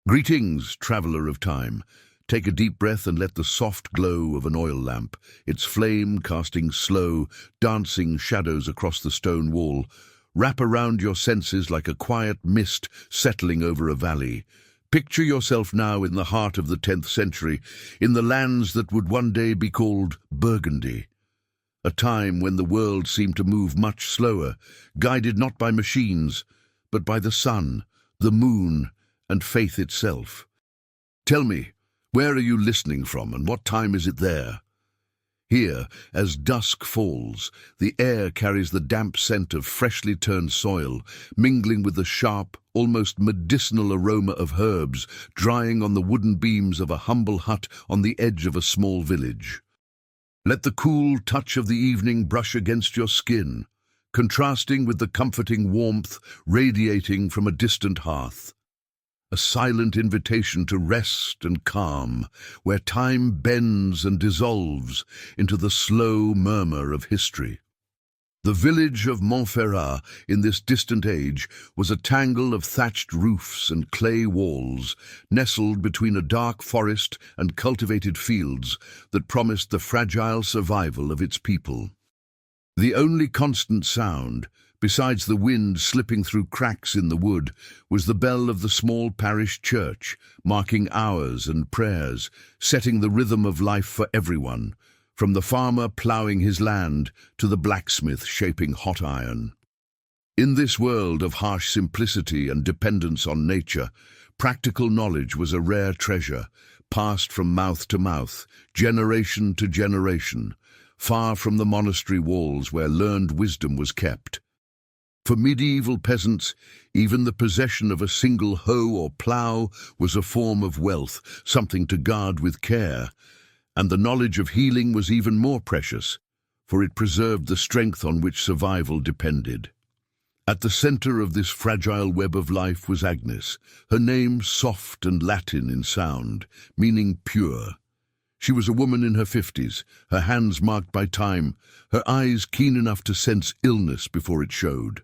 Greetings, traveller of time. Take a deep breath and let the soft glow of an oil lamp, its flame casting slow, dancing shadows across the stone wall, wrap around your senses like a quiet mist settling over a valley. Picture yourself now in the heart of the 10th century, in the lands that would one day be called Burgundy. A time when the world seemed to move much slower, guided not by machines, but by the sun, the moon, and faith itself. Tell me, where are you listening from, and what time is it there? Here, as dusk falls, the air carries the damp scent of freshly turned soil, mingling with the sharp, almost medicinal aroma of herbs drying on the wooden beams of a humble hut on the edge of a small village. Let the cool touch of the evening brush against your skin, contrasting with the comforting warmth radiating from a distant hearth. A silent invitation to rest and calm, where time bends and dissolves into the slow murmur of history. The village of Montferrat in this distant age was a tangle of thatched roofs and clay walls, nestled between a dark forest and cultivated fields that promised the fragile survival of its people. The only constant sound, besides the wind slipping through cracks in the wood, was the bell of the small parish church, marking hours and prayers, setting the rhythm of life for everyone, from the farmer ploughing his land to the blacksmith shaping hot iron. In this world of harsh simplicity and dependence on nature, practical knowledge was a rare treasure, passed from mouth to mouth, generation to generation, far from the monastery walls where learned wisdom was kept. For medieval peasants, even the possession of a single hoe or plough was a form of wealth, something to guard with care, and the knowledge of healing was even more precious, for it preserved the strength on which survival depended. At the centre of this fragile web of life was Agnes, her name soft and Latin in sound, meaning pure. She was a woman in her 50s, her hands marked by time, her eyes keen enough to sense illness before it showed.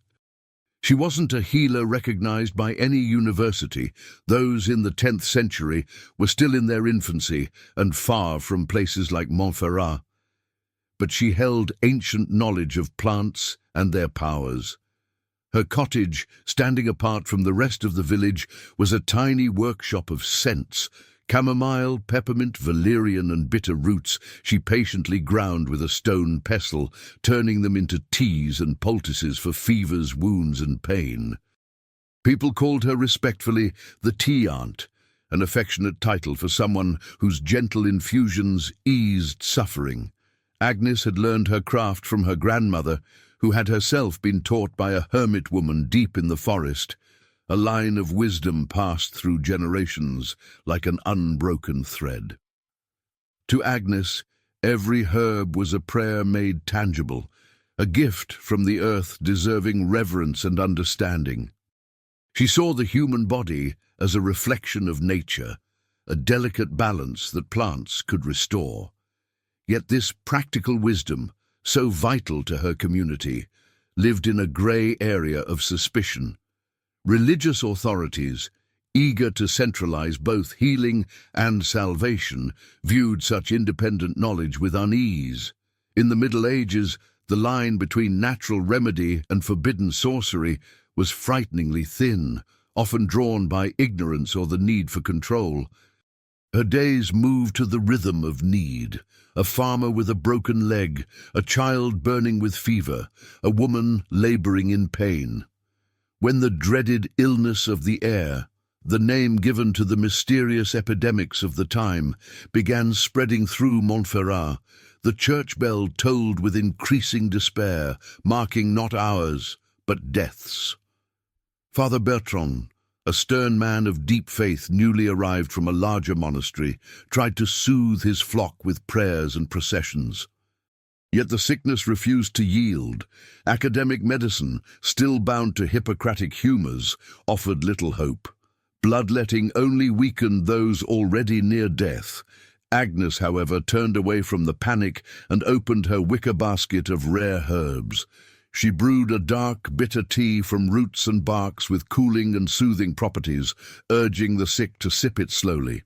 She wasn't a healer recognized by any university. Those in the 10th century were still in their infancy and far from places like Montferrat. But she held ancient knowledge of plants and their powers. Her cottage, standing apart from the rest of the village, was a tiny workshop of scents. Chamomile, peppermint, valerian and bitter roots she patiently ground with a stone pestle, turning them into teas and poultices for fevers, wounds and pain. People called her respectfully the tea aunt, an affectionate title for someone whose gentle infusions eased suffering. Agnes had learned her craft from her grandmother, who had herself been taught by a hermit woman deep in the forest. A line of wisdom passed through generations like an unbroken thread. To Agnes, every herb was a prayer made tangible, a gift from the earth deserving reverence and understanding. She saw the human body as a reflection of nature, a delicate balance that plants could restore. Yet this practical wisdom, so vital to her community, lived in a grey area of suspicion. Religious authorities, eager to centralize both healing and salvation, viewed such independent knowledge with unease. In the Middle Ages, the line between natural remedy and forbidden sorcery was frighteningly thin, often drawn by ignorance or the need for control. Her days moved to the rhythm of need. A farmer with a broken leg, a child burning with fever, a woman laboring in pain. When the dreaded illness of the air, the name given to the mysterious epidemics of the time, began spreading through Montferrat, the church bell tolled with increasing despair, marking not hours, but deaths. Father Bertrand, a stern man of deep faith newly arrived from a larger monastery, tried to soothe his flock with prayers and processions. Yet the sickness refused to yield. Academic medicine, still bound to Hippocratic humours, offered little hope. Bloodletting only weakened those already near death. Agnes, however, turned away from the panic and opened her wicker basket of rare herbs. She brewed a dark, bitter tea from roots and barks with cooling and soothing properties, urging the sick to sip it slowly.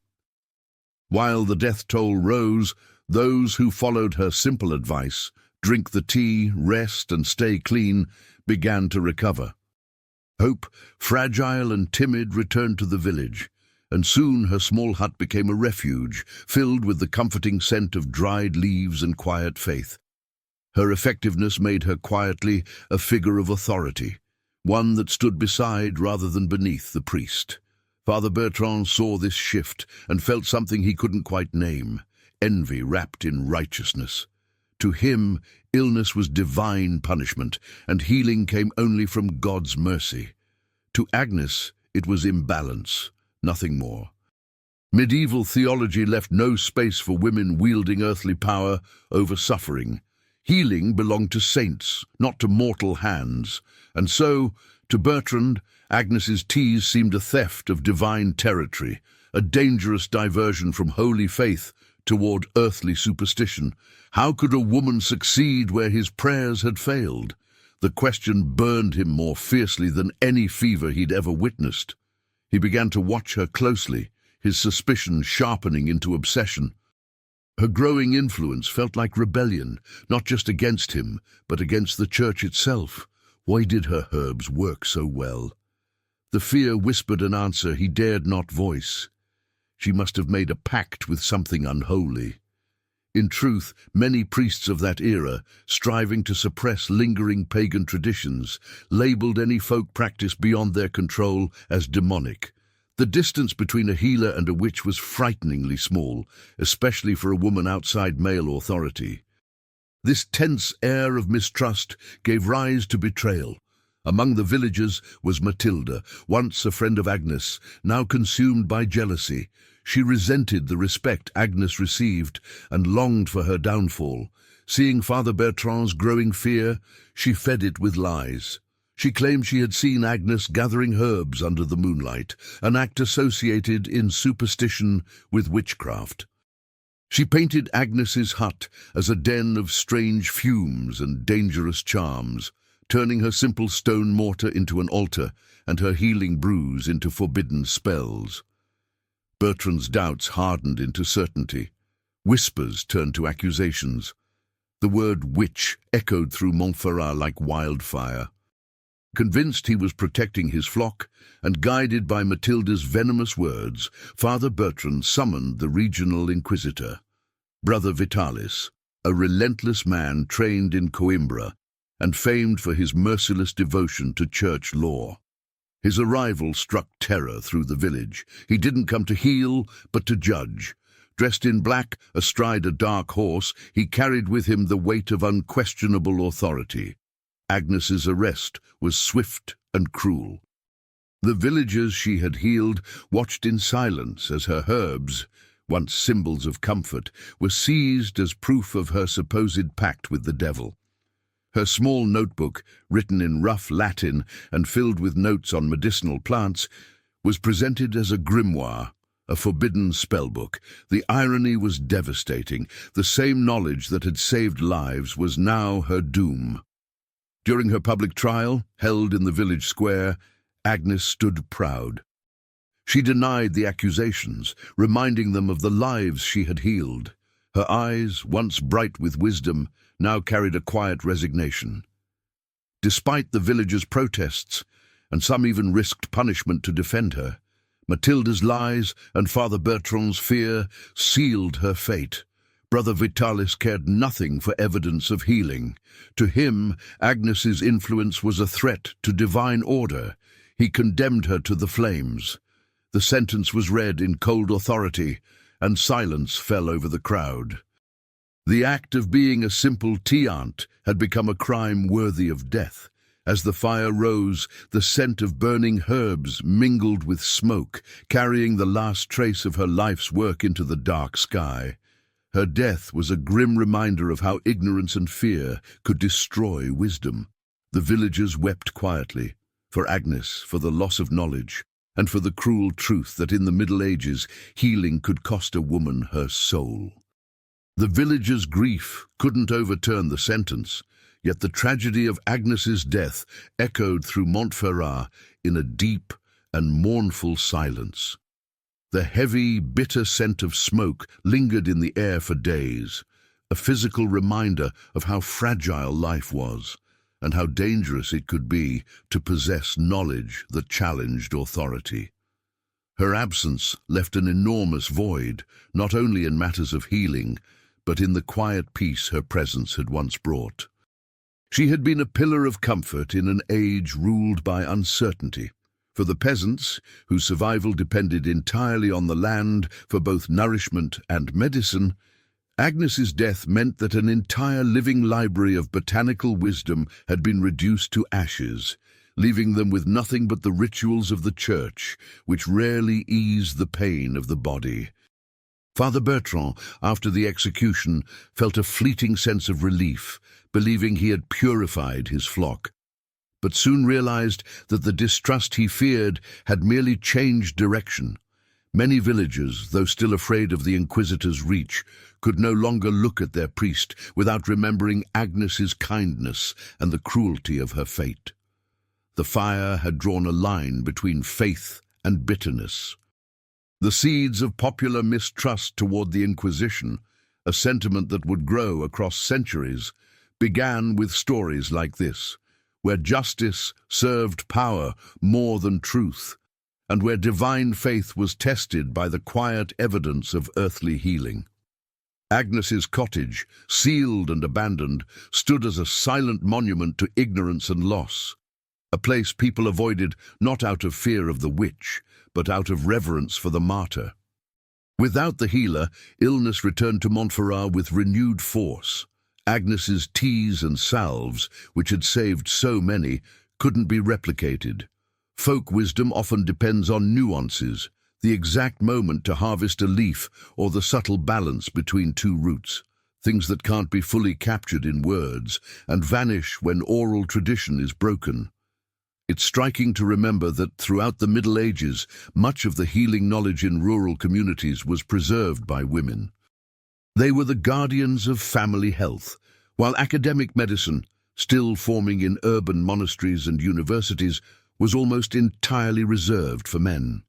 While the death toll rose, those who followed her simple advice, drink the tea, rest and stay clean, began to recover. Hope, fragile and timid, returned to the village, and soon her small hut became a refuge, filled with the comforting scent of dried leaves and quiet faith. Her effectiveness made her quietly a figure of authority, one that stood beside rather than beneath the priest. Father Bertrand saw this shift and felt something he couldn't quite name, envy wrapped in righteousness. To him, illness was divine punishment, and healing came only from God's mercy. To Agnes, it was imbalance, nothing more. Medieval theology left no space for women wielding earthly power over suffering. Healing belonged to saints, not to mortal hands, and so, to Bertrand, Agnes's teas seemed a theft of divine territory, a dangerous diversion from holy faith toward earthly superstition. How could a woman succeed where his prayers had failed? The question burned him more fiercely than any fever he'd ever witnessed. He began to watch her closely, his suspicion sharpening into obsession. Her growing influence felt like rebellion, not just against him, but against the church itself. Why did her herbs work so well? The fear whispered an answer he dared not voice. She must have made a pact with something unholy. In truth, many priests of that era, striving to suppress lingering pagan traditions, labeled any folk practice beyond their control as demonic. The distance between a healer and a witch was frighteningly small, especially for a woman outside male authority. This tense air of mistrust gave rise to betrayal. Among the villagers was Matilda, once a friend of Agnes, now consumed by jealousy. She resented the respect Agnes received and longed for her downfall. Seeing Father Bertrand's growing fear, she fed it with lies. She claimed she had seen Agnes gathering herbs under the moonlight, an act associated in superstition with witchcraft. She painted Agnes's hut as a den of strange fumes and dangerous charms, turning her simple stone mortar into an altar and her healing brews into forbidden spells. Bertrand's doubts hardened into certainty. Whispers turned to accusations. The word witch echoed through Montferrat like wildfire. Convinced he was protecting his flock, and guided by Matilda's venomous words, Father Bertrand summoned the regional inquisitor, Brother Vitalis, a relentless man trained in Coimbra and famed for his merciless devotion to church law. His arrival struck terror through the village. He didn't come to heal, but to judge. Dressed in black, astride a dark horse, he carried with him the weight of unquestionable authority. Agnes's arrest was swift and cruel. The villagers she had healed watched in silence as her herbs, once symbols of comfort, were seized as proof of her supposed pact with the devil. Her small notebook, written in rough Latin and filled with notes on medicinal plants, was presented as a grimoire, a forbidden spellbook. The irony was devastating. The same knowledge that had saved lives was now her doom. During her public trial, held in the village square, Agnes stood proud. She denied the accusations, reminding them of the lives she had healed. Her eyes, once bright with wisdom, now carried a quiet resignation. Despite the villagers' protests, and some even risked punishment to defend her, Matilda's lies and Father Bertrand's fear sealed her fate. Brother Vitalis cared nothing for evidence of healing. To him, Agnes's influence was a threat to divine order. He condemned her to the flames. The sentence was read in cold authority, and silence fell over the crowd. The act of being a simple tea-aunt had become a crime worthy of death. As the fire rose, the scent of burning herbs mingled with smoke, carrying the last trace of her life's work into the dark sky. Her death was a grim reminder of how ignorance and fear could destroy wisdom. The villagers wept quietly, for Agnes, for the loss of knowledge, and for the cruel truth that in the Middle Ages healing could cost a woman her soul. The villagers' grief couldn't overturn the sentence. Yet the tragedy of Agnes's death echoed through Montferrat in a deep and mournful silence. The heavy, bitter scent of smoke lingered in the air for days, a physical reminder of how fragile life was and how dangerous it could be to possess knowledge that challenged authority. Her absence left an enormous void, not only in matters of healing, but in the quiet peace her presence had once brought. She had been a pillar of comfort in an age ruled by uncertainty. For the peasants, whose survival depended entirely on the land for both nourishment and medicine, Agnes's death meant that an entire living library of botanical wisdom had been reduced to ashes, leaving them with nothing but the rituals of the church, which rarely eased the pain of the body. Father Bertrand, after the execution, felt a fleeting sense of relief, believing he had purified his flock, but soon realized that the distrust he feared had merely changed direction. Many villagers, though still afraid of the Inquisitor's reach, could no longer look at their priest without remembering Agnes's kindness and the cruelty of her fate. The fire had drawn a line between faith and bitterness. The seeds of popular mistrust toward the Inquisition, a sentiment that would grow across centuries, began with stories like this, where justice served power more than truth, and where divine faith was tested by the quiet evidence of earthly healing. Agnes's cottage, sealed and abandoned, stood as a silent monument to ignorance and loss, a place people avoided not out of fear of the witch, but out of reverence for the martyr. Without the healer, illness returned to Montferrat with renewed force. Agnes's teas and salves, which had saved so many, couldn't be replicated. Folk wisdom often depends on nuances, the exact moment to harvest a leaf or the subtle balance between two roots, things that can't be fully captured in words and vanish when oral tradition is broken. It's striking to remember that throughout the Middle Ages, much of the healing knowledge in rural communities was preserved by women. They were the guardians of family health, while academic medicine, still forming in urban monasteries and universities, was almost entirely reserved for men.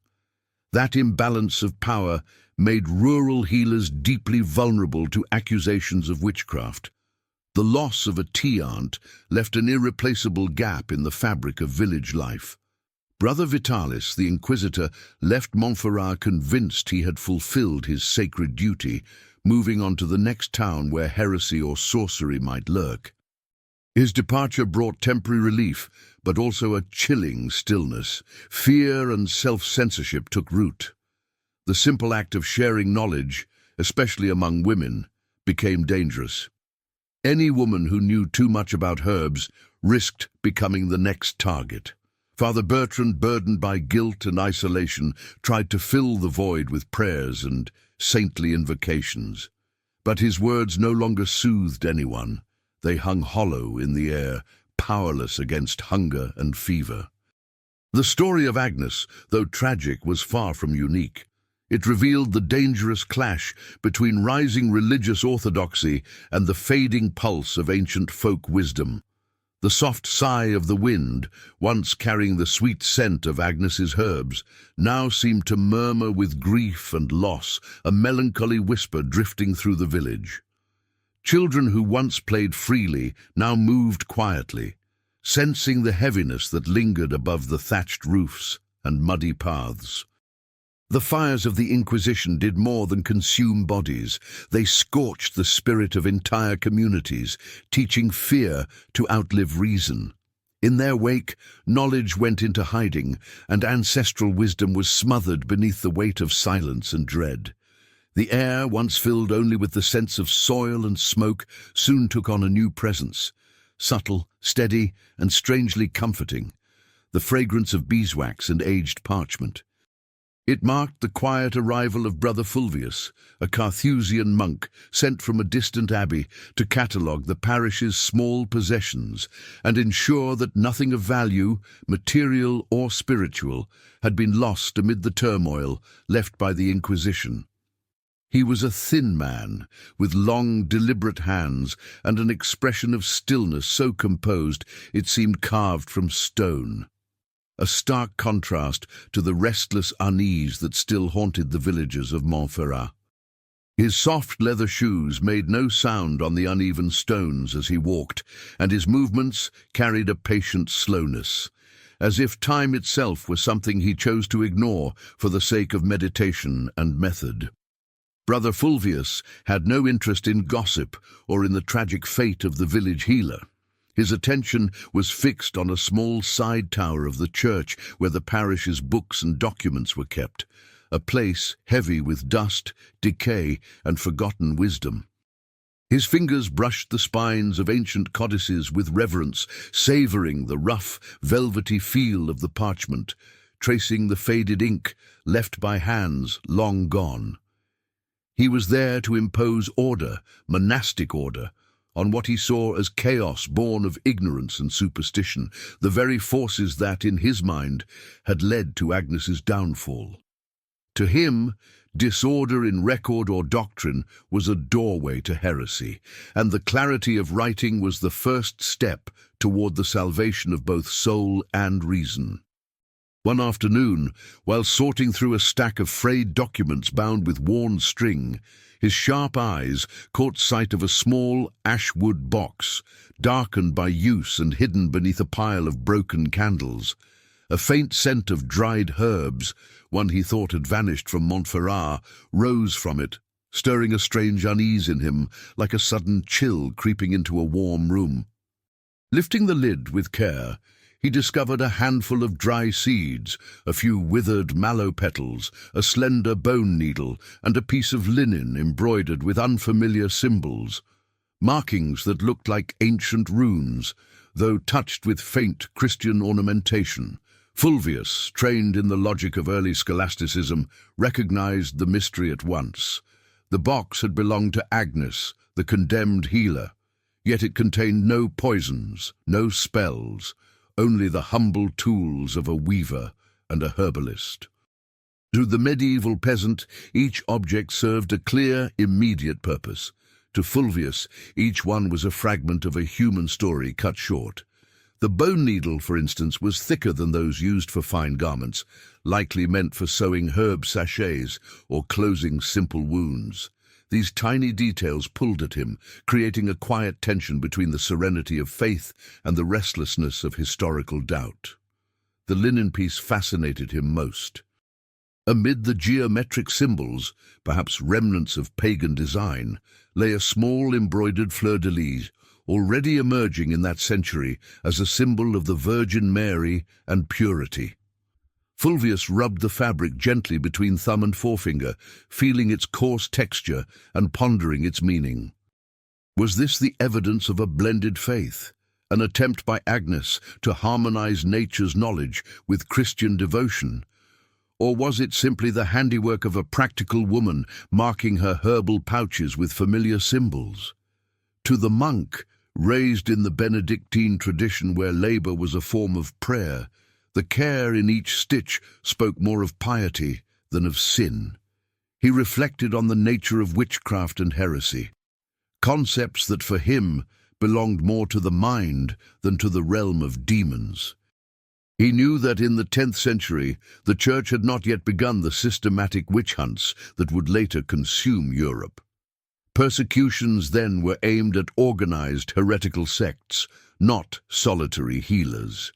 That imbalance of power made rural healers deeply vulnerable to accusations of witchcraft. The loss of a tea aunt left an irreplaceable gap in the fabric of village life. Brother Vitalis, the Inquisitor, left Montferrat convinced he had fulfilled his sacred duty, moving on to the next town where heresy or sorcery might lurk. His departure brought temporary relief, but also a chilling stillness. Fear and self-censorship took root. The simple act of sharing knowledge, especially among women, became dangerous. Any woman who knew too much about herbs risked becoming the next target. Father Bertrand, burdened by guilt and isolation, tried to fill the void with prayers and saintly invocations. But his words no longer soothed anyone. They hung hollow in the air, powerless against hunger and fever. The story of Agnes, though tragic, was far from unique. It revealed the dangerous clash between rising religious orthodoxy and the fading pulse of ancient folk wisdom. The soft sigh of the wind, once carrying the sweet scent of Agnes's herbs, now seemed to murmur with grief and loss, a melancholy whisper drifting through the village. Children who once played freely now moved quietly, sensing the heaviness that lingered above the thatched roofs and muddy paths. The fires of the Inquisition did more than consume bodies. They scorched the spirit of entire communities, teaching fear to outlive reason. In their wake, knowledge went into hiding, and ancestral wisdom was smothered beneath the weight of silence and dread. The air, once filled only with the sense of soil and smoke, soon took on a new presence, subtle, steady, and strangely comforting, the fragrance of beeswax and aged parchment. It marked the quiet arrival of Brother Fulvius, a Carthusian monk sent from a distant abbey to catalogue the parish's small possessions and ensure that nothing of value, material or spiritual, had been lost amid the turmoil left by the Inquisition. He was a thin man, with long, deliberate hands and an expression of stillness so composed it seemed carved from stone. A stark contrast to the restless unease that still haunted the villagers of Montferrat. His soft leather shoes made no sound on the uneven stones as he walked, and his movements carried a patient slowness, as if time itself were something he chose to ignore for the sake of meditation and method. Brother Fulvius had no interest in gossip or in the tragic fate of the village healer. His attention was fixed on a small side tower of the church where the parish's books and documents were kept, a place heavy with dust, decay, and forgotten wisdom. His fingers brushed the spines of ancient codices with reverence, savoring the rough, velvety feel of the parchment, tracing the faded ink left by hands long gone. He was there to impose order, monastic order, on what he saw as chaos born of ignorance and superstition, the very forces that, in his mind, had led to Agnes's downfall. To him, disorder in record or doctrine was a doorway to heresy, and the clarity of writing was the first step toward the salvation of both soul and reason. One afternoon, while sorting through a stack of frayed documents bound with worn string, his sharp eyes caught sight of a small ash-wood box, darkened by use and hidden beneath a pile of broken candles. A faint scent of dried herbs, one he thought had vanished from Montferrat, rose from it, stirring a strange unease in him, like a sudden chill creeping into a warm room. Lifting the lid with care, he discovered a handful of dry seeds, a few withered mallow petals, a slender bone needle, and a piece of linen embroidered with unfamiliar symbols, markings that looked like ancient runes, though touched with faint Christian ornamentation. Fulvius, trained in the logic of early scholasticism, recognized the mystery at once. The box had belonged to Agnes, the condemned healer, yet it contained no poisons, no spells, only the humble tools of a weaver and a herbalist. To the medieval peasant, each object served a clear, immediate purpose. To Fulvius, each one was a fragment of a human story cut short. The bone needle, for instance, was thicker than those used for fine garments, likely meant for sewing herb sachets or closing simple wounds. These tiny details pulled at him, creating a quiet tension between the serenity of faith and the restlessness of historical doubt. The linen piece fascinated him most. Amid the geometric symbols, perhaps remnants of pagan design, lay a small embroidered fleur-de-lis, already emerging in that century as a symbol of the Virgin Mary and purity. Fulvius rubbed the fabric gently between thumb and forefinger, feeling its coarse texture and pondering its meaning. Was this the evidence of a blended faith, an attempt by Agnes to harmonize nature's knowledge with Christian devotion? Or was it simply the handiwork of a practical woman marking her herbal pouches with familiar symbols? To the monk, raised in the Benedictine tradition where labor was a form of prayer, the care in each stitch spoke more of piety than of sin. He reflected on the nature of witchcraft and heresy, concepts that for him belonged more to the mind than to the realm of demons. He knew that in the 10th century, the Church had not yet begun the systematic witch hunts that would later consume Europe. Persecutions then were aimed at organized heretical sects, not solitary healers.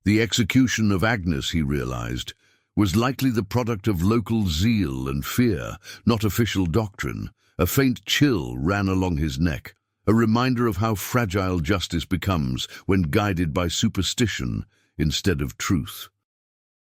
The execution of Agnes, he realized, was likely the product of local zeal and fear, not official doctrine. A faint chill ran along his neck, a reminder of how fragile justice becomes when guided by superstition instead of truth.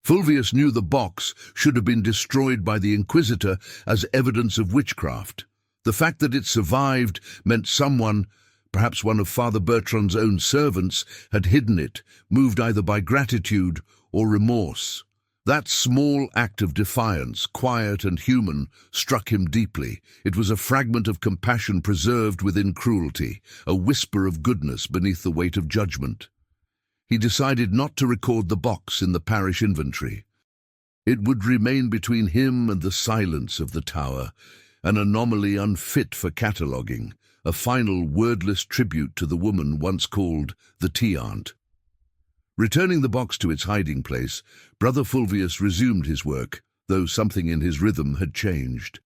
Fulvius knew the box should have been destroyed by the Inquisitor as evidence of witchcraft. The fact that it survived meant someone, perhaps one of Father Bertrand's own servants, had hidden it, moved either by gratitude or remorse. That small act of defiance, quiet and human, struck him deeply. It was a fragment of compassion preserved within cruelty, a whisper of goodness beneath the weight of judgment. He decided not to record the box in the parish inventory. It would remain between him and the silence of the tower, an anomaly unfit for cataloguing, a final wordless tribute to the woman once called the tea aunt. Returning the box to its hiding place, Brother Fulvius resumed his work, though something in his rhythm had changed.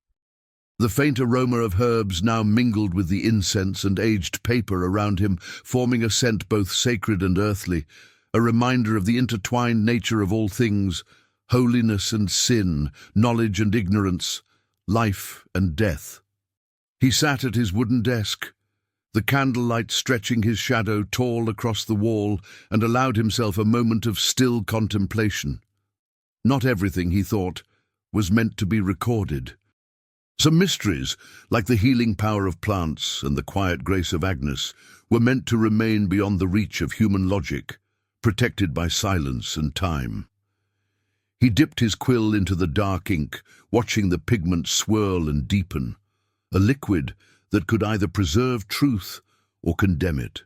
The faint aroma of herbs now mingled with the incense and aged paper around him, forming a scent both sacred and earthly, a reminder of the intertwined nature of all things, holiness and sin, knowledge and ignorance, life and death. He sat at his wooden desk, the candlelight stretching his shadow tall across the wall, and allowed himself a moment of still contemplation. Not everything, he thought, was meant to be recorded. Some mysteries, like the healing power of plants and the quiet grace of Agnes, were meant to remain beyond the reach of human logic, protected by silence and time. He dipped his quill into the dark ink, watching the pigment swirl and deepen, a liquid that could either preserve truth or condemn it.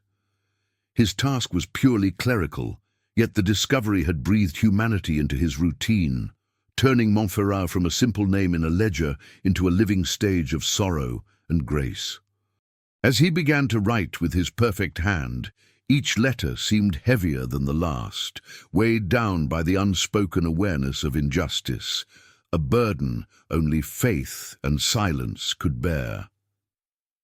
His task was purely clerical, yet the discovery had breathed humanity into his routine, turning Montferrat from a simple name in a ledger into a living stage of sorrow and grace. As he began to write with his perfect hand, each letter seemed heavier than the last, weighed down by the unspoken awareness of injustice, a burden only faith and silence could bear.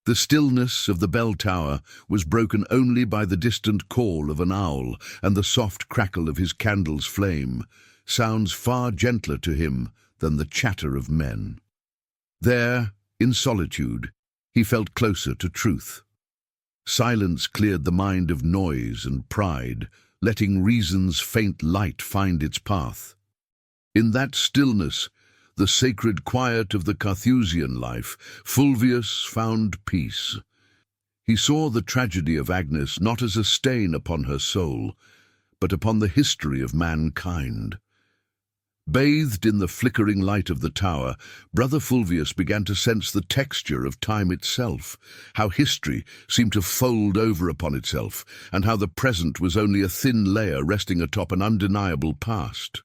The stillness of the bell tower was broken only by the distant call of an owl and the soft crackle of his candle's flame, sounds far gentler to him than the chatter of men. There, in solitude, he felt closer to truth. Silence cleared the mind of noise and pride, letting reason's faint light find its path. In that stillness, the sacred quiet of the Carthusian life, Fulvius found peace. He saw the tragedy of Agnes not as a stain upon her soul, but upon the history of mankind. Bathed in the flickering light of the tower, Brother Fulvius began to sense the texture of time itself, how history seemed to fold over upon itself, and how the present was only a thin layer resting atop an undeniable past.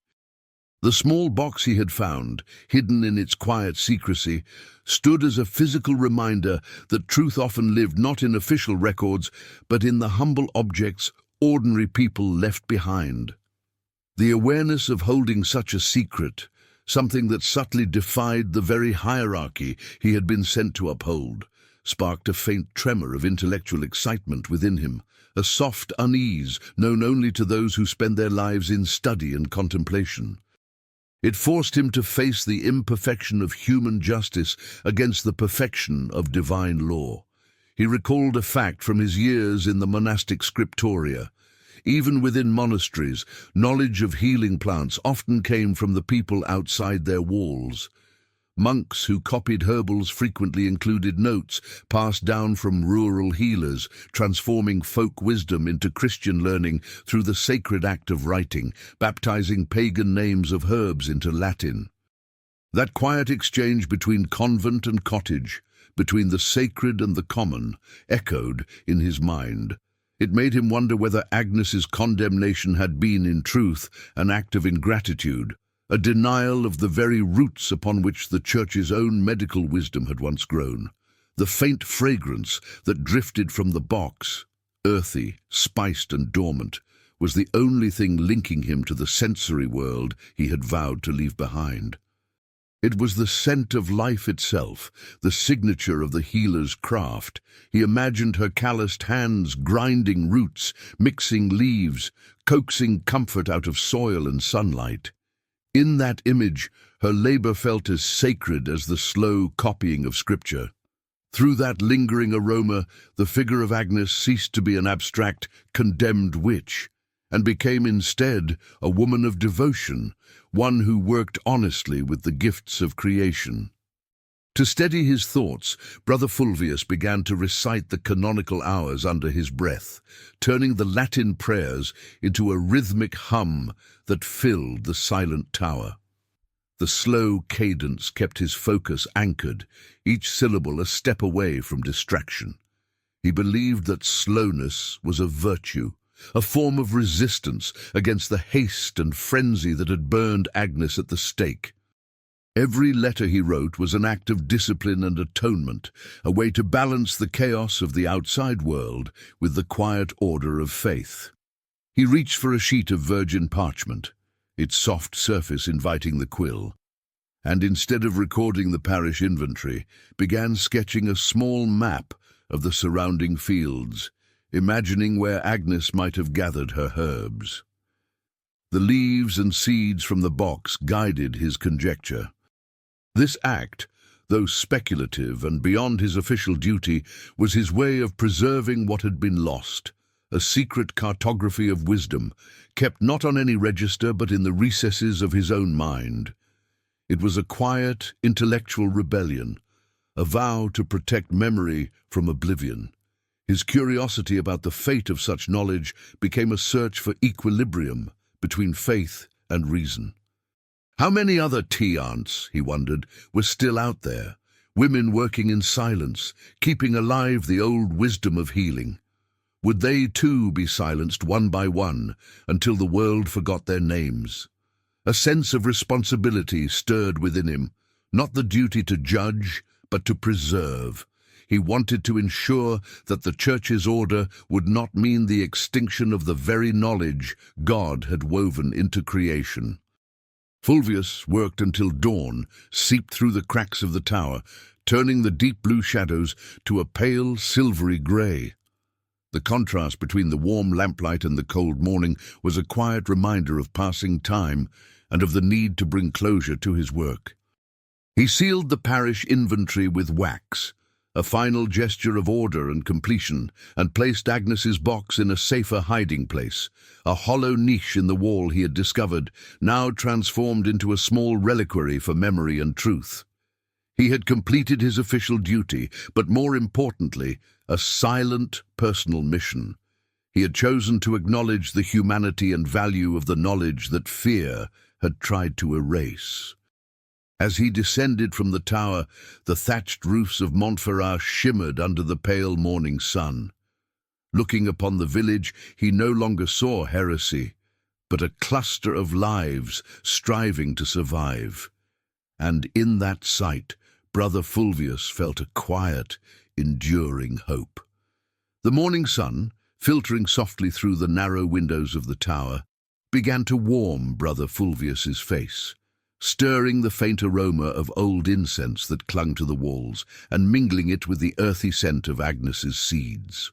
The small box he had found, hidden in its quiet secrecy, stood as a physical reminder that truth often lived not in official records, but in the humble objects ordinary people left behind. The awareness of holding such a secret, something that subtly defied the very hierarchy he had been sent to uphold, sparked a faint tremor of intellectual excitement within him, a soft unease known only to those who spend their lives in study and contemplation. It forced him to face the imperfection of human justice against the perfection of divine law. He recalled a fact from his years in the monastic scriptoria. Even within monasteries, knowledge of healing plants often came from the people outside their walls. Monks who copied herbals frequently included notes passed down from rural healers, transforming folk wisdom into Christian learning through the sacred act of writing, baptizing pagan names of herbs into Latin. That quiet exchange between convent and cottage, between the sacred and the common, echoed in his mind. It made him wonder whether Agnes's condemnation had been, in truth, an act of ingratitude, a denial of the very roots upon which the Church's own medical wisdom had once grown. The faint fragrance that drifted from the box, earthy, spiced and dormant, was the only thing linking him to the sensory world he had vowed to leave behind. It was the scent of life itself, the signature of the healer's craft. He imagined her calloused hands grinding roots, mixing leaves, coaxing comfort out of soil and sunlight. In that image, her labor felt as sacred as the slow copying of scripture. Through that lingering aroma, the figure of Agnes ceased to be an abstract, condemned witch, and became instead a woman of devotion, one who worked honestly with the gifts of creation. To steady his thoughts, Brother Fulvius began to recite the canonical hours under his breath, turning the Latin prayers into a rhythmic hum that filled the silent tower. The slow cadence kept his focus anchored, each syllable a step away from distraction. He believed that slowness was a virtue, a form of resistance against the haste and frenzy that had burned Agnes at the stake. Every letter he wrote was an act of discipline and atonement, a way to balance the chaos of the outside world with the quiet order of faith. He reached for a sheet of virgin parchment, its soft surface inviting the quill, and instead of recording the parish inventory, began sketching a small map of the surrounding fields, imagining where Agnes might have gathered her herbs. The leaves and seeds from the box guided his conjecture. This act, though speculative and beyond his official duty, was his way of preserving what had been lost, a secret cartography of wisdom, kept not on any register but in the recesses of his own mind. It was a quiet, intellectual rebellion, a vow to protect memory from oblivion. His curiosity about the fate of such knowledge became a search for equilibrium between faith and reason. How many other tea-aunts, he wondered, were still out there, women working in silence, keeping alive the old wisdom of healing? Would they too be silenced one by one until the world forgot their names? A sense of responsibility stirred within him, not the duty to judge, but to preserve. He wanted to ensure that the Church's order would not mean the extinction of the very knowledge God had woven into creation. Fulvius worked until dawn seeped through the cracks of the tower, turning the deep blue shadows to a pale, silvery grey. The contrast between the warm lamplight and the cold morning was a quiet reminder of passing time and of the need to bring closure to his work. He sealed the parish inventory with wax, a final gesture of order and completion, and placed Agnes's box in a safer hiding place, a hollow niche in the wall he had discovered, now transformed into a small reliquary for memory and truth. He had completed his official duty, but more importantly, a silent, personal mission. He had chosen to acknowledge the humanity and value of the knowledge that fear had tried to erase. As he descended from the tower, the thatched roofs of Montferrat shimmered under the pale morning sun. Looking upon the village, he no longer saw heresy, but a cluster of lives striving to survive. And in that sight, Brother Fulvius felt a quiet, enduring hope. The morning sun, filtering softly through the narrow windows of the tower, began to warm Brother Fulvius's face, stirring the faint aroma of old incense that clung to the walls and mingling it with the earthy scent of Agnes's seeds.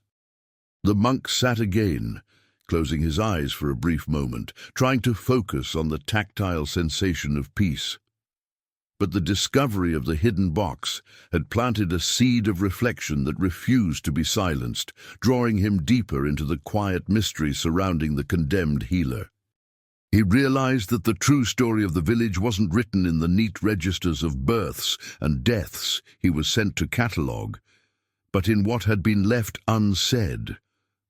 The monk sat again, closing his eyes for a brief moment, trying to focus on the tactile sensation of peace. But the discovery of the hidden box had planted a seed of reflection that refused to be silenced, drawing him deeper into the quiet mystery surrounding the condemned healer. He realized that the true story of the village wasn't written in the neat registers of births and deaths he was sent to catalogue, but in what had been left unsaid,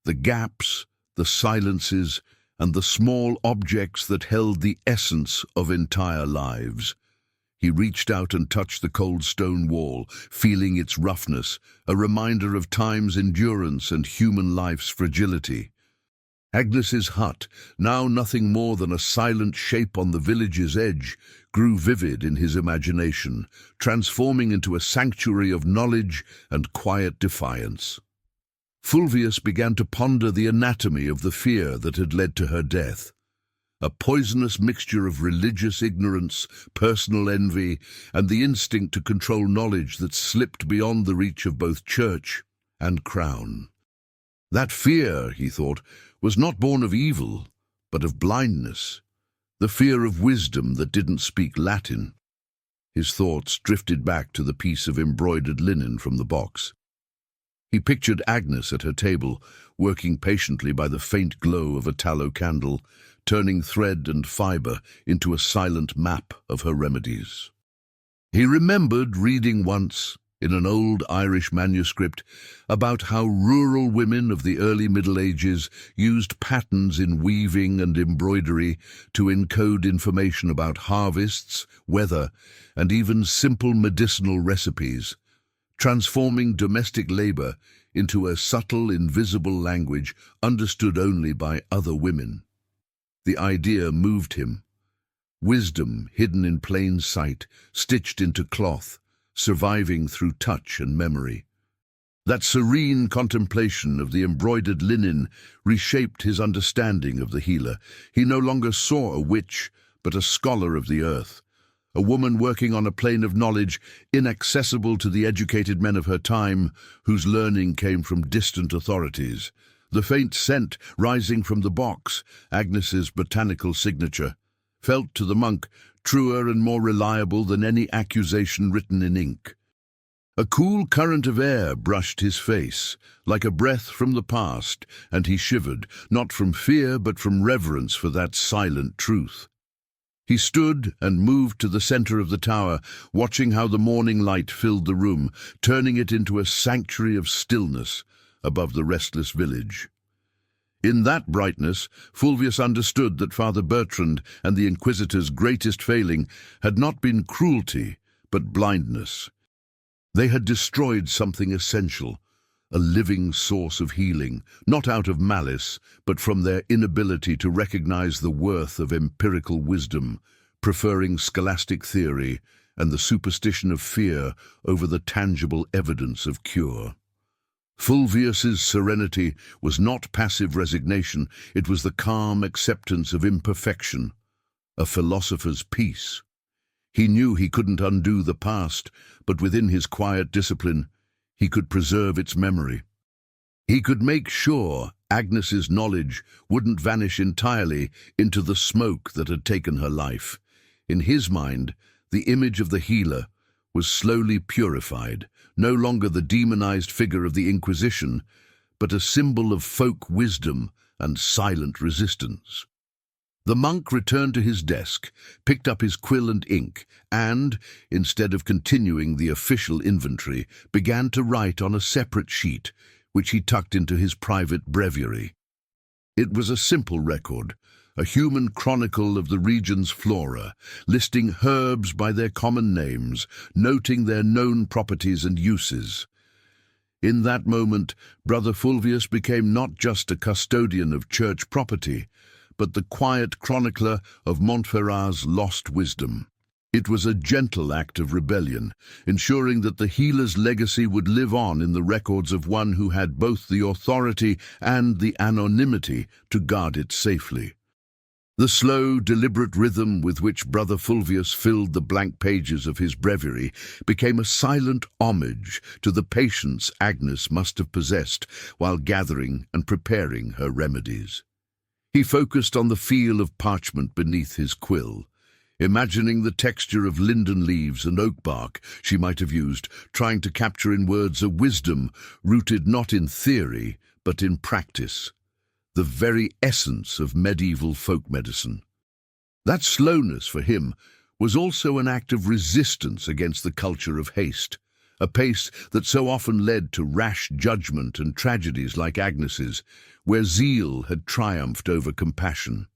the gaps, the silences, and the small objects that held the essence of entire lives. He reached out and touched the cold stone wall, feeling its roughness, a reminder of time's endurance and human life's fragility. Agnes's hut, now nothing more than a silent shape on the village's edge, grew vivid in his imagination, transforming into a sanctuary of knowledge and quiet defiance. Fulvius began to ponder the anatomy of the fear that had led to her death. A poisonous mixture of religious ignorance, personal envy, and the instinct to control knowledge that slipped beyond the reach of both church and crown. That fear, he thought, was not born of evil, but of blindness, the fear of wisdom that didn't speak Latin. His thoughts drifted back to the piece of embroidered linen from the box. He pictured Agnes at her table, working patiently by the faint glow of a tallow candle, turning thread and fibre into a silent map of her remedies. He remembered reading once, in an old Irish manuscript, about how rural women of the early Middle Ages used patterns in weaving and embroidery to encode information about harvests, weather, and even simple medicinal recipes, transforming domestic labor into a subtle, invisible language understood only by other women. The idea moved him. wisdom hidden in plain sight, stitched into cloth, surviving through touch and memory. That serene contemplation of the embroidered linen reshaped his understanding of the healer. He no longer saw a witch, but a scholar of the earth, a woman working on a plane of knowledge inaccessible to the educated men of her time, whose learning came from distant authorities. The faint scent rising from the box, Agnes's botanical signature, felt to the monk truer and more reliable than any accusation written in ink. A cool current of air brushed his face, like a breath from the past, and he shivered, not from fear but from reverence for that silent truth. He stood and moved to the center of the tower, watching how the morning light filled the room, turning it into a sanctuary of stillness above the restless village. In that brightness, Fulvius understood that Father Bertrand and the Inquisitor's greatest failing had not been cruelty, but blindness. They had destroyed something essential, a living source of healing, not out of malice, but from their inability to recognize the worth of empirical wisdom, preferring scholastic theory and the superstition of fear over the tangible evidence of cure. Fulvius's serenity was not passive resignation, it was the calm acceptance of imperfection, a philosopher's peace. He knew he couldn't undo the past, but within his quiet discipline, he could preserve its memory. He could make sure Agnes's knowledge wouldn't vanish entirely into the smoke that had taken her life. In his mind, the image of the healer was slowly purified, no longer the demonized figure of the Inquisition, but a symbol of folk wisdom and silent resistance. The monk returned to his desk, picked up his quill and ink, and, instead of continuing the official inventory, began to write on a separate sheet, which he tucked into his private breviary. It was a simple record, a human chronicle of the region's flora, listing herbs by their common names, noting their known properties and uses. In that moment, Brother Fulvius became not just a custodian of church property, but the quiet chronicler of Montferrat's lost wisdom. It was a gentle act of rebellion, ensuring that the healer's legacy would live on in the records of one who had both the authority and the anonymity to guard it safely. The slow, deliberate rhythm with which Brother Fulvius filled the blank pages of his breviary became a silent homage to the patience Agnes must have possessed while gathering and preparing her remedies. He focused on the feel of parchment beneath his quill, imagining the texture of linden leaves and oak bark she might have used, trying to capture in words a wisdom rooted not in theory, but in practice, the very essence of medieval folk medicine. That slowness for him was also an act of resistance against the culture of haste, a pace that so often led to rash judgment and tragedies like Agnes's, where zeal had triumphed over compassion.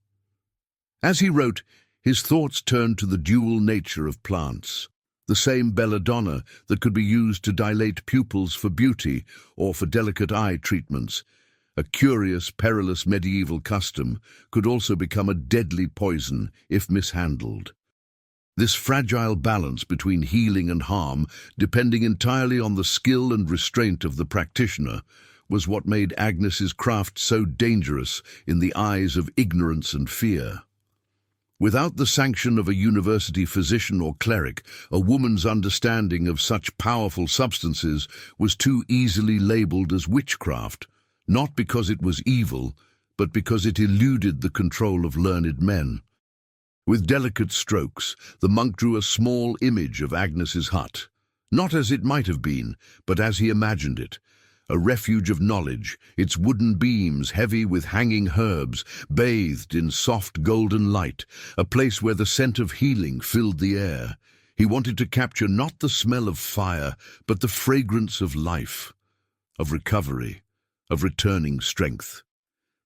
As he wrote, his thoughts turned to the dual nature of plants, the same belladonna that could be used to dilate pupils for beauty or for delicate eye treatments. A curious, perilous medieval custom could also become a deadly poison if mishandled. This fragile balance between healing and harm, depending entirely on the skill and restraint of the practitioner, was what made Agnes's craft so dangerous in the eyes of ignorance and fear. Without the sanction of a university physician or cleric, a woman's understanding of such powerful substances was too easily labeled as witchcraft, not because it was evil, but because it eluded the control of learned men. With delicate strokes, the monk drew a small image of Agnes's hut, not as it might have been, but as he imagined it, a refuge of knowledge, its wooden beams heavy with hanging herbs, bathed in soft golden light, a place where the scent of healing filled the air. He wanted to capture not the smell of fire, but the fragrance of life, of recovery, of returning strength.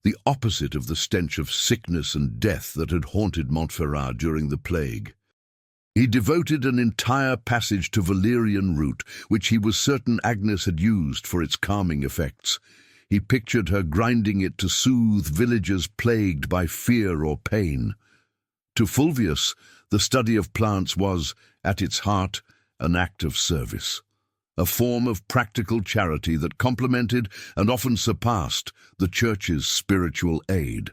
The opposite of the stench of sickness and death that had haunted Montferrat during the plague. He devoted an entire passage to valerian root, which he was certain Agnes had used for its calming effects. He pictured her grinding it to soothe villagers plagued by fear or pain. To Fulvius, the study of plants was, at its heart, an act of service, a form of practical charity that complemented and often surpassed the Church's spiritual aid.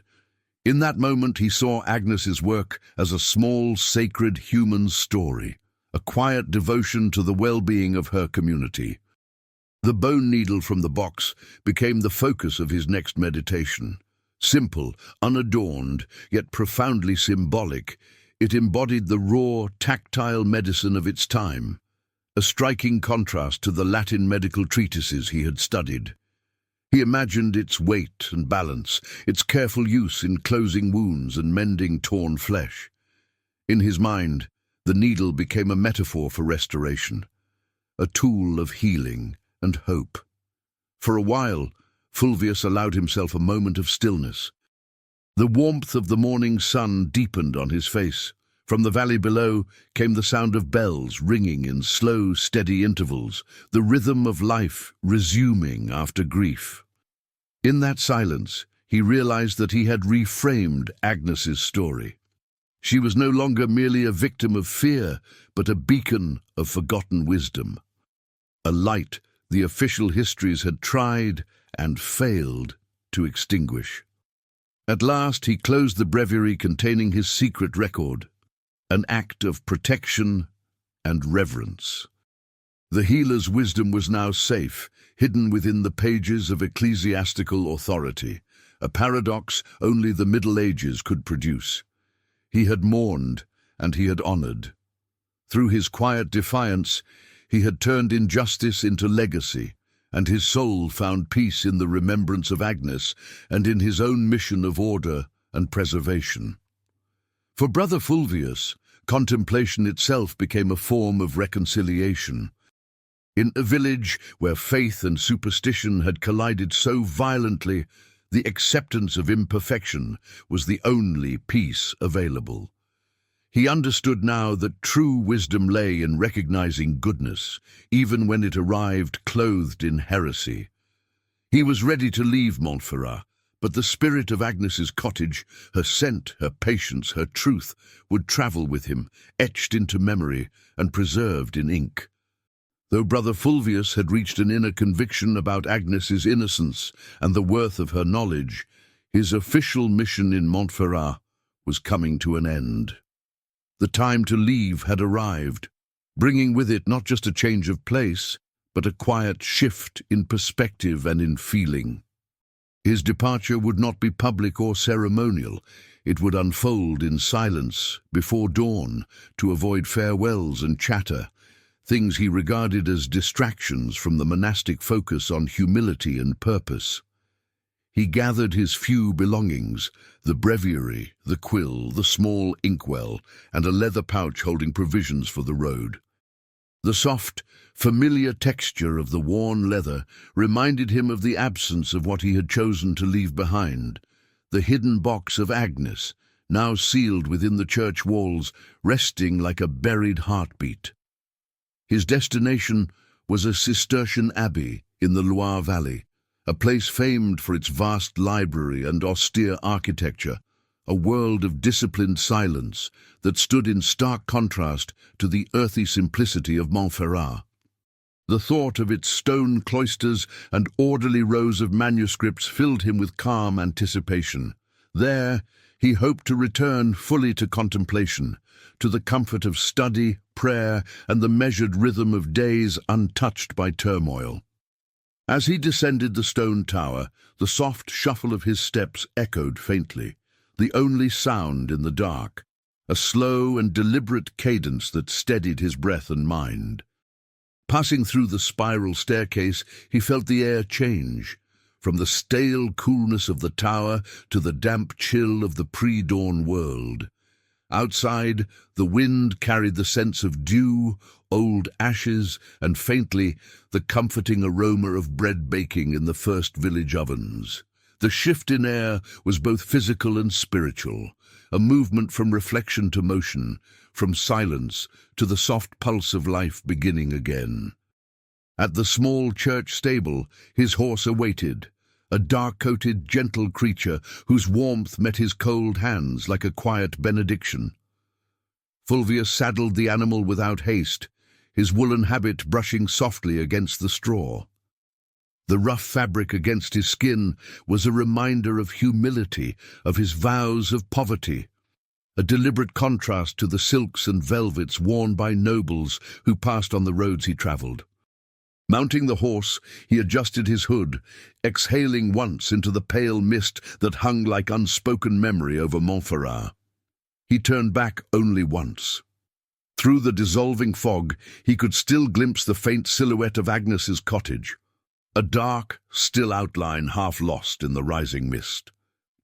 In that moment he saw Agnes's work as a small, sacred human story, a quiet devotion to the well-being of her community. The bone needle from the box became the focus of his next meditation. Simple, unadorned, yet profoundly symbolic, it embodied the raw, tactile medicine of its time, a striking contrast to the Latin medical treatises he had studied. He imagined its weight and balance, its careful use in closing wounds and mending torn flesh. In his mind, the needle became a metaphor for restoration, a tool of healing and hope. For a while, Fulvius allowed himself a moment of stillness. The warmth of the morning sun deepened on his face. From the valley below came the sound of bells ringing in slow, steady intervals, the rhythm of life resuming after grief. In that silence, he realized that he had reframed Agnes's story. She was no longer merely a victim of fear, but a beacon of forgotten wisdom. A light the official histories had tried and failed to extinguish. At last he closed the breviary containing his secret record, an act of protection and reverence. The healer's wisdom was now safe, hidden within the pages of ecclesiastical authority, a paradox only the Middle Ages could produce. He had mourned and he had honored. Through his quiet defiance, he had turned injustice into legacy, and his soul found peace in the remembrance of Agnes and in his own mission of order and preservation. For Brother Fulvius, contemplation itself became a form of reconciliation. In a village where faith and superstition had collided so violently, the acceptance of imperfection was the only peace available. He understood now that true wisdom lay in recognizing goodness, even when it arrived clothed in heresy. He was ready to leave Montferrat, but the spirit of Agnes's cottage, her scent, her patience, her truth, would travel with him, etched into memory and preserved in ink. Though Brother Fulvius had reached an inner conviction about Agnes's innocence and the worth of her knowledge, his official mission in Montferrat was coming to an end. The time to leave had arrived, bringing with it not just a change of place, but a quiet shift in perspective and in feeling. His departure would not be public or ceremonial. It would unfold in silence before dawn to avoid farewells and chatter, things he regarded as distractions from the monastic focus on humility and purpose. He gathered his few belongings, the breviary, the quill, the small inkwell, and a leather pouch holding provisions for the road. The soft, familiar texture of the worn leather reminded him of the absence of what he had chosen to leave behind, the hidden box of Agnes, now sealed within the church walls, resting like a buried heartbeat. His destination was a Cistercian abbey in the Loire Valley, a place famed for its vast library and austere architecture, a world of disciplined silence that stood in stark contrast to the earthy simplicity of Montferrat. The thought of its stone cloisters and orderly rows of manuscripts filled him with calm anticipation. There, he hoped to return fully to contemplation, to the comfort of study, prayer, and the measured rhythm of days untouched by turmoil. As he descended the stone tower, the soft shuffle of his steps echoed faintly, the only sound in the dark, a slow and deliberate cadence that steadied his breath and mind. Passing through the spiral staircase, he felt the air change, from the stale coolness of the tower to the damp chill of the pre-dawn world. Outside, the wind carried the sense of dew, old ashes, and faintly the comforting aroma of bread baking in the first village ovens. The shift in air was both physical and spiritual, a movement from reflection to motion, from silence to the soft pulse of life beginning again. At the small church stable, his horse awaited, a dark-coated, gentle creature whose warmth met his cold hands like a quiet benediction. Fulvius saddled the animal without haste, his woolen habit brushing softly against the straw. The rough fabric against his skin was a reminder of humility, of his vows of poverty, a deliberate contrast to the silks and velvets worn by nobles who passed on the roads he travelled. Mounting the horse, he adjusted his hood, exhaling once into the pale mist that hung like unspoken memory over Montferrat. He turned back only once. Through the dissolving fog, he could still glimpse the faint silhouette of Agnes's cottage, a dark, still outline half lost in the rising mist.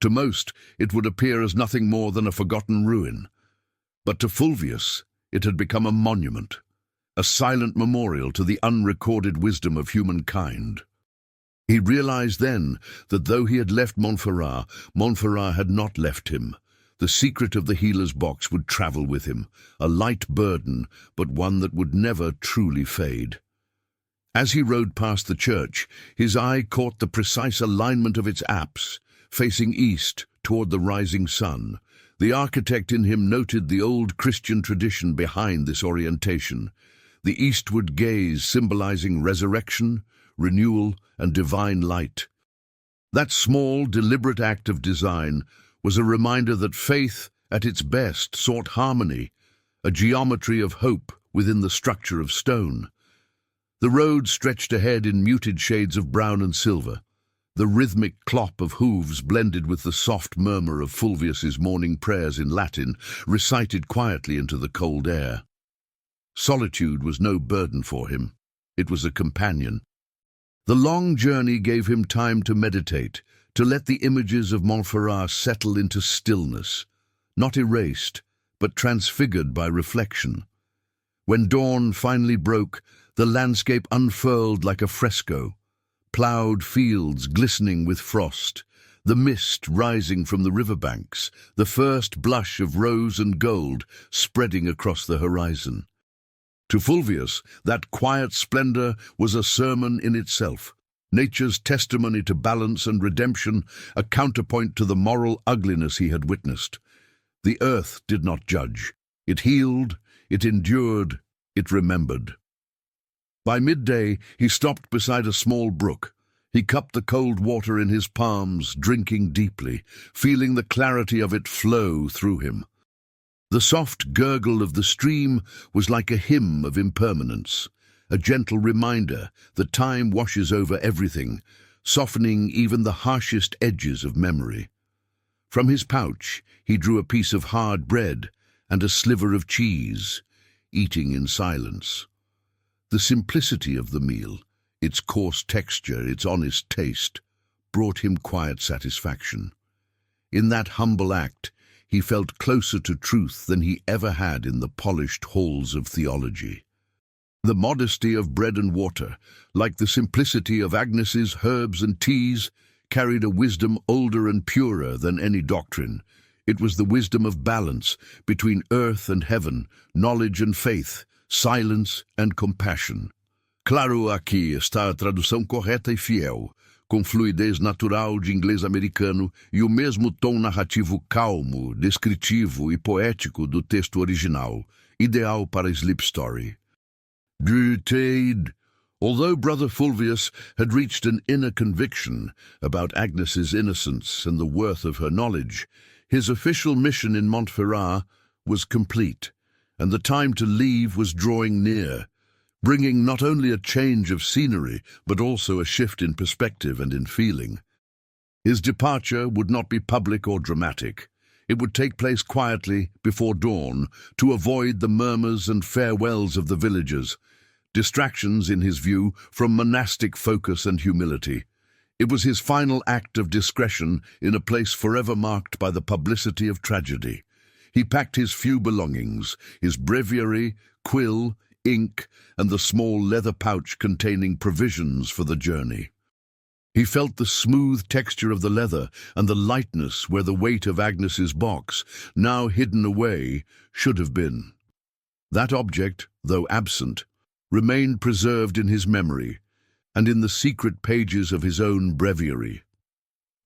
To most, it would appear as nothing more than a forgotten ruin, but to Fulvius it had become a monument, a silent memorial to the unrecorded wisdom of humankind. He realized then that though he had left Montferrat, Montferrat had not left him. The secret of the healer's box would travel with him, a light burden, but one that would never truly fade. As he rode past the church, his eye caught the precise alignment of its apse, facing east toward the rising sun. The architect in him noted the old Christian tradition behind this orientation, the eastward gaze symbolizing resurrection, renewal, and divine light. That small, deliberate act of design was a reminder that faith, at its best, sought harmony, a geometry of hope within the structure of stone. The road stretched ahead in muted shades of brown and silver. The rhythmic clop of hooves blended with the soft murmur of Fulvius's morning prayers in Latin, recited quietly into the cold air. Solitude was no burden for him. It was a companion. The long journey gave him time to meditate, to let the images of Montferrat settle into stillness, not erased, but transfigured by reflection. When dawn finally broke, the landscape unfurled like a fresco, ploughed fields glistening with frost, the mist rising from the riverbanks, the first blush of rose and gold spreading across the horizon. To Fulvius, that quiet splendor was a sermon in itself, nature's testimony to balance and redemption, a counterpoint to the moral ugliness he had witnessed. The earth did not judge. It healed, it endured, it remembered. By midday, he stopped beside a small brook. He cupped the cold water in his palms, drinking deeply, feeling the clarity of it flow through him. The soft gurgle of the stream was like a hymn of impermanence, a gentle reminder that time washes over everything, softening even the harshest edges of memory. From his pouch, he drew a piece of hard bread and a sliver of cheese, eating in silence. The simplicity of the meal, its coarse texture, its honest taste, brought him quiet satisfaction. In that humble act, he felt closer to truth than he ever had in the polished halls of theology. The modesty of bread and water, like the simplicity of Agnes's herbs and teas, carried a wisdom older and purer than any doctrine. It was the wisdom of balance between earth and heaven, knowledge and faith, silence and compassion. Claro, aqui está a tradução correta e fiel, com fluidez natural de inglês americano e o mesmo tom narrativo calmo, descritivo e poético do texto original, ideal para Sleep Story. Although Brother Fulvius had reached an inner conviction about Agnes's innocence and the worth of her knowledge, his official mission in Montferrat was complete, and the time to leave was drawing near, bringing not only a change of scenery, but also a shift in perspective and in feeling. His departure would not be public or dramatic. It would take place quietly, before dawn, to avoid the murmurs and farewells of the villagers, distractions, in his view, from monastic focus and humility. It was his final act of discretion in a place forever marked by the publicity of tragedy. He packed his few belongings, his breviary, quill, ink, and the small leather pouch containing provisions for the journey. He felt the smooth texture of the leather and the lightness where the weight of Agnes's box, now hidden away, should have been. That object, though absent, remained preserved in his memory and in the secret pages of his own breviary.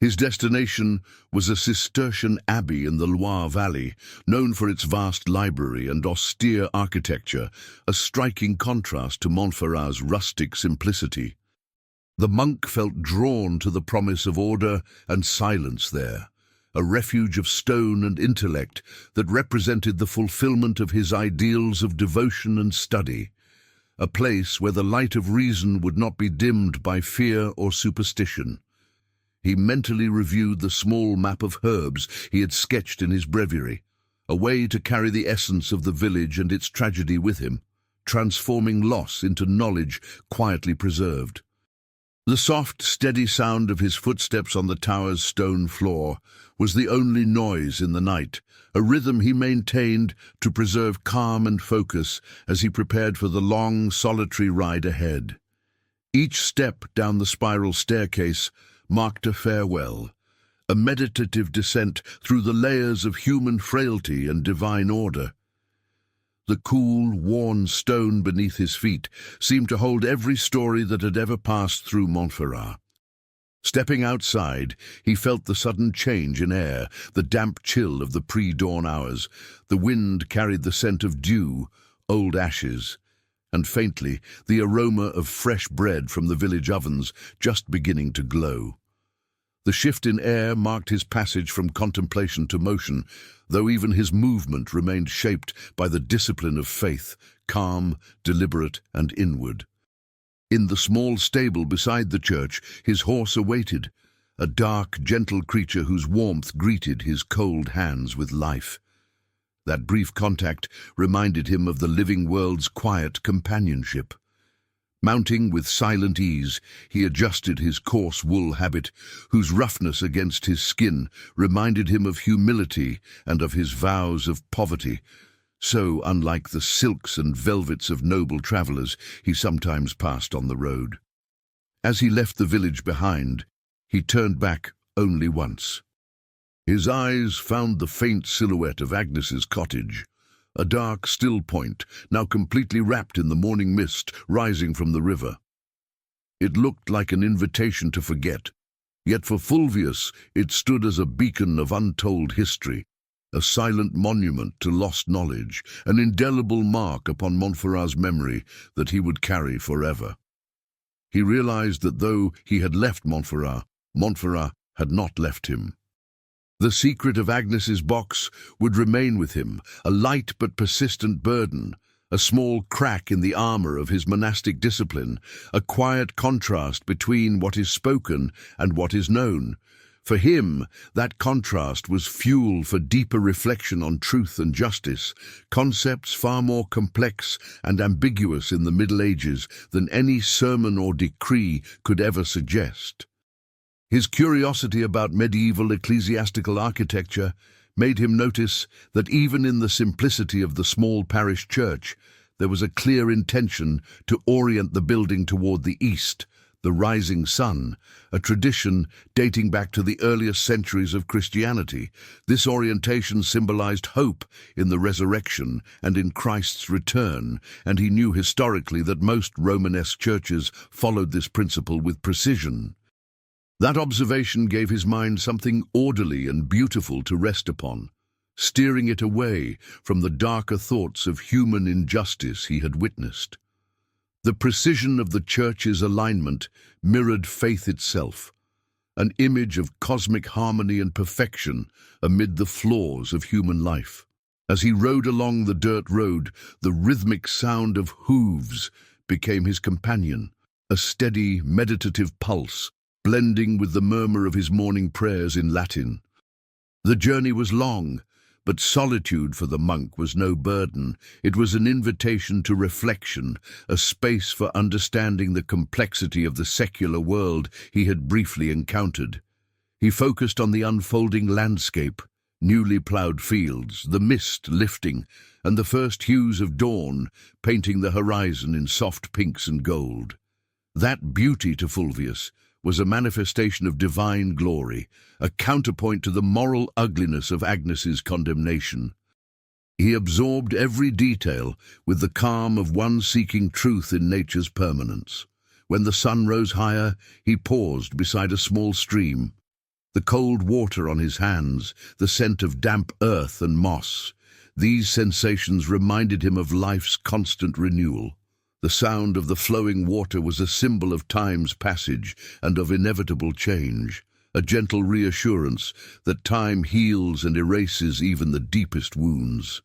His destination was a Cistercian abbey in the Loire Valley, known for its vast library and austere architecture, a striking contrast to Montferrat's rustic simplicity. The monk felt drawn to the promise of order and silence there, a refuge of stone and intellect that represented the fulfillment of his ideals of devotion and study, a place where the light of reason would not be dimmed by fear or superstition. He mentally reviewed the small map of herbs he had sketched in his breviary, a way to carry the essence of the village and its tragedy with him, transforming loss into knowledge quietly preserved. The soft, steady sound of his footsteps on the tower's stone floor was the only noise in the night, a rhythm he maintained to preserve calm and focus as he prepared for the long, solitary ride ahead. Each step down the spiral staircase marked a farewell, a meditative descent through the layers of human frailty and divine order. The cool, worn stone beneath his feet seemed to hold every story that had ever passed through Montferrat. Stepping outside, he felt the sudden change in air, the damp chill of the pre-dawn hours. The wind carried the scent of dew, old ashes, and faintly the aroma of fresh bread from the village ovens just beginning to glow. The shift in air marked his passage from contemplation to motion, though even his movement remained shaped by the discipline of faith, calm, deliberate, and inward. In the small stable beside the church, his horse awaited, a dark, gentle creature whose warmth greeted his cold hands with life. That brief contact reminded him of the living world's quiet companionship. Mounting with silent ease, he adjusted his coarse wool habit, whose roughness against his skin reminded him of humility and of his vows of poverty. So unlike the silks and velvets of noble travellers he sometimes passed on the road. As he left the village behind, he turned back only once. His eyes found the faint silhouette of Agnes's cottage, a dark, still point, now completely wrapped in the morning mist rising from the river. It looked like an invitation to forget, yet for Fulvius it stood as a beacon of untold history, a silent monument to lost knowledge, an indelible mark upon Montferrat's memory that he would carry forever. He realized that though he had left Montferrat, Montferrat had not left him. The secret of Agnes's box would remain with him, a light but persistent burden, a small crack in the armor of his monastic discipline, a quiet contrast between what is spoken and what is known. For him, that contrast was fuel for deeper reflection on truth and justice, concepts far more complex and ambiguous in the Middle Ages than any sermon or decree could ever suggest. His curiosity about medieval ecclesiastical architecture made him notice that even in the simplicity of the small parish church, there was a clear intention to orient the building toward the east, the rising sun, a tradition dating back to the earliest centuries of Christianity. This orientation symbolized hope in the resurrection and in Christ's return, and he knew historically that most Romanesque churches followed this principle with precision. That observation gave his mind something orderly and beautiful to rest upon, steering it away from the darker thoughts of human injustice he had witnessed. The precision of the church's alignment mirrored faith itself, an image of cosmic harmony and perfection amid the flaws of human life. As he rode along the dirt road, the rhythmic sound of hooves became his companion, a steady, meditative pulse, blending with the murmur of his morning prayers in Latin. The journey was long, but solitude for the monk was no burden. It was an invitation to reflection, a space for understanding the complexity of the secular world he had briefly encountered. He focused on the unfolding landscape, newly ploughed fields, the mist lifting, and the first hues of dawn painting the horizon in soft pinks and gold. That beauty to Fulvius was a manifestation of divine glory, a counterpoint to the moral ugliness of Agnes's condemnation. He absorbed every detail with the calm of one seeking truth in nature's permanence. When the sun rose higher, he paused beside a small stream, The cold water on his hands, the scent of damp earth and moss. These sensations reminded him of life's constant renewal. The sound of the flowing water was a symbol of time's passage and of inevitable change, a gentle reassurance that time heals and erases even the deepest wounds.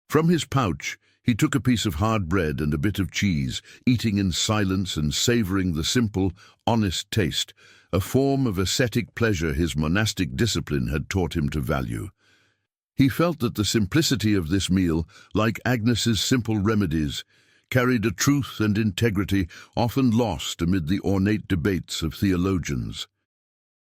From his pouch, he took a piece of hard bread and a bit of cheese, eating in silence and savoring the simple, honest taste, a form of ascetic pleasure his monastic discipline had taught him to value. He felt that the simplicity of this meal, like Agnes's simple remedies, carried a truth and integrity often lost amid the ornate debates of theologians.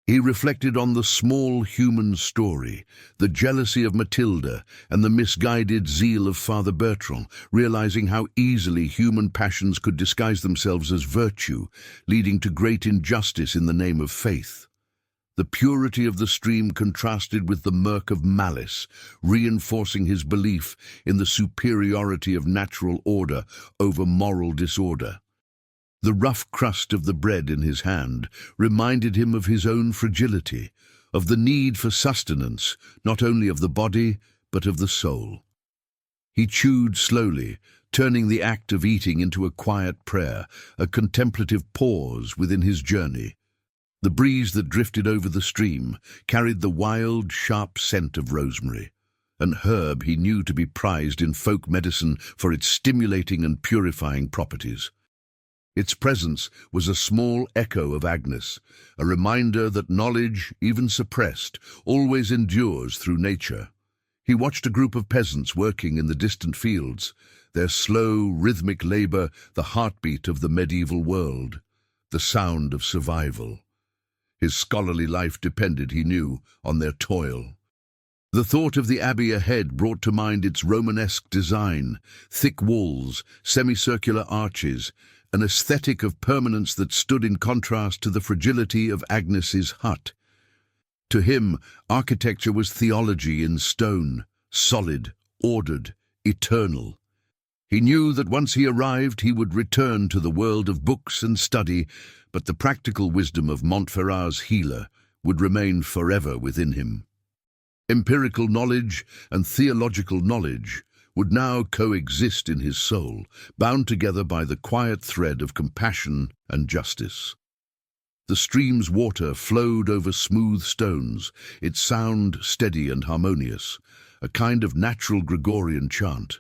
He reflected on the small human story, the jealousy of Matilda and the misguided zeal of Father Bertrand, realizing how easily human passions could disguise themselves as virtue, leading to great injustice in the name of faith. The purity of the stream contrasted with the murk of malice, reinforcing his belief in the superiority of natural order over moral disorder. The rough crust of the bread in his hand reminded him of his own fragility, of the need for sustenance, not only of the body, but of the soul. He chewed slowly, turning the act of eating into a quiet prayer, a contemplative pause within his journey. The breeze that drifted over the stream carried the wild, sharp scent of rosemary, an herb he knew to be prized in folk medicine for its stimulating and purifying properties. Its presence was a small echo of Agnes, a reminder that knowledge, even suppressed, always endures through nature. He watched a group of peasants working in the distant fields, their slow, rhythmic labor the heartbeat of the medieval world, the sound of survival. His scholarly life depended, he knew, on their toil. The thought of the abbey ahead brought to mind its Romanesque design, thick walls, semicircular arches, an aesthetic of permanence that stood in contrast to the fragility of Agnes's hut. To him, architecture was theology in stone, solid, ordered, eternal. He knew that once he arrived, he would return to the world of books and study, but the practical wisdom of Montferrat's healer would remain forever within him. Empirical knowledge and theological knowledge would now coexist in his soul, bound together by the quiet thread of compassion and justice. The stream's water flowed over smooth stones, its sound steady and harmonious, a kind of natural Gregorian chant.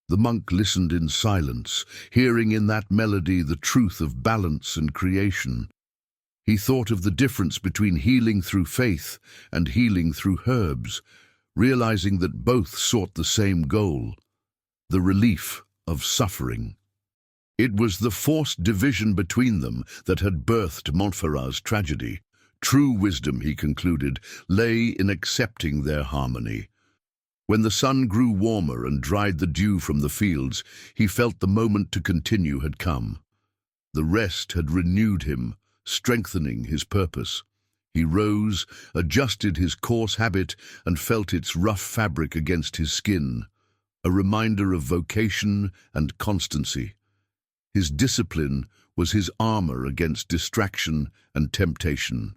The monk listened in silence, hearing in that melody the truth of balance and creation. He thought of the difference between healing through faith and healing through herbs, realizing that both sought the same goal, the relief of suffering. It was the forced division between them that had birthed Montferrat's tragedy. True wisdom, he concluded, lay in accepting their harmony. When the sun grew warmer and dried the dew from the fields, he felt the moment to continue had come. The rest had renewed him, strengthening his purpose. He rose, adjusted his coarse habit, and felt its rough fabric against his skin, a reminder of vocation and constancy. His discipline was his armor against distraction and temptation.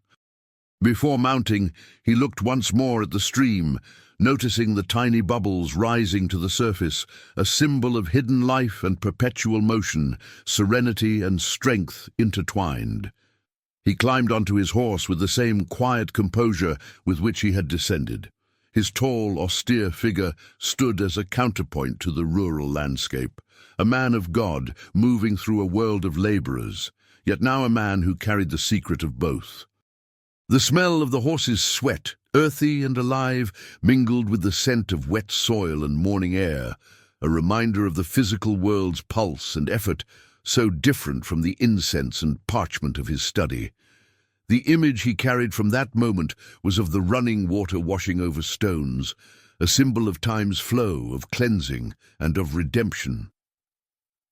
Before mounting, he looked once more at the stream, noticing the tiny bubbles rising to the surface, a symbol of hidden life and perpetual motion, serenity and strength intertwined. He climbed onto his horse with the same quiet composure with which he had descended. His tall, austere figure stood as a counterpoint to the rural landscape, a man of God moving through a world of laborers, yet now a man who carried the secret of both. The smell of the horse's sweat, earthy and alive, mingled with the scent of wet soil and morning air, a reminder of the physical world's pulse and effort, so different from the incense and parchment of his study. The image he carried from that moment was of the running water washing over stones, a symbol of time's flow, of cleansing, and of redemption.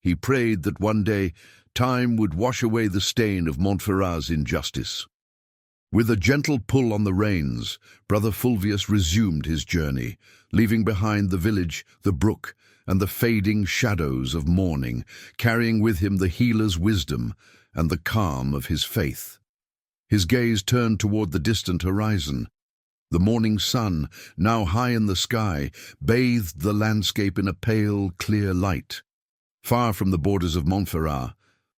He prayed that one day time would wash away the stain of Montferrat's injustice. With a gentle pull on the reins, Brother Fulvius resumed his journey, leaving behind the village, the brook, and the fading shadows of morning, carrying with him the healer's wisdom and the calm of his faith. His gaze turned toward the distant horizon. The morning sun, now high in the sky, bathed the landscape in a pale, clear light. Far from the borders of Montferrat,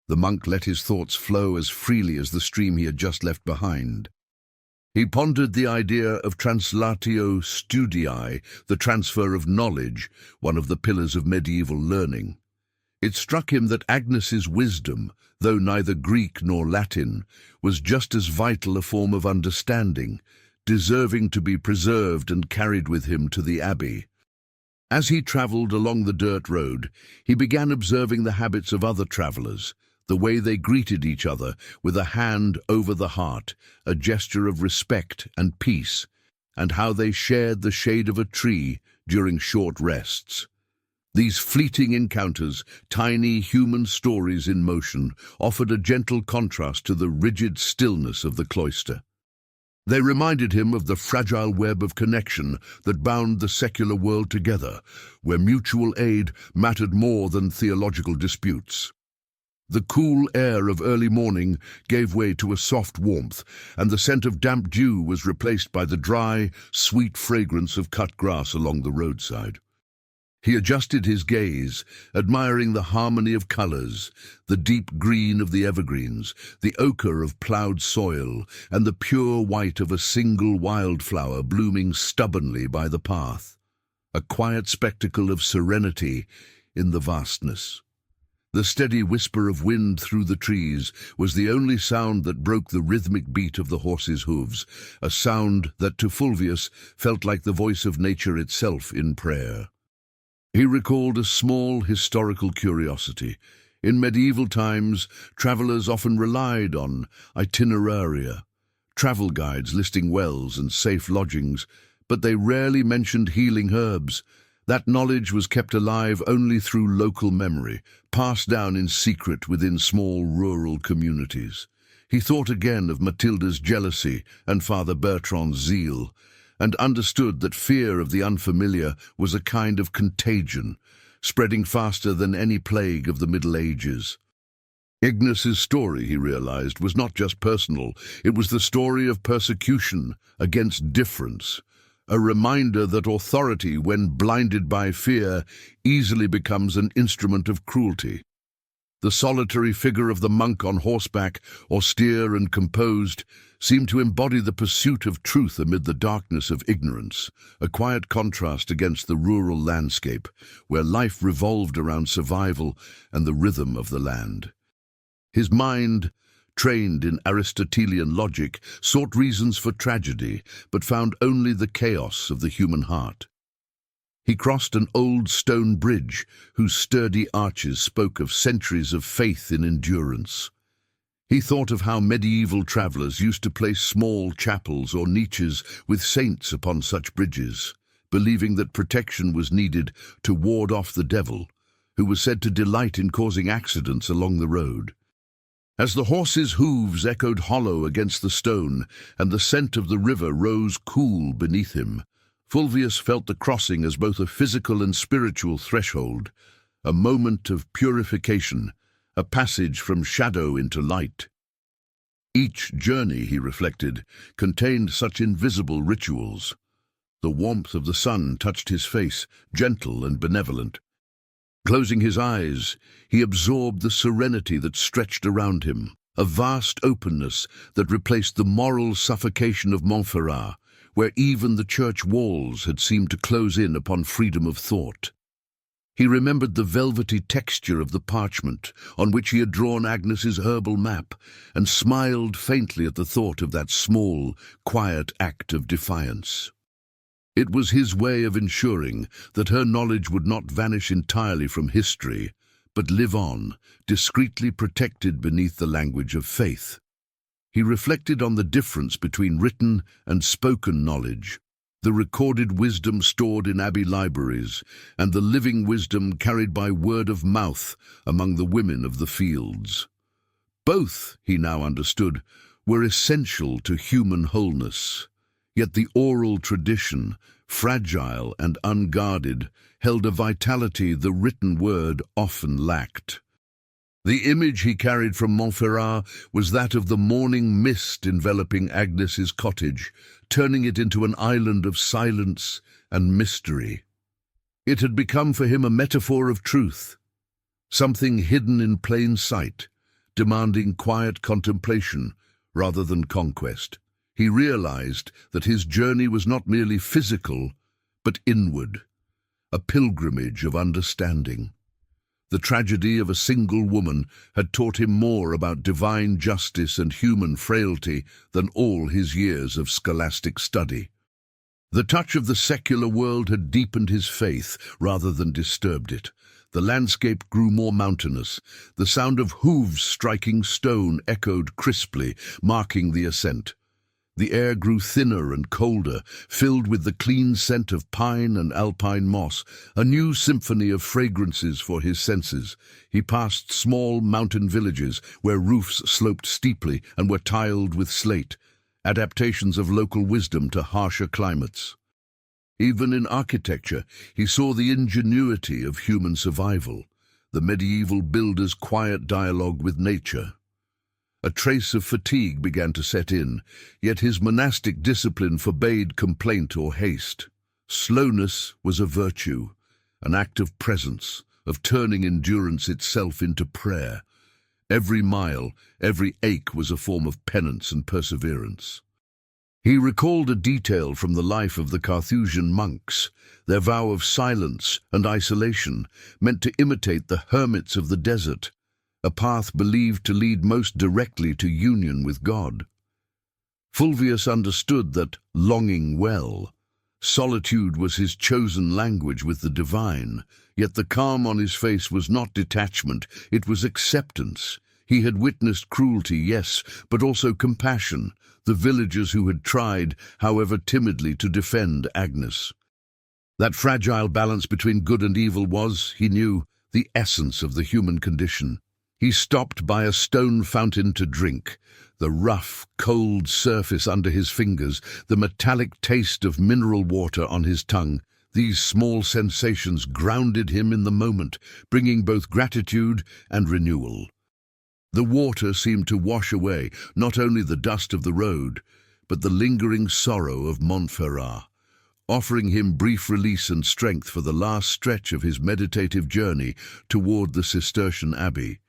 the monk let his thoughts flow as freely as the stream he had just left behind. He pondered the idea of translatio studii, the transfer of knowledge, one of the pillars of medieval learning. It struck him that Agnes's wisdom, though neither Greek nor Latin, was just as vital a form of understanding, deserving to be preserved and carried with him to the abbey. As he travelled along the dirt road, he began observing the habits of other travellers, the way they greeted each other with a hand over the heart, a gesture of respect and peace, and how they shared the shade of a tree during short rests. These fleeting encounters, tiny human stories in motion, offered a gentle contrast to the rigid stillness of the cloister. They reminded him of the fragile web of connection that bound the secular world together, where mutual aid mattered more than theological disputes. The cool air of early morning gave way to a soft warmth, and the scent of damp dew was replaced by the dry, sweet fragrance of cut grass along the roadside. He adjusted his gaze, admiring the harmony of colors, the deep green of the evergreens, the ochre of plowed soil, and the pure white of a single wildflower blooming stubbornly by the path. A quiet spectacle of serenity in the vastness. The steady whisper of wind through the trees was the only sound that broke the rhythmic beat of the horses' hooves, a sound that to Fulvius felt like the voice of nature itself in prayer. He recalled a small historical curiosity. In medieval times, travelers often relied on itineraria, travel guides listing wells and safe lodgings, but they rarely mentioned healing herbs. That knowledge was kept alive only through local memory, passed down in secret within small rural communities. He thought again of Matilda's jealousy and Father Bertrand's zeal, and understood that fear of the unfamiliar was a kind of contagion, spreading faster than any plague of the Middle Ages. Ignace's story, he realized, was not just personal. It was the story of persecution against difference, a reminder that authority, when blinded by fear, easily becomes an instrument of cruelty. The solitary figure of the monk on horseback, austere and composed, seemed to embody the pursuit of truth amid the darkness of ignorance, a quiet contrast against the rural landscape, where life revolved around survival and the rhythm of the land. His mind, trained in Aristotelian logic, sought reasons for tragedy, but found only the chaos of the human heart. He crossed an old stone bridge, whose sturdy arches spoke of centuries of faith in endurance. He thought of how medieval travelers used to place small chapels or niches with saints upon such bridges, believing that protection was needed to ward off the devil, who was said to delight in causing accidents along the road. As the horses' hooves echoed hollow against the stone and the scent of the river rose cool beneath him, Fulvius felt the crossing as both a physical and spiritual threshold, a moment of purification, a passage from shadow into light. Each journey, he reflected, contained such invisible rituals. The warmth of the sun touched his face, gentle and benevolent. Closing his eyes, he absorbed the serenity that stretched around him, a vast openness that replaced the moral suffocation of Montferrat, where even the church walls had seemed to close in upon freedom of thought. He remembered the velvety texture of the parchment on which he had drawn Agnes's herbal map, and smiled faintly at the thought of that small, quiet act of defiance. It was his way of ensuring that her knowledge would not vanish entirely from history, but live on, discreetly protected beneath the language of faith. He reflected on the difference between written and spoken knowledge, the recorded wisdom stored in abbey libraries, and the living wisdom carried by word of mouth among the women of the fields. Both, he now understood, were essential to human wholeness. Yet the oral tradition, fragile and unguarded, held a vitality the written word often lacked. The image he carried from Montferrat was that of the morning mist enveloping Agnes's cottage, turning it into an island of silence and mystery. It had become for him a metaphor of truth, something hidden in plain sight, demanding quiet contemplation rather than conquest. He realized that his journey was not merely physical, but inward, a pilgrimage of understanding. The tragedy of a single woman had taught him more about divine justice and human frailty than all his years of scholastic study. The touch of the secular world had deepened his faith rather than disturbed it. The landscape grew more mountainous. The sound of hooves striking stone echoed crisply, marking the ascent. The air grew thinner and colder, filled with the clean scent of pine and alpine moss, a new symphony of fragrances for his senses. He passed small mountain villages where roofs sloped steeply and were tiled with slate, adaptations of local wisdom to harsher climates. Even in architecture, he saw the ingenuity of human survival, the medieval builder's quiet dialogue with nature. A trace of fatigue began to set in, yet his monastic discipline forbade complaint or haste. Slowness was a virtue, an act of presence, of turning endurance itself into prayer. Every mile, every ache was a form of penance and perseverance. He recalled a detail from the life of the Carthusian monks, their vow of silence and isolation, meant to imitate the hermits of the desert, a path believed to lead most directly to union with God. Fulvius understood that, longing well, solitude was his chosen language with the divine, yet the calm on his face was not detachment, it was acceptance. He had witnessed cruelty, yes, but also compassion, the villagers who had tried, however timidly, to defend Agnes. That fragile balance between good and evil was, he knew, the essence of the human condition. He stopped by a stone fountain to drink, the rough, cold surface under his fingers, the metallic taste of mineral water on his tongue. These small sensations grounded him in the moment, bringing both gratitude and renewal. The water seemed to wash away not only the dust of the road, but the lingering sorrow of Montferrat, offering him brief release and strength for the last stretch of his meditative journey toward the Cistercian abbey.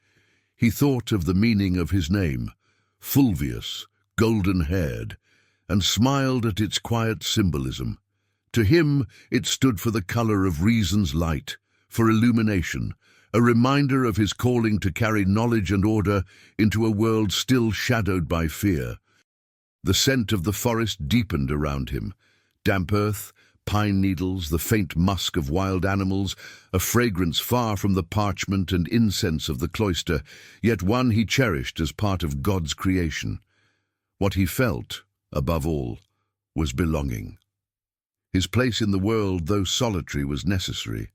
He thought of the meaning of his name, Fulvius, golden-haired, and smiled at its quiet symbolism. To him, it stood for the color of reason's light, for illumination, a reminder of his calling to carry knowledge and order into a world still shadowed by fear. The scent of the forest deepened around him. Damp earth, pine needles, the faint musk of wild animals, a fragrance far from the parchment and incense of the cloister, yet one he cherished as part of God's creation. What he felt, above all, was belonging. His place in the world, though solitary, was necessary.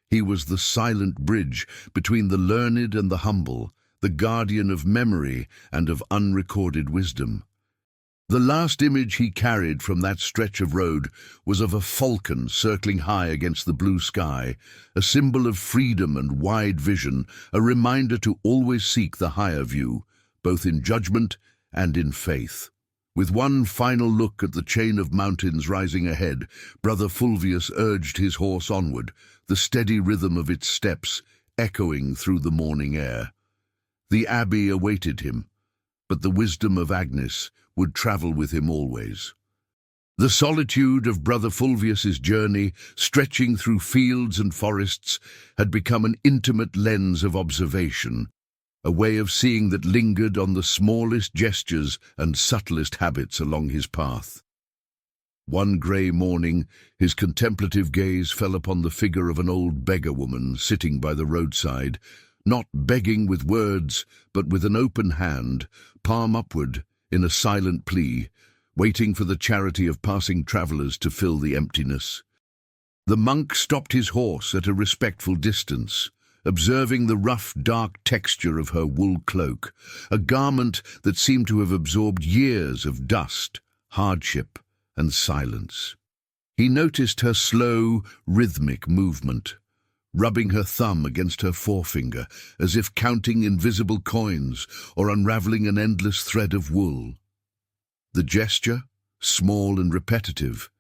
He was the silent bridge between the learned and the humble, the guardian of memory and of unrecorded wisdom. The last image he carried from that stretch of road was of a falcon circling high against the blue sky, a symbol of freedom and wide vision, a reminder to always seek the higher view, both in judgment and in faith. With one final look at the chain of mountains rising ahead, Brother Fulvius urged his horse onward, the steady rhythm of its steps echoing through the morning air. The abbey awaited him, but the wisdom of Agnes would travel with him always. The solitude of Brother Fulvius's journey, stretching through fields and forests, had become an intimate lens of observation, a way of seeing that lingered on the smallest gestures and subtlest habits along his path. One grey morning, his contemplative gaze fell upon the figure of an old beggar woman sitting by the roadside, not begging with words, but with an open hand, palm upward, in a silent plea, waiting for the charity of passing travellers to fill the emptiness. The monk stopped his horse at a respectful distance, observing the rough, dark texture of her wool cloak, a garment that seemed to have absorbed years of dust, hardship, and silence. He noticed her slow, rhythmic movement, rubbing her thumb against her forefinger, as if counting invisible coins or unraveling an endless thread of wool. The gesture, small and repetitive,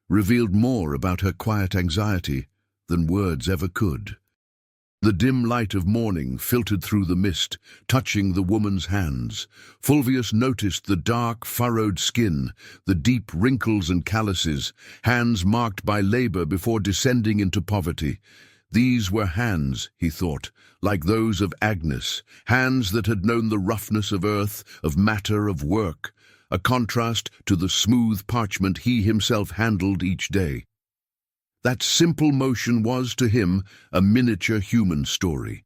revealed more about her quiet anxiety than words ever could. The dim light of morning filtered through the mist, touching the woman's hands. Fulvius noticed the dark, furrowed skin, the deep wrinkles and calluses, hands marked by labor before descending into poverty. These were hands, he thought, like those of Agnes, hands that had known the roughness of earth, of matter, of work, a contrast to the smooth parchment he himself handled each day. That simple motion was, to him, a miniature human story.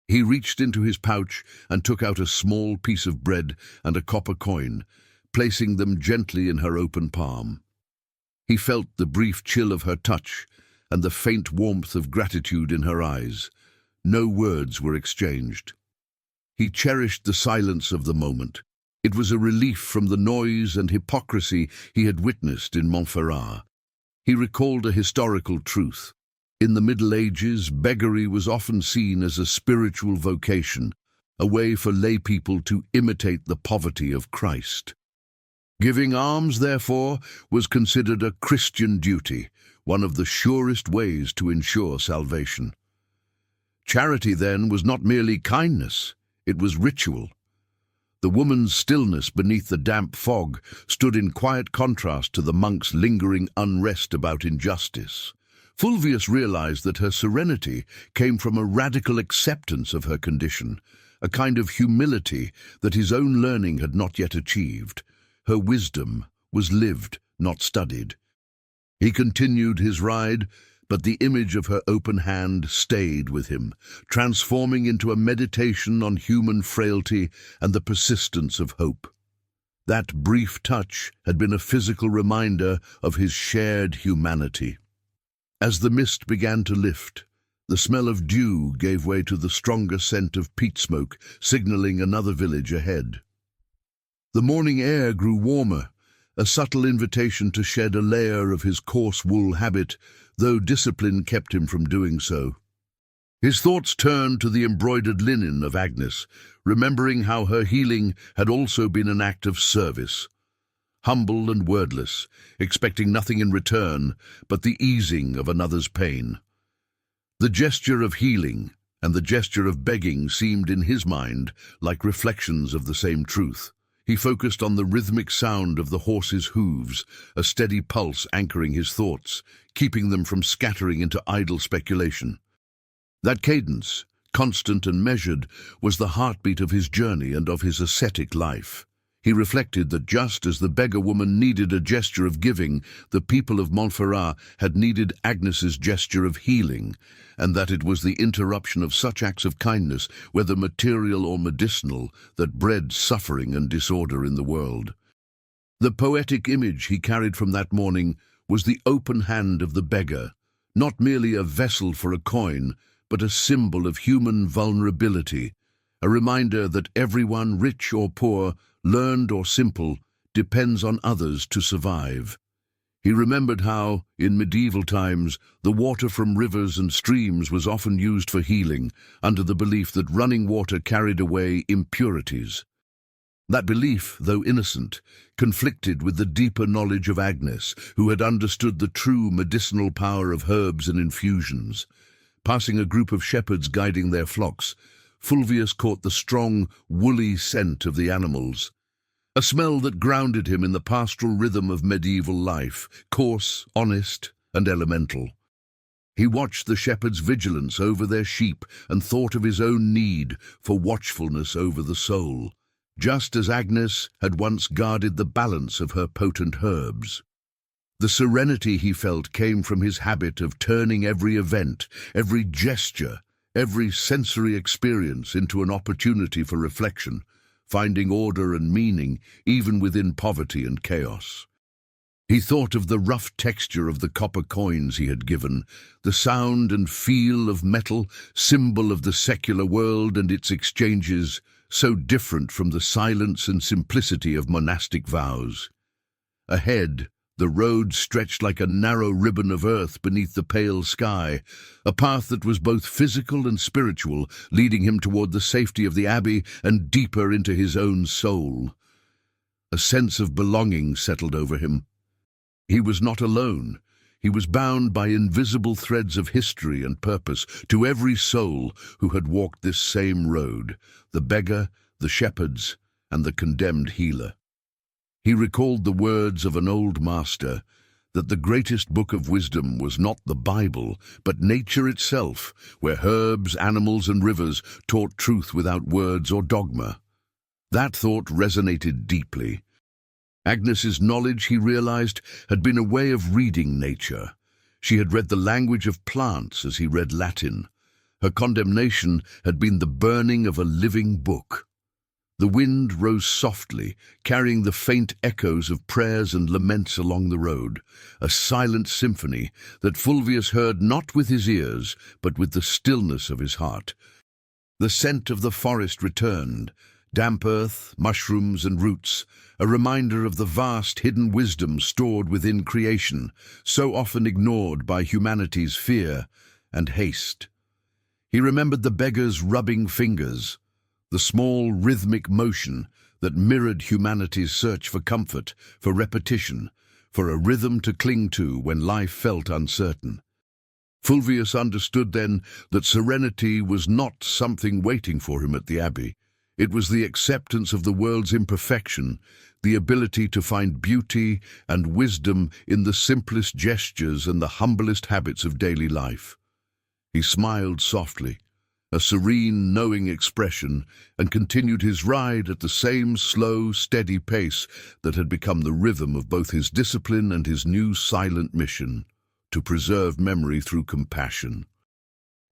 He reached into his pouch and took out a small piece of bread and a copper coin, placing them gently in her open palm. He felt the brief chill of her touch and the faint warmth of gratitude in her eyes. No words were exchanged. He cherished the silence of the moment. It was a relief from the noise and hypocrisy he had witnessed in Montferrat. He recalled a historical truth. In the Middle Ages, beggary was often seen as a spiritual vocation, a way for lay people to imitate the poverty of Christ. Giving alms, therefore, was considered a Christian duty, one of the surest ways to ensure salvation. Charity, then, was not merely kindness, it was ritual. The woman's stillness beneath the damp fog stood in quiet contrast to the monk's lingering unrest about injustice. Fulvius realized that her serenity came from a radical acceptance of her condition, a kind of humility that his own learning had not yet achieved. Her wisdom was lived, not studied. He continued his ride, but the image of her open hand stayed with him, transforming into a meditation on human frailty and the persistence of hope. That brief touch had been a physical reminder of his shared humanity. As the mist began to lift, the smell of dew gave way to the stronger scent of peat smoke, signaling another village ahead. The morning air grew warmer, a subtle invitation to shed a layer of his coarse wool habit, though discipline kept him from doing so. His thoughts turned to the embroidered linen of Agnes, remembering how her healing had also been an act of service. Humble and wordless, expecting nothing in return but the easing of another's pain. The gesture of healing and the gesture of begging seemed in his mind like reflections of the same truth. He focused on the rhythmic sound of the horse's hooves, a steady pulse anchoring his thoughts, keeping them from scattering into idle speculation. That cadence, constant and measured, was the heartbeat of his journey and of his ascetic life. He reflected that just as the beggar woman needed a gesture of giving, the people of Montferrat had needed Agnes's gesture of healing, and that it was the interruption of such acts of kindness, whether material or medicinal, that bred suffering and disorder in the world. The poetic image he carried from that morning was the open hand of the beggar, not merely a vessel for a coin, but a symbol of human vulnerability, a reminder that everyone, rich or poor, learned or simple, depends on others to survive. He remembered how, in medieval times, the water from rivers and streams was often used for healing, under the belief that running water carried away impurities. That belief, though innocent, conflicted with the deeper knowledge of Agnes, who had understood the true medicinal power of herbs and infusions. Passing a group of shepherds guiding their flocks, Fulvius caught the strong, woolly scent of the animals, a smell that grounded him in the pastoral rhythm of medieval life, coarse, honest, and elemental. He watched the shepherds' vigilance over their sheep and thought of his own need for watchfulness over the soul, just as Agnes had once guarded the balance of her potent herbs. The serenity he felt came from his habit of turning every event, every gesture, every sensory experience into an opportunity for reflection, finding order and meaning even within poverty and chaos. He thought of the rough texture of the copper coins he had given, the sound and feel of metal, symbol of the secular world and its exchanges, so different from the silence and simplicity of monastic vows. Ahead, The road stretched like a narrow ribbon of earth beneath the pale sky, a path that was both physical and spiritual, leading him toward the safety of the abbey and deeper into his own soul. A sense of belonging settled over him. He was not alone. He was bound by invisible threads of history and purpose to every soul who had walked this same road, the beggar, the shepherds, and the condemned healer. He recalled the words of an old master, that the greatest book of wisdom was not the Bible, but nature itself, where herbs, animals, and rivers taught truth without words or dogma. That thought resonated deeply. Agnes's knowledge, he realized, had been a way of reading nature. She had read the language of plants as he read Latin. Her condemnation had been the burning of a living book. The wind rose softly, carrying the faint echoes of prayers and laments along the road, a silent symphony that Fulvius heard not with his ears, but with the stillness of his heart. The scent of the forest returned, damp earth, mushrooms and roots, a reminder of the vast hidden wisdom stored within creation, so often ignored by humanity's fear and haste. He remembered the beggar's rubbing fingers, the small rhythmic motion that mirrored humanity's search for comfort, for repetition, for a rhythm to cling to when life felt uncertain. Fulvius understood then that serenity was not something waiting for him at the abbey. It was the acceptance of the world's imperfection, the ability to find beauty and wisdom in the simplest gestures and the humblest habits of daily life. He smiled softly, a serene, knowing expression, and continued his ride at the same slow, steady pace that had become the rhythm of both his discipline and his new silent mission, to preserve memory through compassion.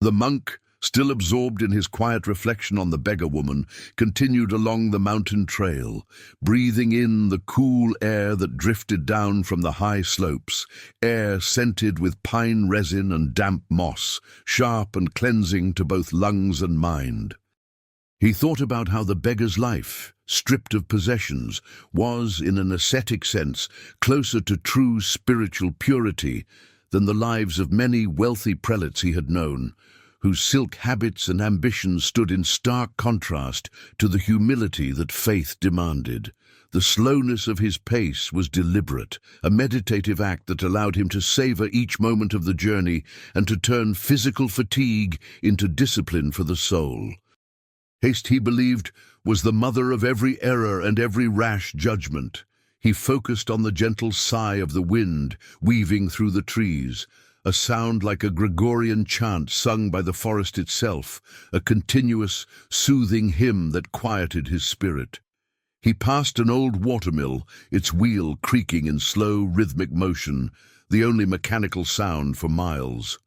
The monk, still absorbed in his quiet reflection on the beggar woman, continued along the mountain trail, breathing in the cool air that drifted down from the high slopes, air scented with pine resin and damp moss, sharp and cleansing to both lungs and mind. He thought about how the beggar's life, stripped of possessions, was, in an ascetic sense, closer to true spiritual purity than the lives of many wealthy prelates he had known, whose silk habits and ambitions stood in stark contrast to the humility that faith demanded. The slowness of his pace was deliberate, a meditative act that allowed him to savor each moment of the journey and to turn physical fatigue into discipline for the soul. Haste, he believed, was the mother of every error and every rash judgment. He focused on the gentle sigh of the wind weaving through the trees, a sound like a Gregorian chant sung by the forest itself, a continuous, soothing hymn that quieted his spirit. He passed an old watermill, its wheel creaking in slow, rhythmic motion, the only mechanical sound for miles.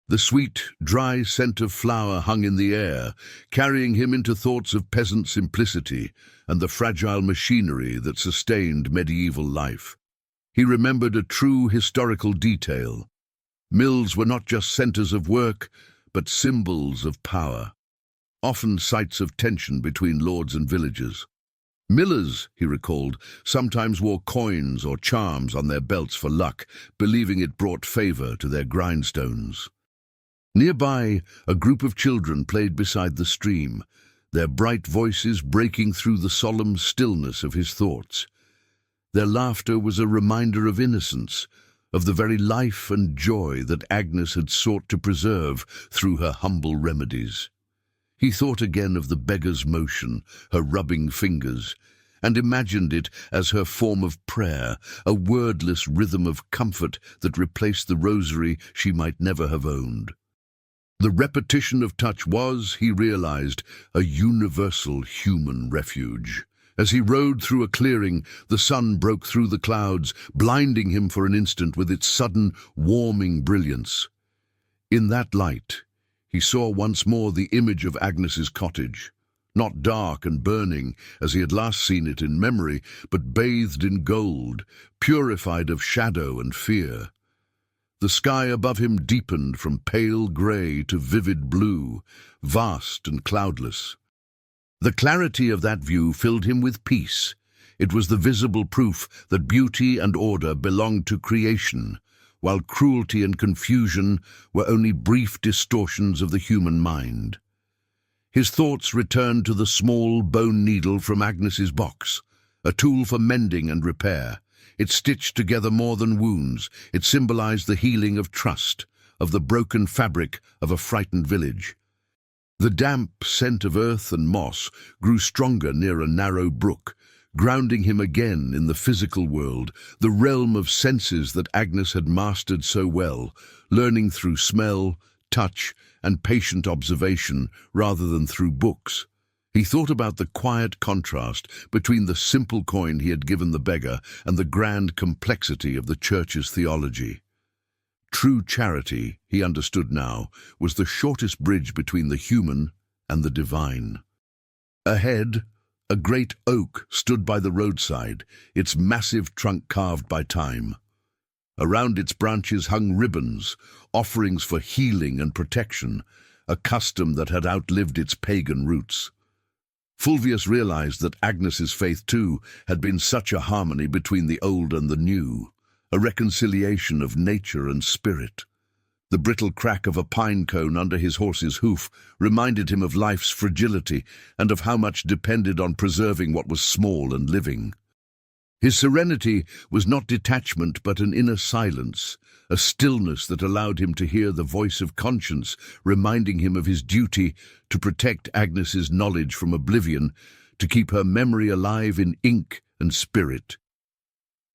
The sweet, dry scent of flower hung in the air, carrying him into thoughts of peasant simplicity and the fragile machinery that sustained medieval life. He remembered a true historical detail. Mills were not just centers of work, but symbols of power, often sites of tension between lords and villagers. Millers, he recalled, sometimes wore coins or charms on their belts for luck, believing it brought favor to their grindstones. Nearby, a group of children played beside the stream, their bright voices breaking through the solemn stillness of his thoughts. Their laughter was a reminder of innocence, of the very life and joy that Agnes had sought to preserve through her humble remedies. He thought again of the beggar's motion, her rubbing fingers, and imagined it as her form of prayer, a wordless rhythm of comfort that replaced the rosary she might never have owned. The repetition of touch was, he realized, a universal human refuge. As he rode through a clearing, the sun broke through the clouds, blinding him for an instant with its sudden, warming brilliance. In that light, he saw once more the image of Agnes's cottage, not dark and burning as he had last seen it in memory, but bathed in gold, purified of shadow and fear. The sky above him deepened from pale grey to vivid blue, vast and cloudless. The clarity of that view filled him with peace. It was the visible proof that beauty and order belonged to creation, while cruelty and confusion were only brief distortions of the human mind. His thoughts returned to the small bone needle from Agnes's box, a tool for mending and repair. It stitched together more than wounds. It symbolized the healing of trust, of the broken fabric of a frightened village. The damp scent of earth and moss grew stronger near a narrow brook, grounding him again in the physical world, the realm of senses that Agnes had mastered so well, learning through smell, touch, and patient observation rather than through books. He thought about the quiet contrast between the simple coin he had given the beggar and the grand complexity of the Church's theology. True charity, he understood now, was the shortest bridge between the human and the divine. Ahead, a great oak stood by the roadside, its massive trunk carved by time. Around its branches hung ribbons, offerings for healing and protection, a custom that had outlived its pagan roots. Fulvius realized that Agnes's faith, too, had been such a harmony between the old and the new, a reconciliation of nature and spirit. The brittle crack of a pine cone under his horse's hoof reminded him of life's fragility and of how much depended on preserving what was small and living. His serenity was not detachment but an inner silence, a stillness that allowed him to hear the voice of conscience reminding him of his duty to protect Agnes's knowledge from oblivion, to keep her memory alive in ink and spirit.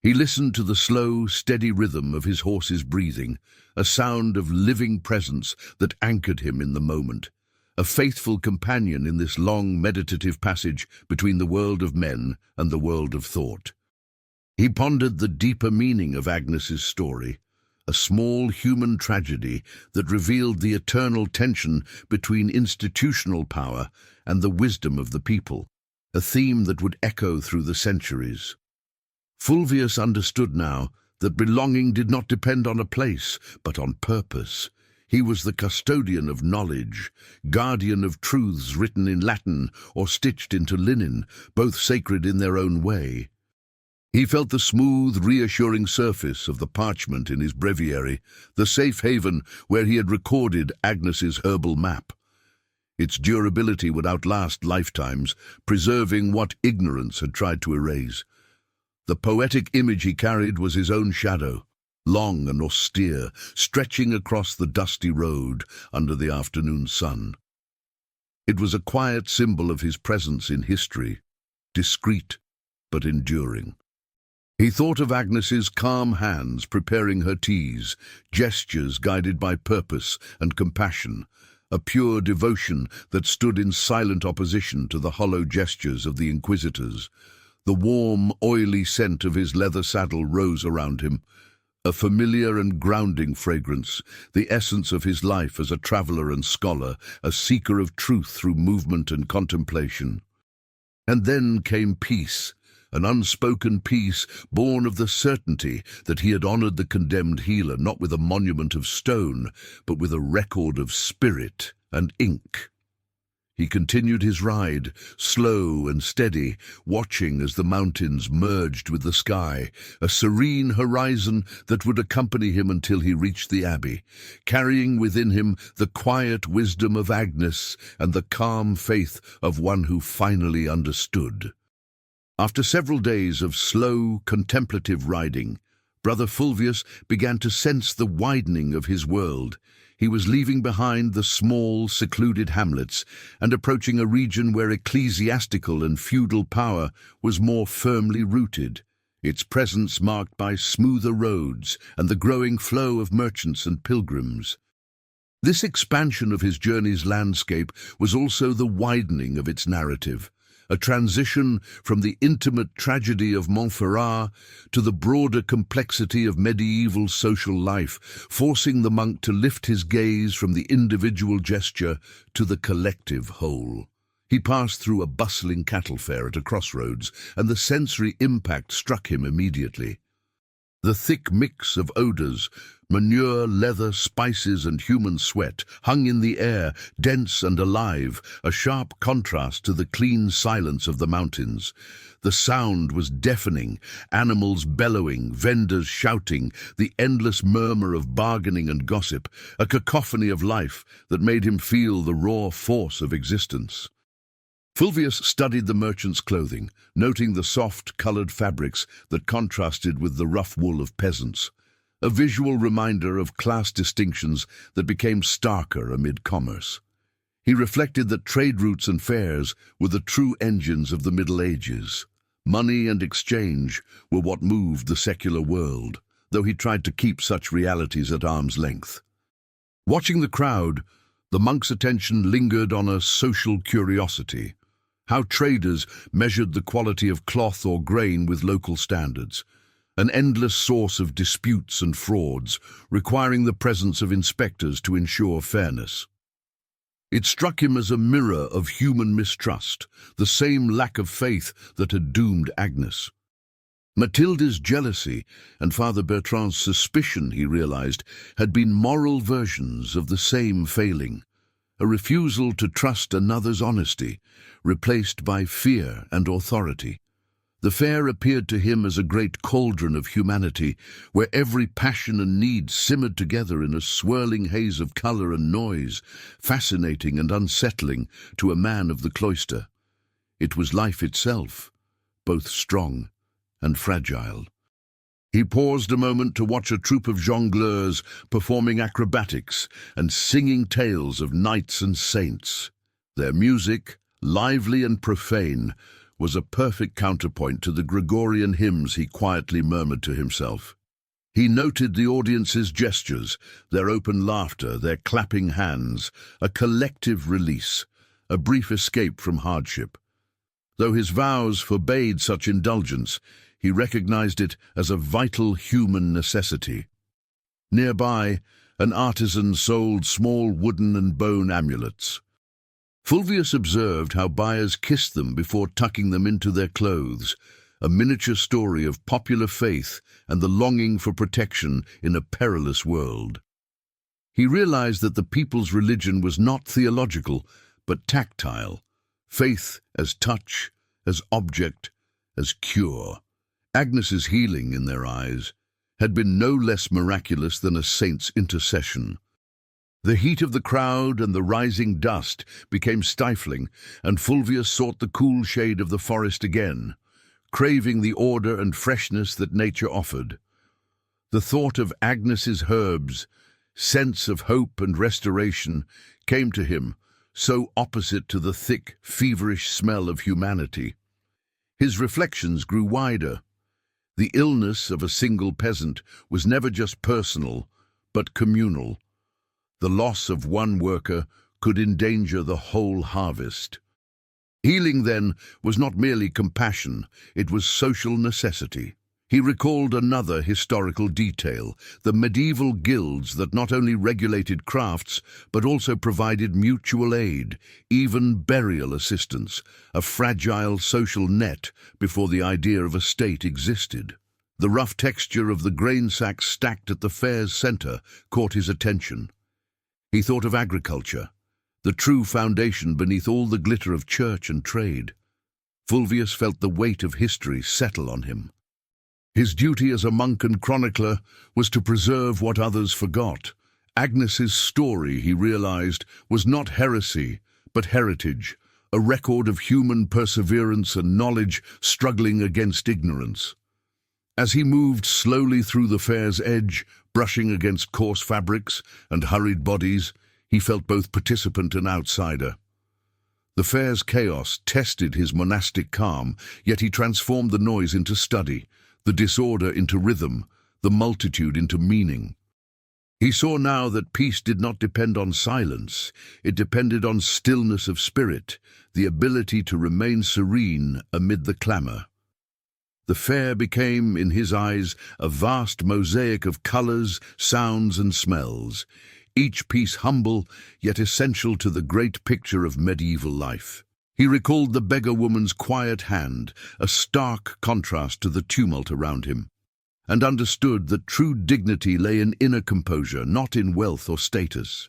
He listened to the slow, steady rhythm of his horse's breathing, a sound of living presence that anchored him in the moment, a faithful companion in this long meditative passage between the world of men and the world of thought. He pondered the deeper meaning of Agnes's story, a small human tragedy that revealed the eternal tension between institutional power and the wisdom of the people, a theme that would echo through the centuries. Fulvius understood now that belonging did not depend on a place, but on purpose. He was the custodian of knowledge, guardian of truths written in Latin or stitched into linen, both sacred in their own way. He felt the smooth, reassuring surface of the parchment in his breviary, the safe haven where he had recorded Agnes's herbal map. Its durability would outlast lifetimes, preserving what ignorance had tried to erase. The poetic image he carried was his own shadow, long and austere, stretching across the dusty road under the afternoon sun. It was a quiet symbol of his presence in history, discreet but enduring. He thought of Agnes's calm hands preparing her teas, gestures guided by purpose and compassion, a pure devotion that stood in silent opposition to the hollow gestures of the inquisitors. The warm, oily scent of his leather saddle rose around him, a familiar and grounding fragrance, the essence of his life as a traveler and scholar, a seeker of truth through movement and contemplation. And then came peace, an unspoken peace born of the certainty that he had honored the condemned healer not with a monument of stone, but with a record of spirit and ink. He continued his ride, slow and steady, watching as the mountains merged with the sky, a serene horizon that would accompany him until he reached the abbey, carrying within him the quiet wisdom of Agnes and the calm faith of one who finally understood. After several days of slow, contemplative riding, Brother Fulvius began to sense the widening of his world. He was leaving behind the small, secluded hamlets and approaching a region where ecclesiastical and feudal power was more firmly rooted, its presence marked by smoother roads and the growing flow of merchants and pilgrims. This expansion of his journey's landscape was also the widening of its narrative, a transition from the intimate tragedy of Montferrat to the broader complexity of medieval social life, forcing the monk to lift his gaze from the individual gesture to the collective whole. He passed through a bustling cattle fair at a crossroads, and the sensory impact struck him immediately. The thick mix of odors, manure, leather, spices, and human sweat, hung in the air, dense and alive, a sharp contrast to the clean silence of the mountains. The sound was deafening, animals bellowing, vendors shouting, the endless murmur of bargaining and gossip, a cacophony of life that made him feel the raw force of existence. Fulvius studied the merchant's clothing, noting the soft, colored fabrics that contrasted with the rough wool of peasants, a visual reminder of class distinctions that became starker amid commerce. He reflected that trade routes and fairs were the true engines of the Middle Ages. Money and exchange were what moved the secular world, though he tried to keep such realities at arm's length. Watching the crowd, the monk's attention lingered on a social curiosity. How traders measured the quality of cloth or grain with local standards, an endless source of disputes and frauds, requiring the presence of inspectors to ensure fairness. It struck him as a mirror of human mistrust, the same lack of faith that had doomed Agnes. Mathilde's jealousy and Father Bertrand's suspicion, he realized, had been moral versions of the same failing, a refusal to trust another's honesty, replaced by fear and authority. The fair appeared to him as a great cauldron of humanity, where every passion and need simmered together in a swirling haze of color and noise, fascinating and unsettling to a man of the cloister. It was life itself, both strong and fragile. He paused a moment to watch a troupe of jongleurs performing acrobatics and singing tales of knights and saints. Their music, lively and profane, was a perfect counterpoint to the Gregorian hymns he quietly murmured to himself. He noted the audience's gestures, their open laughter, their clapping hands, a collective release, a brief escape from hardship. Though his vows forbade such indulgence, he recognized it as a vital human necessity. Nearby, an artisan sold small wooden and bone amulets. Fulvius observed how buyers kissed them before tucking them into their clothes, a miniature story of popular faith and the longing for protection in a perilous world. He realized that the people's religion was not theological, but tactile, faith as touch, as object, as cure. Agnes's healing, in their eyes, had been no less miraculous than a saint's intercession. The heat of the crowd and the rising dust became stifling, and Fulvius sought the cool shade of the forest again, craving the order and freshness that nature offered. The thought of Agnes's herbs, sense of hope and restoration, came to him, so opposite to the thick, feverish smell of humanity. His reflections grew wider. The illness of a single peasant was never just personal, but communal. The loss of one worker could endanger the whole harvest. Healing, then, was not merely compassion, it was social necessity. He recalled another historical detail, the medieval guilds that not only regulated crafts, but also provided mutual aid, even burial assistance, a fragile social net before the idea of a state existed. The rough texture of the grain sacks stacked at the fair's center caught his attention. He thought of agriculture, the true foundation beneath all the glitter of church and trade. Fulvius felt the weight of history settle on him. His duty as a monk and chronicler was to preserve what others forgot. Agnes's story, he realized, was not heresy, but heritage, a record of human perseverance and knowledge struggling against ignorance. As he moved slowly through the fair's edge, brushing against coarse fabrics and hurried bodies, he felt both participant and outsider. The fair's chaos tested his monastic calm, yet he transformed the noise into study, the disorder into rhythm, the multitude into meaning. He saw now that peace did not depend on silence, it depended on stillness of spirit, the ability to remain serene amid the clamor. The fair became, in his eyes, a vast mosaic of colors, sounds, and smells, each piece humble, yet essential to the great picture of medieval life. He recalled the beggar woman's quiet hand, a stark contrast to the tumult around him. and understood that true dignity lay in inner composure, not in wealth or status.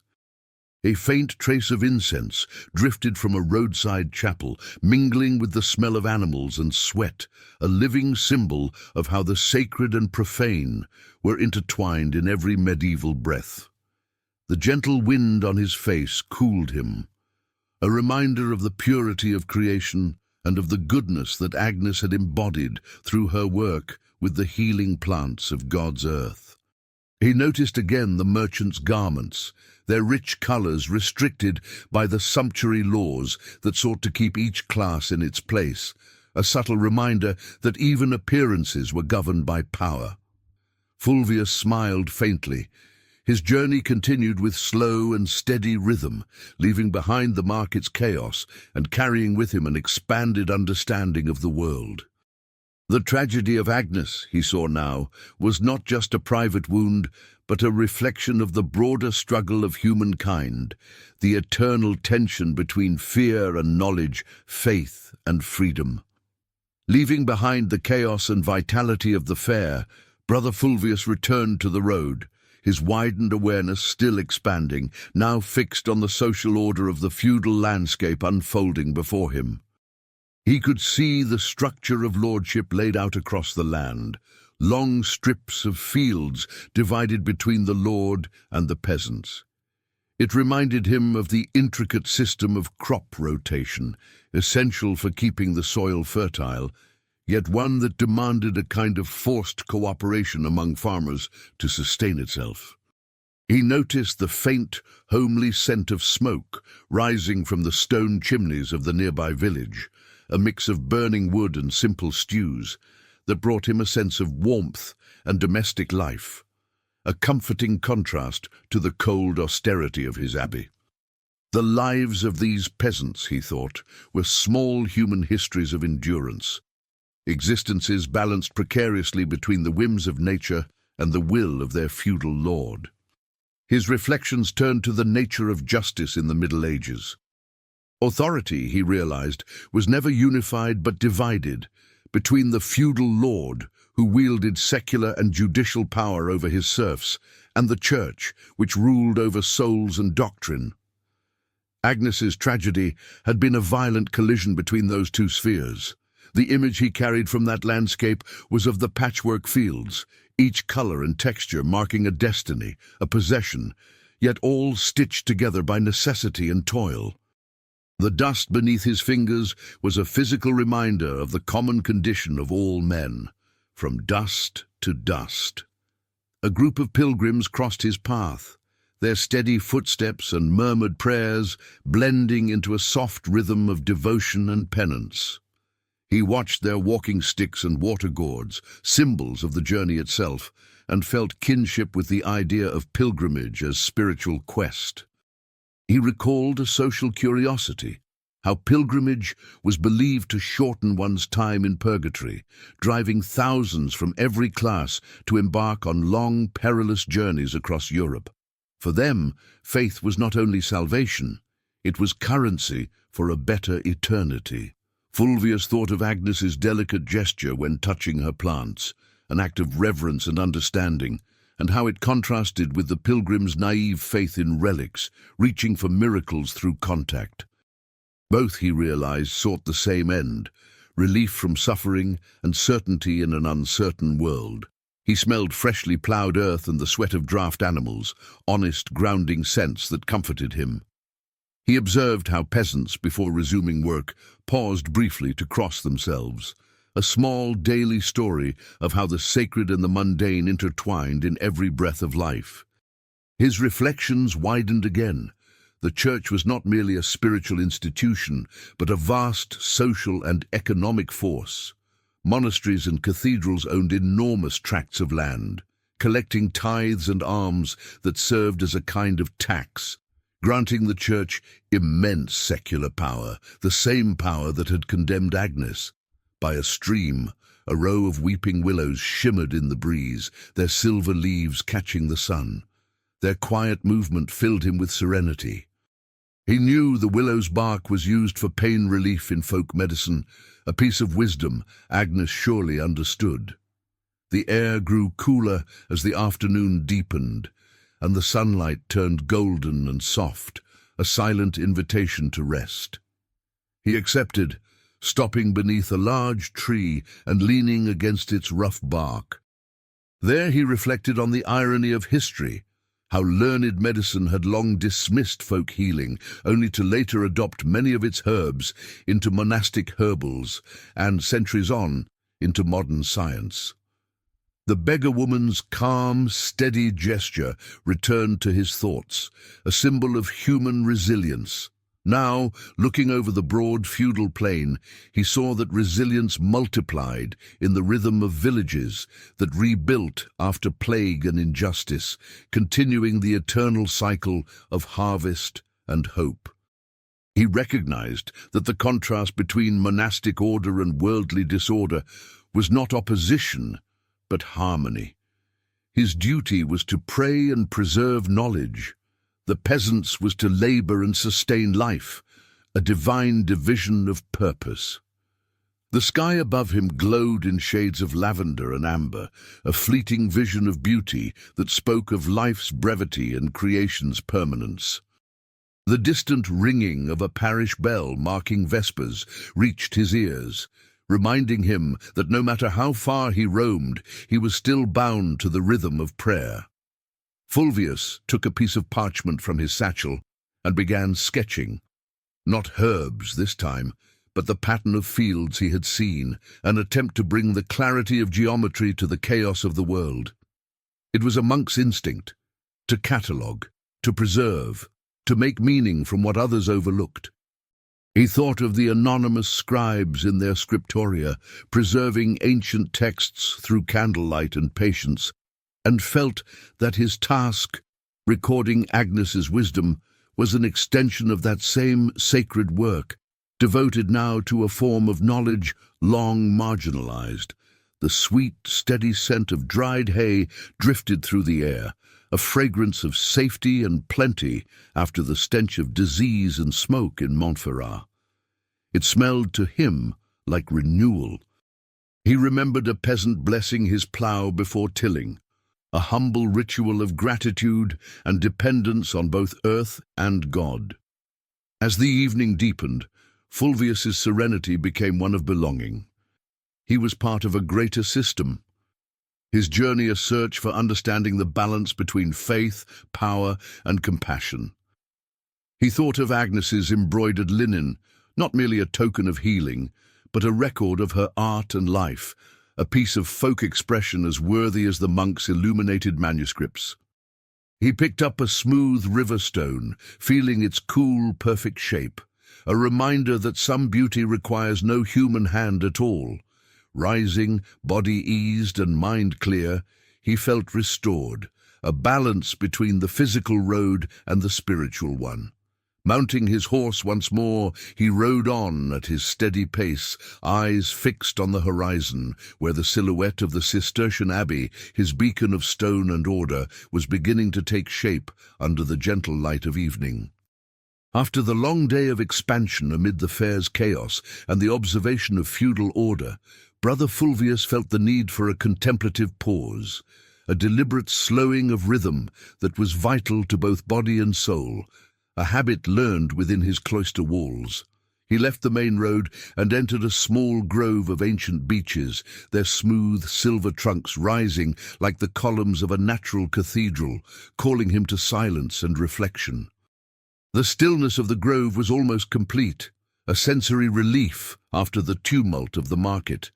A faint trace of incense drifted from a roadside chapel, mingling with the smell of animals and sweat, a living symbol of how the sacred and profane were intertwined in every medieval breath. The gentle wind on his face cooled him, a reminder of the purity of creation and of the goodness that Agnes had embodied through her work with the healing plants of God's earth. He noticed again the merchants' garments, their rich colors restricted by the sumptuary laws that sought to keep each class in its place, a subtle reminder that even appearances were governed by power. Fulvius smiled faintly. His journey continued with slow and steady rhythm, leaving behind the market's chaos and carrying with him an expanded understanding of the world. The tragedy of Agnes, he saw now, was not just a private wound, but a reflection of the broader struggle of humankind, the eternal tension between fear and knowledge, faith and freedom. Leaving behind the chaos and vitality of the fair, Brother Fulvius returned to the road, his widened awareness still expanding, now fixed on the social order of the feudal landscape unfolding before him. He could see the structure of lordship laid out across the land, long strips of fields divided between the lord and the peasants. It reminded him of the intricate system of crop rotation, essential for keeping the soil fertile, yet one that demanded a kind of forced cooperation among farmers to sustain itself. He noticed the faint, homely scent of smoke rising from the stone chimneys of the nearby village, a mix of burning wood and simple stews that brought him a sense of warmth and domestic life, a comforting contrast to the cold austerity of his abbey. The lives of these peasants, he thought, were small human histories of endurance, existences balanced precariously between the whims of nature and the will of their feudal lord. His reflections turned to the nature of justice in the Middle Ages. Authority, he realized, was never unified but divided between the feudal lord, who wielded secular and judicial power over his serfs, and the church, which ruled over souls and doctrine. Agnes's tragedy had been a violent collision between those two spheres. The image he carried from that landscape was of the patchwork fields, each color and texture marking a destiny, a possession, yet all stitched together by necessity and toil. The dust beneath his fingers was a physical reminder of the common condition of all men, from dust to dust. A group of pilgrims crossed his path, their steady footsteps and murmured prayers blending into a soft rhythm of devotion and penance. He watched their walking sticks and water gourds, symbols of the journey itself, and felt kinship with the idea of pilgrimage as spiritual quest. He recalled a social curiosity, how pilgrimage was believed to shorten one's time in purgatory, driving thousands from every class to embark on long, perilous journeys across Europe. For them, faith was not only salvation, it was currency for a better eternity. Fulvius thought of Agnes's delicate gesture when touching her plants, an act of reverence and understanding, and how it contrasted with the pilgrim's naive faith in relics, reaching for miracles through contact. Both, he realized, sought the same end, relief from suffering and certainty in an uncertain world. He smelled freshly plowed earth and the sweat of draft animals, honest, grounding scents that comforted him. He observed how peasants, before resuming work, paused briefly to cross themselves, a small daily story of how the sacred and the mundane intertwined in every breath of life. His reflections widened again. The church was not merely a spiritual institution, but a vast social and economic force. Monasteries and cathedrals owned enormous tracts of land, collecting tithes and alms that served as a kind of tax, granting the church immense secular power, the same power that had condemned Agnes. By a stream, a row of weeping willows shimmered in the breeze, their silver leaves catching the sun. Their quiet movement filled him with serenity. He knew the willow's bark was used for pain relief in folk medicine, a piece of wisdom Agnes surely understood. The air grew cooler as the afternoon deepened, and the sunlight turned golden and soft, a silent invitation to rest. He accepted, stopping beneath a large tree and leaning against its rough bark. There he reflected on the irony of history, how learned medicine had long dismissed folk healing, only to later adopt many of its herbs into monastic herbals, and centuries on, into modern science. The beggar-woman's calm, steady gesture returned to his thoughts, a symbol of human resilience. Now, looking over the broad feudal plain, he saw that resilience multiplied in the rhythm of villages that rebuilt after plague and injustice, continuing the eternal cycle of harvest and hope. He recognized that the contrast between monastic order and worldly disorder was not opposition, but harmony. His duty was to pray and preserve knowledge. The peasant's was to labor and sustain life, a divine division of purpose. The sky above him glowed in shades of lavender and amber, a fleeting vision of beauty that spoke of life's brevity and creation's permanence. The distant ringing of a parish bell marking Vespers reached his ears, reminding him that no matter how far he roamed, he was still bound to the rhythm of prayer. Fulvius took a piece of parchment from his satchel and began sketching. Not herbs this time, but the pattern of fields he had seen, an attempt to bring the clarity of geometry to the chaos of the world. It was a monk's instinct, to catalogue, to preserve, to make meaning from what others overlooked. He thought of the anonymous scribes in their scriptoria, preserving ancient texts through candlelight and patience, and felt that his task, recording Agnes's wisdom, was an extension of that same sacred work, devoted now to a form of knowledge long marginalized. The sweet, steady scent of dried hay drifted through the air, a fragrance of safety and plenty after the stench of disease and smoke in Montferrat. It smelled to him like renewal. He remembered a peasant blessing his plough before tilling, a humble ritual of gratitude and dependence on both earth and God. As the evening deepened, Fulvius's serenity became one of belonging. He was part of a greater system, his journey a search for understanding the balance between faith, power, and compassion. He thought of Agnes's embroidered linen, not merely a token of healing, but a record of her art and life, a piece of folk expression as worthy as the monk's illuminated manuscripts. He picked up a smooth river stone, feeling its cool, perfect shape, a reminder that some beauty requires no human hand at all. Rising, body eased and mind clear, he felt restored, a balance between the physical road and the spiritual one. Mounting his horse once more, he rode on at his steady pace, eyes fixed on the horizon, where the silhouette of the Cistercian abbey, his beacon of stone and order, was beginning to take shape under the gentle light of evening. After the long day of expansion amid the fair's chaos and the observation of feudal order, Brother Fulvius felt the need for a contemplative pause, a deliberate slowing of rhythm that was vital to both body and soul, a habit learned within his cloister walls. He left the main road and entered a small grove of ancient beeches, their smooth silver trunks rising like the columns of a natural cathedral, calling him to silence and reflection. The stillness of the grove was almost complete, a sensory relief after the tumult of the market.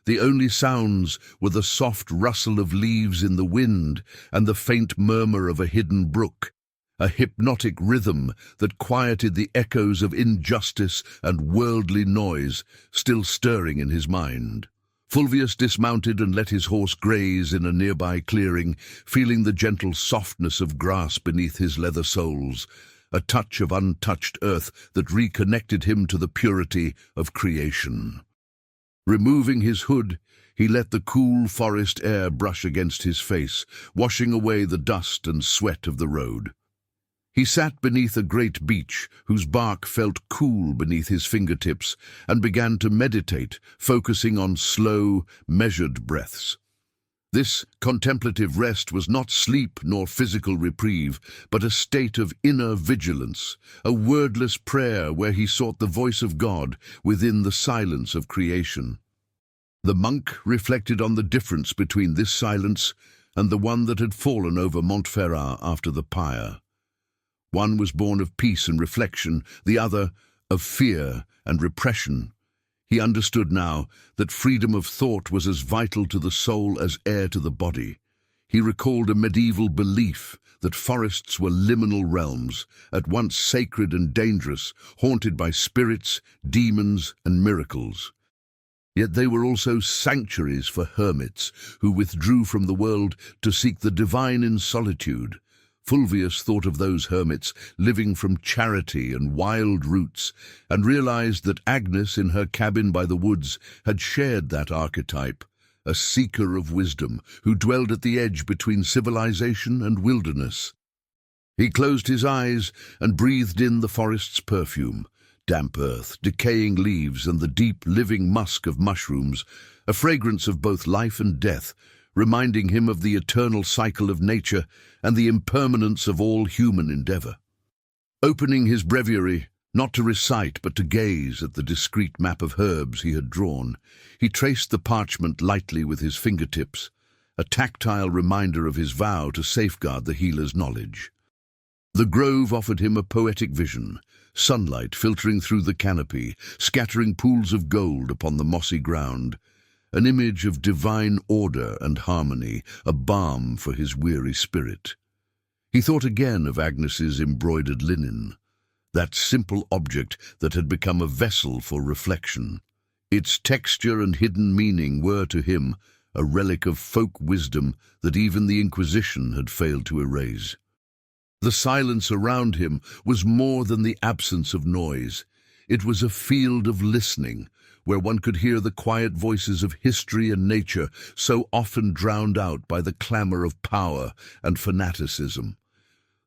The only sounds were the soft rustle of leaves in the wind and the faint murmur of a hidden brook, a hypnotic rhythm that quieted the echoes of injustice and worldly noise still stirring in his mind. Fulvius dismounted and let his horse graze in a nearby clearing, feeling the gentle softness of grass beneath his leather soles, a touch of untouched earth that reconnected him to the purity of creation. Removing his hood, he let the cool forest air brush against his face, washing away the dust and sweat of the road. He sat beneath a great beech, whose bark felt cool beneath his fingertips, and began to meditate, focusing on slow, measured breaths. This contemplative rest was not sleep nor physical reprieve, but a state of inner vigilance, a wordless prayer where he sought the voice of God within the silence of creation. The monk reflected on the difference between this silence and the one that had fallen over Montferrat after the pyre. One was born of peace and reflection, the other of fear and repression. He understood now that freedom of thought was as vital to the soul as air to the body. He recalled a medieval belief that forests were liminal realms, at once sacred and dangerous, haunted by spirits, demons, and miracles. Yet they were also sanctuaries for hermits who withdrew from the world to seek the divine in solitude. Fulvius thought of those hermits living from charity and wild roots, and realized that Agnes in her cabin by the woods had shared that archetype, a seeker of wisdom who dwelled at the edge between civilization and wilderness. He closed his eyes and breathed in the forest's perfume, damp earth, decaying leaves, and the deep, living musk of mushrooms, a fragrance of both life and death, reminding him of the eternal cycle of nature and the impermanence of all human endeavor. Opening his breviary, not to recite but to gaze at the discreet map of herbs he had drawn, he traced the parchment lightly with his fingertips, a tactile reminder of his vow to safeguard the healer's knowledge. The grove offered him a poetic vision, sunlight filtering through the canopy, scattering pools of gold upon the mossy ground, an image of divine order and harmony, a balm for his weary spirit. He thought again of Agnes's embroidered linen, that simple object that had become a vessel for reflection. Its texture and hidden meaning were, to him, a relic of folk wisdom that even the Inquisition had failed to erase. The silence around him was more than the absence of noise. It was a field of listening, where one could hear the quiet voices of history and nature so often drowned out by the clamor of power and fanaticism.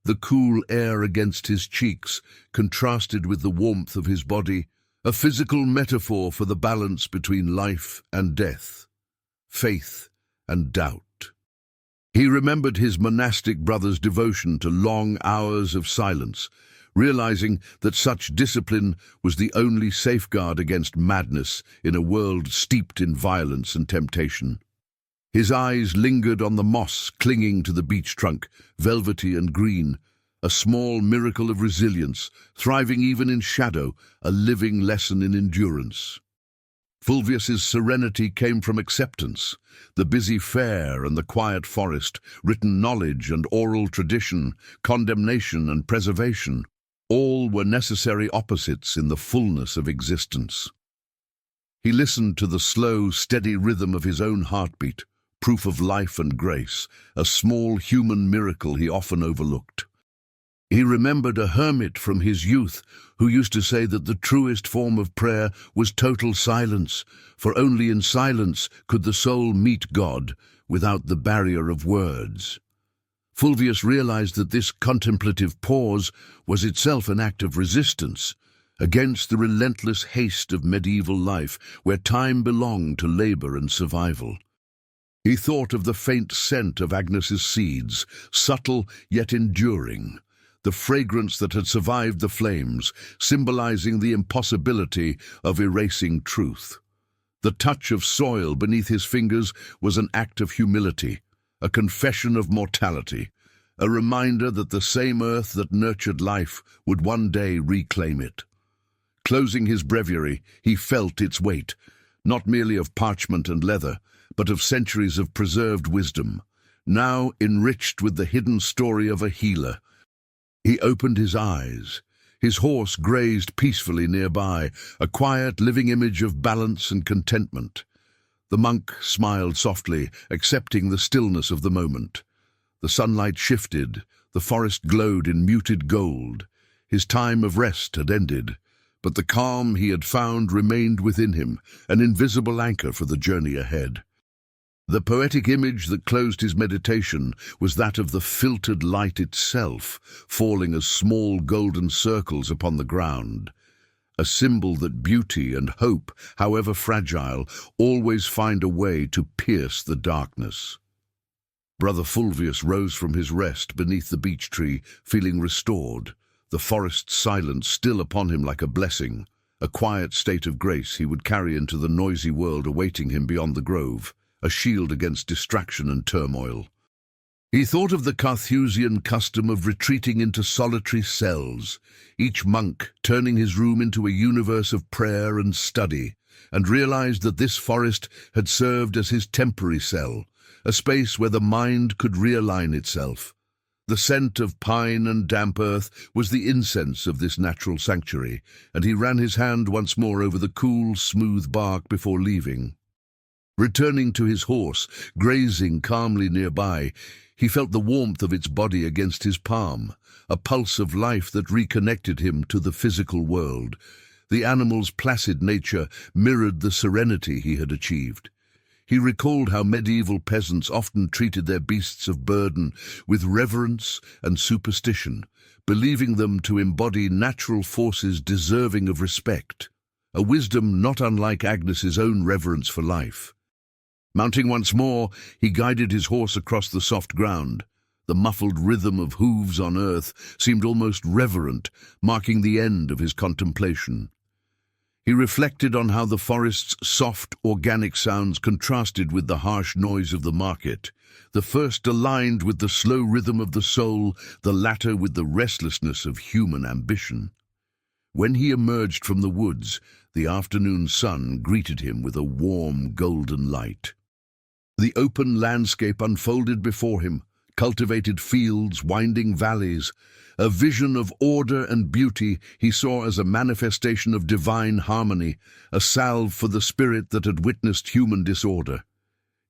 The cool air against his cheeks contrasted with the warmth of his body, a physical metaphor for the balance between life and death, faith and doubt. He remembered his monastic brother's devotion to long hours of silence, realizing that such discipline was the only safeguard against madness in a world steeped in violence and temptation. His eyes lingered on the moss clinging to the beech trunk, velvety and green, a small miracle of resilience, thriving even in shadow, a living lesson in endurance. Fulvius's serenity came from acceptance. The busy fair and the quiet forest, written knowledge and oral tradition, condemnation and preservation, all were necessary opposites in the fullness of existence. He listened to the slow, steady rhythm of his own heartbeat, proof of life and grace, a small human miracle he often overlooked. He remembered a hermit from his youth who used to say that the truest form of prayer was total silence, for only in silence could the soul meet God without the barrier of words. Fulvius realized that this contemplative pause was itself an act of resistance against the relentless haste of medieval life, where time belonged to labor and survival. He thought of the faint scent of Agnes's seeds, subtle yet enduring, the fragrance that had survived the flames, symbolizing the impossibility of erasing truth. The touch of soil beneath his fingers was an act of humility, a confession of mortality, a reminder that the same earth that nurtured life would one day reclaim it. Closing his breviary, he felt its weight, not merely of parchment and leather, but of centuries of preserved wisdom, now enriched with the hidden story of a healer. He opened his eyes. His horse grazed peacefully nearby, a quiet, living image of balance and contentment. The monk smiled softly, accepting the stillness of the moment. The sunlight shifted, the forest glowed in muted gold. His time of rest had ended, but the calm he had found remained within him, an invisible anchor for the journey ahead. The poetic image that closed his meditation was that of the filtered light itself, falling as small golden circles upon the ground, a symbol that beauty and hope, however fragile, always find a way to pierce the darkness. Brother Fulvius rose from his rest beneath the beech tree, feeling restored, the forest's silence still upon him like a blessing, a quiet state of grace he would carry into the noisy world awaiting him beyond the grove, a shield against distraction and turmoil. He thought of the Carthusian custom of retreating into solitary cells, each monk turning his room into a universe of prayer and study, and realized that this forest had served as his temporary cell, a space where the mind could realign itself. The scent of pine and damp earth was the incense of this natural sanctuary, and he ran his hand once more over the cool, smooth bark before leaving. Returning to his horse, grazing calmly nearby, he felt the warmth of its body against his palm, a pulse of life that reconnected him to the physical world. The animal's placid nature mirrored the serenity he had achieved. He recalled how medieval peasants often treated their beasts of burden with reverence and superstition, believing them to embody natural forces deserving of respect, a wisdom not unlike Agnes's own reverence for life. Mounting once more, he guided his horse across the soft ground. The muffled rhythm of hooves on earth seemed almost reverent, marking the end of his contemplation. He reflected on how the forest's soft, organic sounds contrasted with the harsh noise of the market. The first aligned with the slow rhythm of the soul, the latter with the restlessness of human ambition. When he emerged from the woods, the afternoon sun greeted him with a warm, golden light. The open landscape unfolded before him, cultivated fields, winding valleys, a vision of order and beauty he saw as a manifestation of divine harmony, a salve for the spirit that had witnessed human disorder.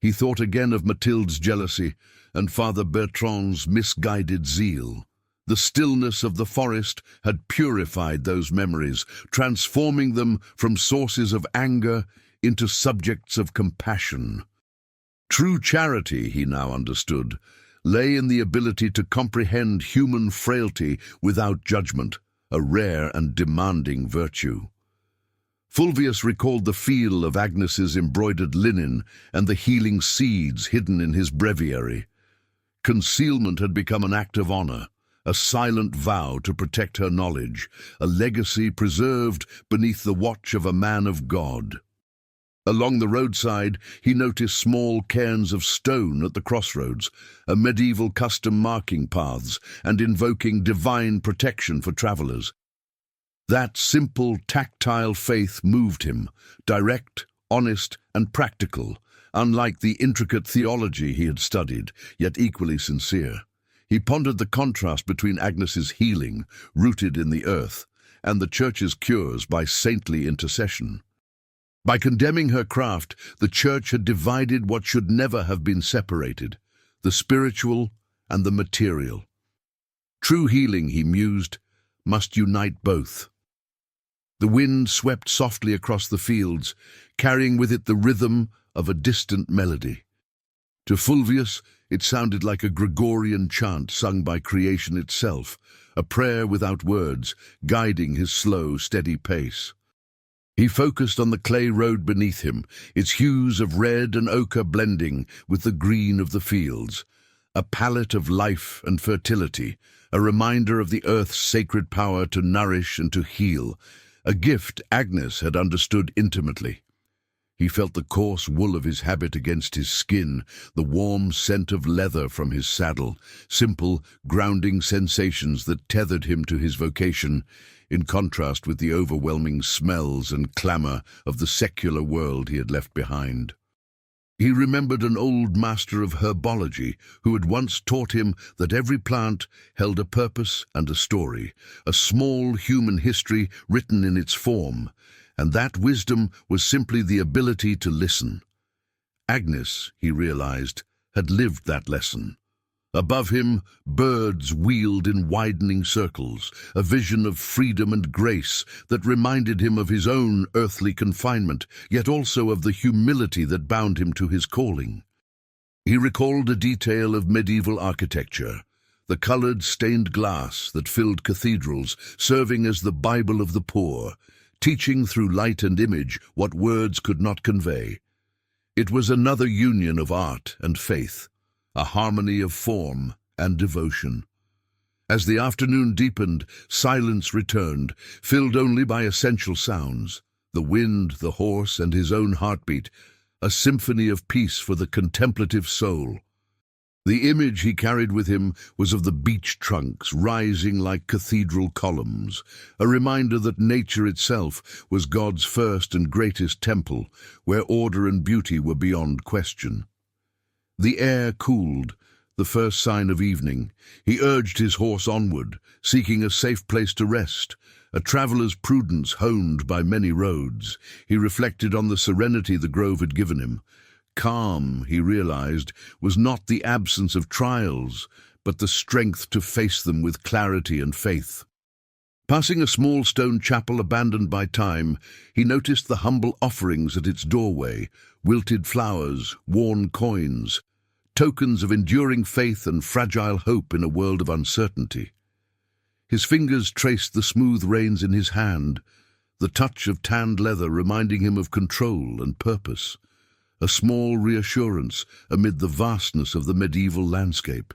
He thought again of Mathilde's jealousy and Father Bertrand's misguided zeal. The stillness of the forest had purified those memories, transforming them from sources of anger into subjects of compassion. True charity, he now understood, lay in the ability to comprehend human frailty without judgment, a rare and demanding virtue. Fulvius recalled the feel of Agnes's embroidered linen and the healing seeds hidden in his breviary. Concealment had become an act of honor, a silent vow to protect her knowledge, a legacy preserved beneath the watch of a man of God. Along the roadside, he noticed small cairns of stone at the crossroads, a medieval custom marking paths and invoking divine protection for travelers. That simple, tactile faith moved him, direct, honest, and practical, unlike the intricate theology he had studied, yet equally sincere. He pondered the contrast between Agnes's healing, rooted in the earth, and the Church's cures by saintly intercession. By condemning her craft, the Church had divided what should never have been separated, the spiritual and the material. True healing, he mused, must unite both. The wind swept softly across the fields, carrying with it the rhythm of a distant melody. To Fulvius, it sounded like a Gregorian chant sung by creation itself, a prayer without words, guiding his slow, steady pace. He focused on the clay road beneath him, its hues of red and ochre blending with the green of the fields, a palette of life and fertility, a reminder of the earth's sacred power to nourish and to heal, a gift Agnes had understood intimately. He felt the coarse wool of his habit against his skin, the warm scent of leather from his saddle, simple, grounding sensations that tethered him to his vocation, in contrast with the overwhelming smells and clamour of the secular world he had left behind. He remembered an old master of herbology who had once taught him that every plant held a purpose and a story, a small human history written in its form, and that wisdom was simply the ability to listen. Agnes, he realized, had lived that lesson. Above him, birds wheeled in widening circles, a vision of freedom and grace that reminded him of his own earthly confinement, yet also of the humility that bound him to his calling. He recalled a detail of medieval architecture, the colored stained glass that filled cathedrals, serving as the Bible of the poor, teaching through light and image what words could not convey. It was another union of art and faith, a harmony of form and devotion. As the afternoon deepened, silence returned, filled only by essential sounds, the wind, the horse, and his own heartbeat, a symphony of peace for the contemplative soul. The image he carried with him was of the beech trunks rising like cathedral columns, a reminder that nature itself was God's first and greatest temple, where order and beauty were beyond question. The air cooled, the first sign of evening. He urged his horse onward, seeking a safe place to rest, a traveller's prudence honed by many roads. He reflected on the serenity the grove had given him. Calm, he realized, was not the absence of trials, but the strength to face them with clarity and faith. Passing a small stone chapel abandoned by time, he noticed the humble offerings at its doorway, wilted flowers, worn coins, tokens of enduring faith and fragile hope in a world of uncertainty. His fingers traced the smooth reins in his hand, the touch of tanned leather reminding him of control and purpose, a small reassurance amid the vastness of the medieval landscape.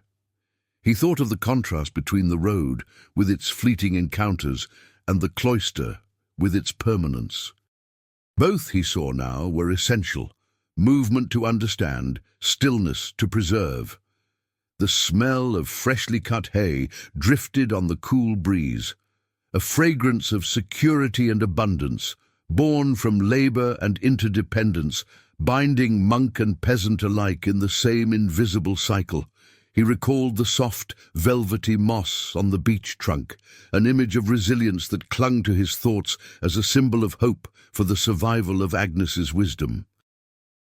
He thought of the contrast between the road, with its fleeting encounters, and the cloister, with its permanence. Both, he saw now, were essential: movement to understand, stillness to preserve. The smell of freshly cut hay drifted on the cool breeze, a fragrance of security and abundance, born from labor and interdependence, binding monk and peasant alike in the same invisible cycle. He recalled the soft, velvety moss on the beech trunk, an image of resilience that clung to his thoughts as a symbol of hope for the survival of Agnes's wisdom.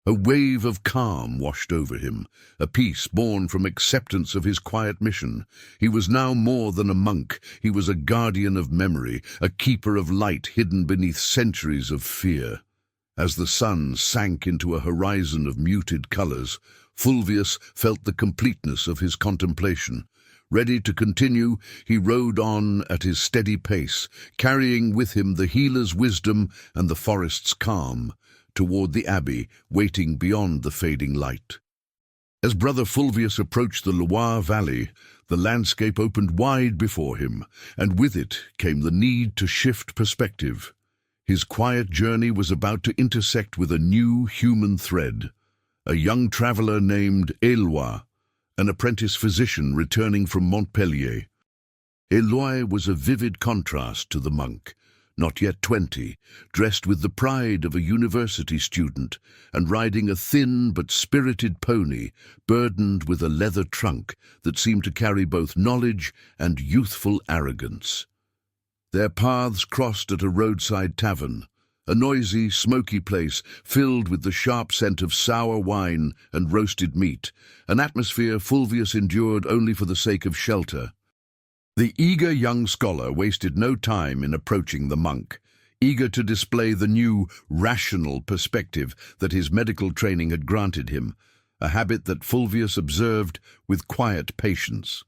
A wave of calm washed over him, a peace born from acceptance of his quiet mission. He was now more than a monk. He was a guardian of memory, a keeper of light hidden beneath centuries of fear. As the sun sank into a horizon of muted colors, Fulvius felt the completeness of his contemplation. Ready to continue, he rode on at his steady pace, carrying with him the healer's wisdom and the forest's calm, toward the abbey, waiting beyond the fading light. As Brother Fulvius approached the Loire Valley, the landscape opened wide before him, and with it came the need to shift perspective. His quiet journey was about to intersect with a new human thread. A young traveller named Éloi, an apprentice physician returning from Montpellier. Éloi was a vivid contrast to the monk, not yet 20, dressed with the pride of a university student and riding a thin but spirited pony burdened with a leather trunk that seemed to carry both knowledge and youthful arrogance. Their paths crossed at a roadside tavern, a noisy, smoky place filled with the sharp scent of sour wine and roasted meat, an atmosphere Fulvius endured only for the sake of shelter. The eager young scholar wasted no time in approaching the monk, eager to display the new, rational perspective that his medical training had granted him, a habit that Fulvius observed with quiet patience.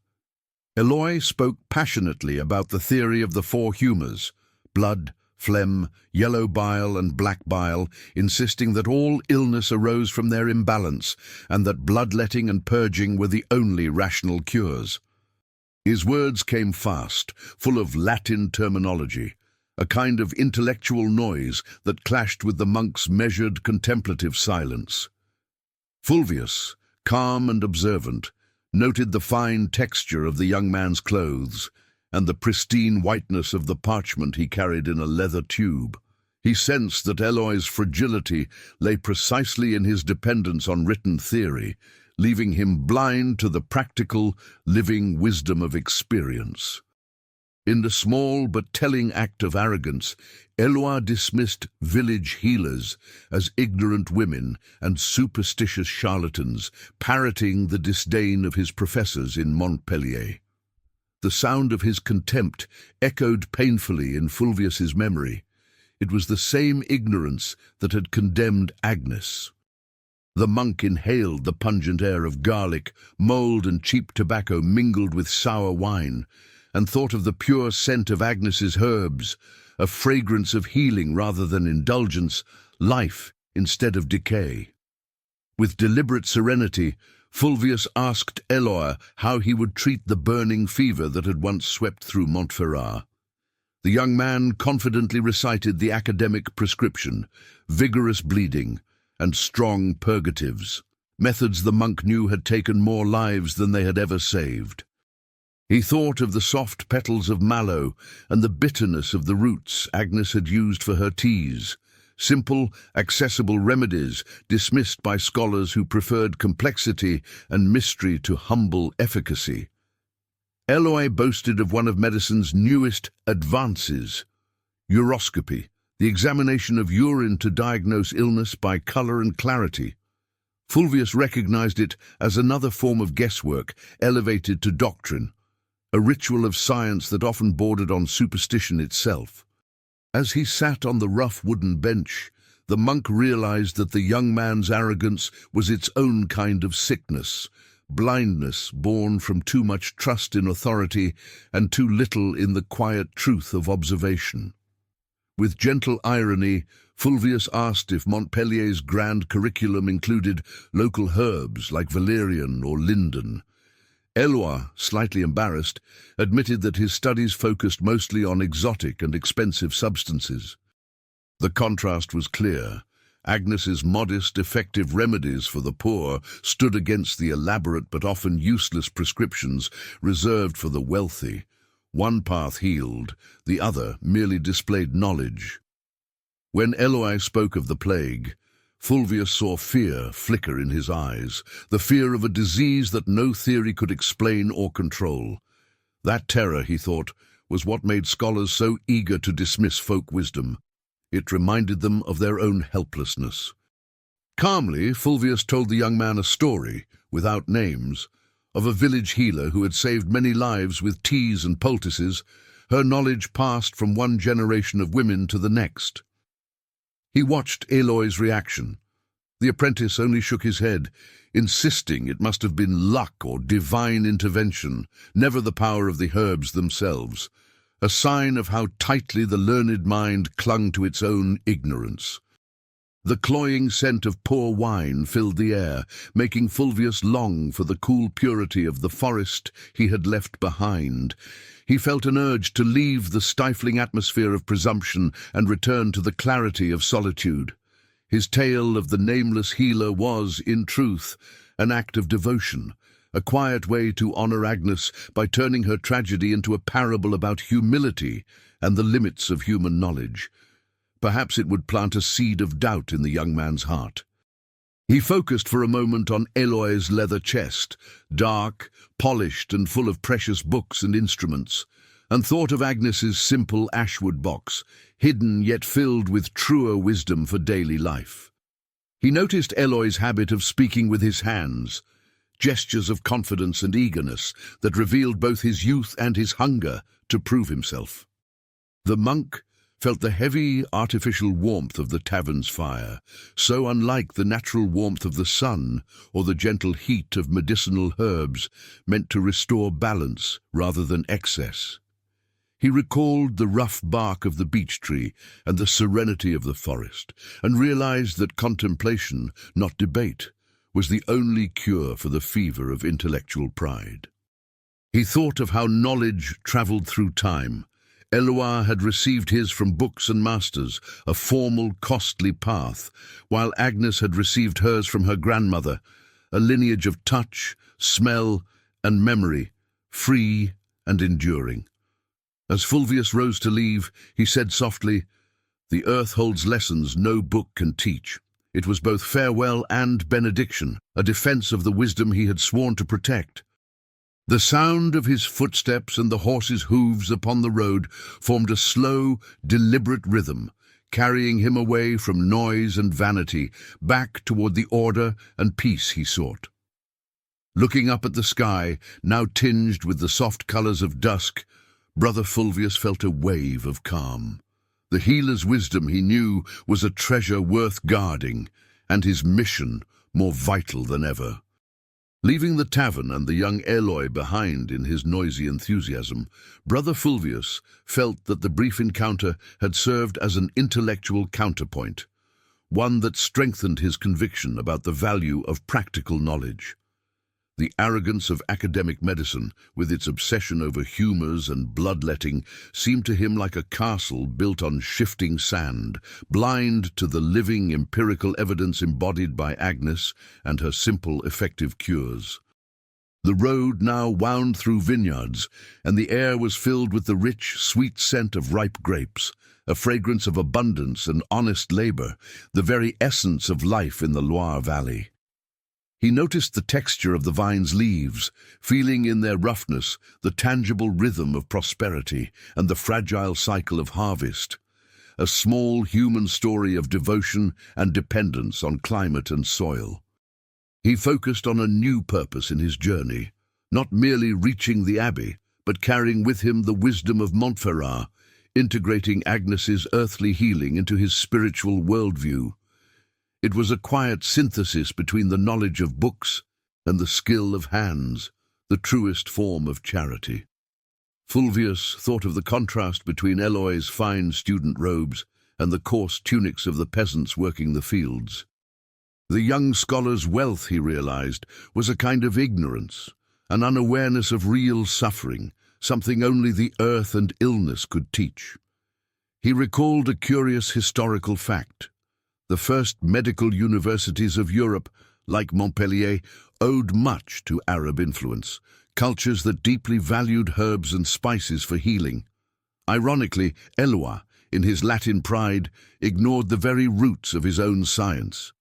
Éloi spoke passionately about the theory of the four humours: blood, phlegm, yellow bile and black bile, insisting that all illness arose from their imbalance and that bloodletting and purging were the only rational cures. His words came fast, full of Latin terminology, a kind of intellectual noise that clashed with the monk's measured, contemplative silence. Fulvius, calm and observant, noted the fine texture of the young man's clothes and the pristine whiteness of the parchment he carried in a leather tube. He sensed that Éloi's fragility lay precisely in his dependence on written theory, leaving him blind to the practical, living wisdom of experience. In the small but telling act of arrogance, Éloi dismissed village healers as ignorant women and superstitious charlatans, parroting the disdain of his professors in Montpellier. The sound of his contempt echoed painfully in Fulvius's memory. It was the same ignorance that had condemned Agnes. The monk inhaled the pungent air of garlic, mould and cheap tobacco mingled with sour wine, and thought of the pure scent of Agnes's herbs, a fragrance of healing rather than indulgence, life instead of decay. With deliberate serenity, Fulvius asked Eloi how he would treat the burning fever that had once swept through Montferrat. The young man confidently recited the academic prescription: vigorous bleeding and strong purgatives, methods the monk knew had taken more lives than they had ever saved. He thought of the soft petals of mallow and the bitterness of the roots Agnes had used for her teas, simple, accessible remedies dismissed by scholars who preferred complexity and mystery to humble efficacy. Eloi boasted of one of medicine's newest advances: uroscopy, the examination of urine to diagnose illness by color and clarity. Fulvius recognized it as another form of guesswork elevated to doctrine, a ritual of science that often bordered on superstition itself. As he sat on the rough wooden bench, the monk realized that the young man's arrogance was its own kind of sickness, blindness born from too much trust in authority and too little in the quiet truth of observation. With gentle irony, Fulvius asked if Montpellier's grand curriculum included local herbs like valerian or linden. Eloi, slightly embarrassed, admitted that his studies focused mostly on exotic and expensive substances. The contrast was clear. Agnes's modest, effective remedies for the poor stood against the elaborate but often useless prescriptions reserved for the wealthy. One path healed, the other merely displayed knowledge. When Eloi spoke of the plague, Fulvius saw fear flicker in his eyes, the fear of a disease that no theory could explain or control. That terror, he thought, was what made scholars so eager to dismiss folk wisdom. It reminded them of their own helplessness. Calmly, Fulvius told the young man a story, without names, of a village healer who had saved many lives with teas and poultices. Her knowledge passed from one generation of women to the next. He watched Eloi's reaction. The apprentice only shook his head, insisting it must have been luck or divine intervention, never the power of the herbs themselves, a sign of how tightly the learned mind clung to its own ignorance. The cloying scent of poor wine filled the air, making Fulvius long for the cool purity of the forest he had left behind. He felt an urge to leave the stifling atmosphere of presumption and return to the clarity of solitude. His tale of the nameless healer was, in truth, an act of devotion, a quiet way to honor Agnes by turning her tragedy into a parable about humility and the limits of human knowledge. Perhaps it would plant a seed of doubt in the young man's heart. He focused for a moment on Eloi's leather chest, dark, polished and full of precious books and instruments, and thought of Agnes's simple ashwood box, hidden yet filled with truer wisdom for daily life. He noticed Eloi's habit of speaking with his hands, gestures of confidence and eagerness that revealed both his youth and his hunger to prove himself. The monk felt the heavy, artificial warmth of the tavern's fire, so unlike the natural warmth of the sun or the gentle heat of medicinal herbs meant to restore balance rather than excess. He recalled the rough bark of the beech tree and the serenity of the forest, and realized that contemplation, not debate, was the only cure for the fever of intellectual pride. He thought of how knowledge traveled through time. Eloi had received his from books and masters, a formal, costly path, while Agnes had received hers from her grandmother, a lineage of touch, smell, and memory, free and enduring. As Fulvius rose to leave, he said softly, "The earth holds lessons no book can teach." It was both farewell and benediction, a defense of the wisdom he had sworn to protect. The sound of his footsteps and the horse's hooves upon the road formed a slow, deliberate rhythm, carrying him away from noise and vanity, back toward the order and peace he sought. Looking up at the sky, now tinged with the soft colors of dusk, Brother Fulvius felt a wave of calm. The healer's wisdom, he knew, was a treasure worth guarding, and his mission more vital than ever. Leaving the tavern and the young Eloi behind in his noisy enthusiasm, Brother Fulvius felt that the brief encounter had served as an intellectual counterpoint, one that strengthened his conviction about the value of practical knowledge. The arrogance of academic medicine, with its obsession over humours and bloodletting, seemed to him like a castle built on shifting sand, blind to the living empirical evidence embodied by Agnes and her simple, effective cures. The road now wound through vineyards, and the air was filled with the rich, sweet scent of ripe grapes, a fragrance of abundance and honest labour, the very essence of life in the Loire Valley. He noticed the texture of the vine's leaves, feeling in their roughness the tangible rhythm of prosperity and the fragile cycle of harvest, a small human story of devotion and dependence on climate and soil. He focused on a new purpose in his journey, not merely reaching the abbey, but carrying with him the wisdom of Montferrat, integrating Agnes's earthly healing into his spiritual worldview. It was a quiet synthesis between the knowledge of books and the skill of hands, the truest form of charity. Fulvius thought of the contrast between Eloy's fine student robes and the coarse tunics of the peasants working the fields. The young scholar's wealth, he realized, was a kind of ignorance, an unawareness of real suffering, something only the earth and illness could teach. He recalled a curious historical fact. The first medical universities of Europe, like Montpellier, owed much to Arab influence, cultures that deeply valued herbs and spices for healing. Ironically, Eloi, in his Latin pride, ignored the very roots of his own science.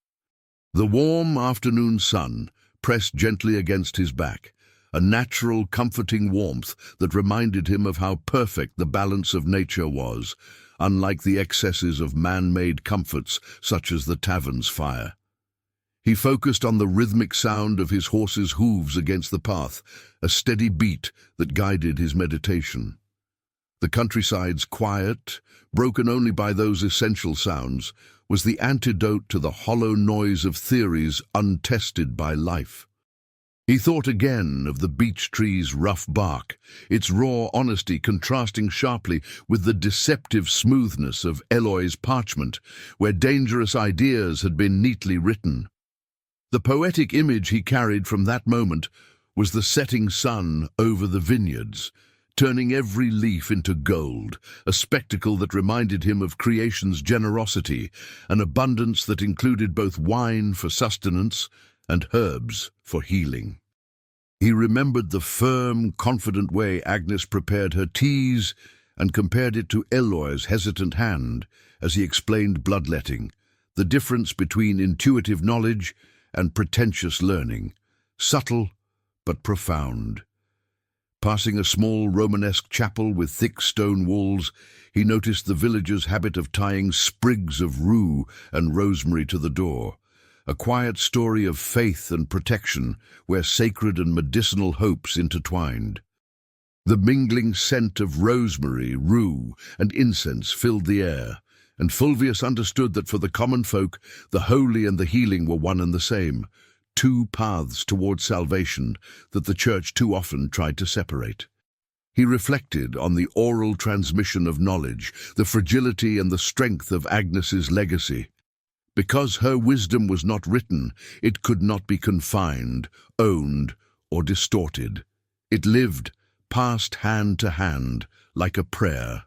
The warm afternoon sun pressed gently against his back, a natural, comforting warmth that reminded him of how perfect the balance of nature was, unlike the excesses of man-made comforts such as the tavern's fire. He focused on the rhythmic sound of his horse's hooves against the path, a steady beat that guided his meditation. The countryside's quiet, broken only by those essential sounds, was the antidote to the hollow noise of theories untested by life. He thought again of the beech tree's rough bark, its raw honesty contrasting sharply with the deceptive smoothness of Eloy's parchment, where dangerous ideas had been neatly written. The poetic image he carried from that moment was the setting sun over the vineyards, turning every leaf into gold, a spectacle that reminded him of creation's generosity, an abundance that included both wine for sustenance and herbs for healing. He remembered the firm, confident way Agnes prepared her teas and compared it to Eloy's hesitant hand as he explained bloodletting, the difference between intuitive knowledge and pretentious learning, subtle but profound. Passing a small Romanesque chapel with thick stone walls, he noticed the villagers' habit of tying sprigs of rue and rosemary to the door, a quiet story of faith and protection where sacred and medicinal hopes intertwined. The mingling scent of rosemary, rue, and incense filled the air, and Fulvius understood that for the common folk, the holy and the healing were one and the same, two paths toward salvation that the Church too often tried to separate. He reflected on the oral transmission of knowledge, the fragility and the strength of Agnes's legacy. Because her wisdom was not written, it could not be confined, owned, or distorted. It lived, passed hand to hand, like a prayer.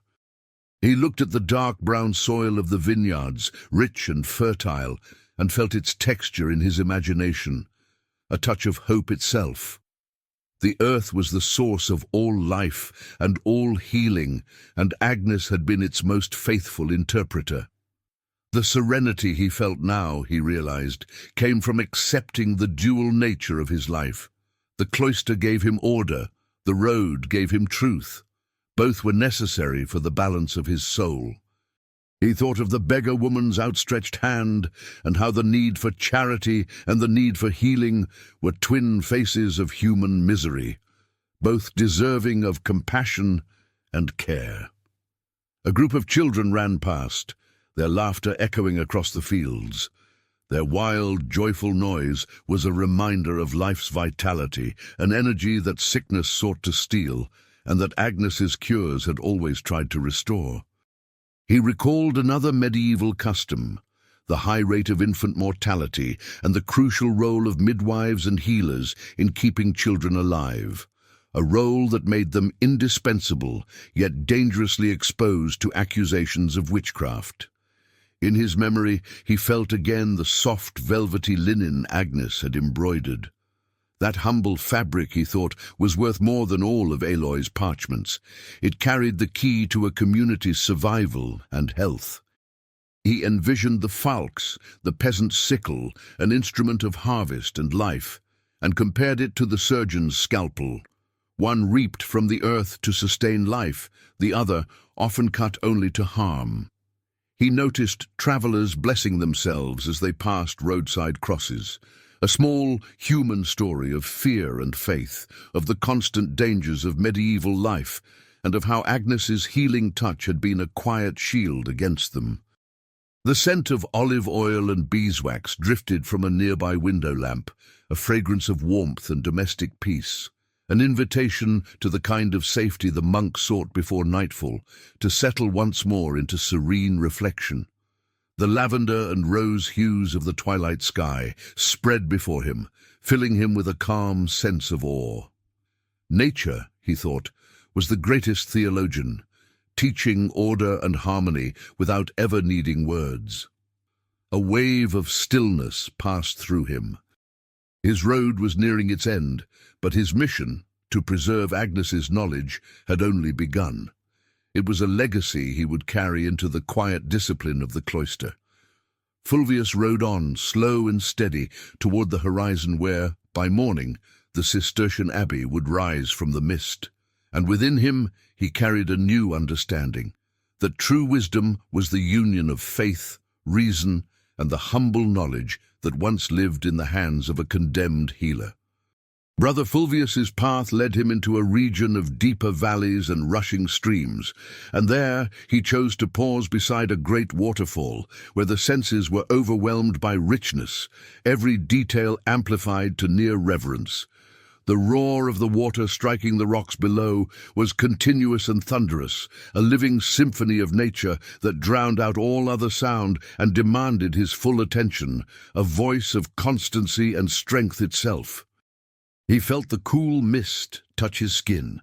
He looked at the dark brown soil of the vineyards, rich and fertile, and felt its texture in his imagination, a touch of hope itself. The earth was the source of all life and all healing, and Agnes had been its most faithful interpreter. The serenity he felt now, he realized, came from accepting the dual nature of his life. The cloister gave him order, the road gave him truth. Both were necessary for the balance of his soul. He thought of the beggar woman's outstretched hand and how the need for charity and the need for healing were twin faces of human misery, both deserving of compassion and care. A group of children ran past, their laughter echoing across the fields. Their wild, joyful noise was a reminder of life's vitality, an energy that sickness sought to steal, and that Agnes's cures had always tried to restore. He recalled another medieval custom, the high rate of infant mortality, and the crucial role of midwives and healers in keeping children alive. A role that made them indispensable, yet dangerously exposed to accusations of witchcraft. In his memory, he felt again the soft, velvety linen Agnes had embroidered. That humble fabric, he thought, was worth more than all of Aloy's parchments. It carried the key to a community's survival and health. He envisioned the falx, the peasant's sickle, an instrument of harvest and life, and compared it to the surgeon's scalpel. One reaped from the earth to sustain life, the other often cut only to harm. He noticed travelers blessing themselves as they passed roadside crosses, a small human story of fear and faith, of the constant dangers of medieval life, and of how Agnes's healing touch had been a quiet shield against them. The scent of olive oil and beeswax drifted from a nearby window lamp, a fragrance of warmth and domestic peace, an invitation to the kind of safety the monk sought before nightfall, to settle once more into serene reflection. The lavender and rose hues of the twilight sky spread before him, filling him with a calm sense of awe. Nature, he thought, was the greatest theologian, teaching order and harmony without ever needing words. A wave of stillness passed through him. His road was nearing its end, but his mission, to preserve Agnes's knowledge, had only begun. It was a legacy he would carry into the quiet discipline of the cloister. Fulvius rode on, slow and steady, toward the horizon where, by morning, the Cistercian abbey would rise from the mist. And within him he carried a new understanding, that true wisdom was the union of faith, reason, and the humble knowledge that once lived in the hands of a condemned healer. Brother Fulvius's path led him into a region of deeper valleys and rushing streams, and there he chose to pause beside a great waterfall, where the senses were overwhelmed by richness, every detail amplified to near reverence. The roar of the water striking the rocks below was continuous and thunderous, a living symphony of nature that drowned out all other sound and demanded his full attention, a voice of constancy and strength itself. He felt the cool mist touch his skin,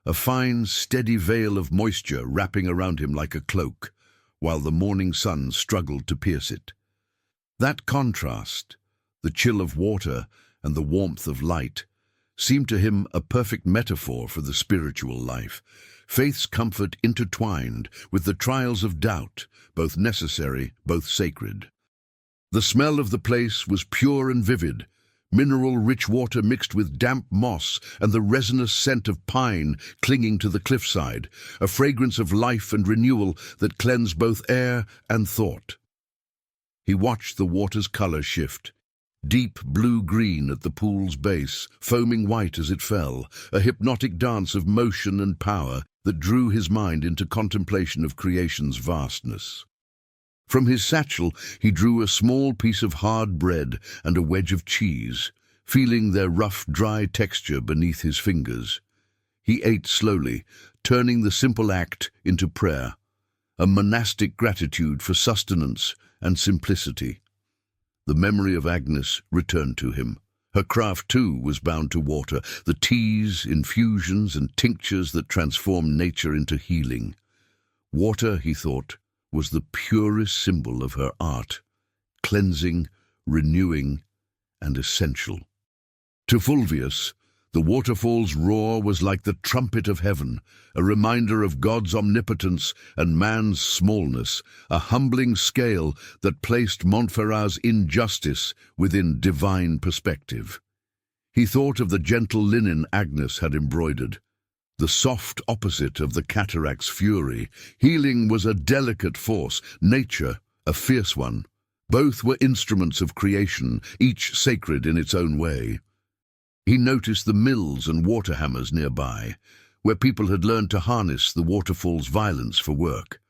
a fine, steady veil of moisture wrapping around him like a cloak, while the morning sun struggled to pierce it. That contrast, the chill of water and the warmth of light, seemed to him a perfect metaphor for the spiritual life, faith's comfort intertwined with the trials of doubt, both necessary, both sacred. The smell of the place was pure and vivid, mineral-rich water mixed with damp moss and the resinous scent of pine clinging to the cliffside, a fragrance of life and renewal that cleansed both air and thought. He watched the water's color shift, deep blue-green at the pool's base, foaming white as it fell, a hypnotic dance of motion and power that drew his mind into contemplation of creation's vastness. From his satchel he drew a small piece of hard bread and a wedge of cheese, feeling their rough, dry texture beneath his fingers. He ate slowly, turning the simple act into prayer, a monastic gratitude for sustenance and simplicity. The memory of Agnes returned to him. Her craft, too, was bound to water, the teas, infusions, and tinctures that transformed nature into healing. Water, he thought, was the purest symbol of her art, cleansing, renewing, and essential. To Fulvius, the waterfall's roar was like the trumpet of heaven, a reminder of God's omnipotence and man's smallness, a humbling scale that placed Montferrat's injustice within divine perspective. He thought of the gentle linen Agnes had embroidered, the soft opposite of the cataract's fury. Healing was a delicate force, nature a fierce one. Both were instruments of creation, each sacred in its own way. He noticed the mills and water hammers nearby, where people had learned to harness the waterfall's violence for work.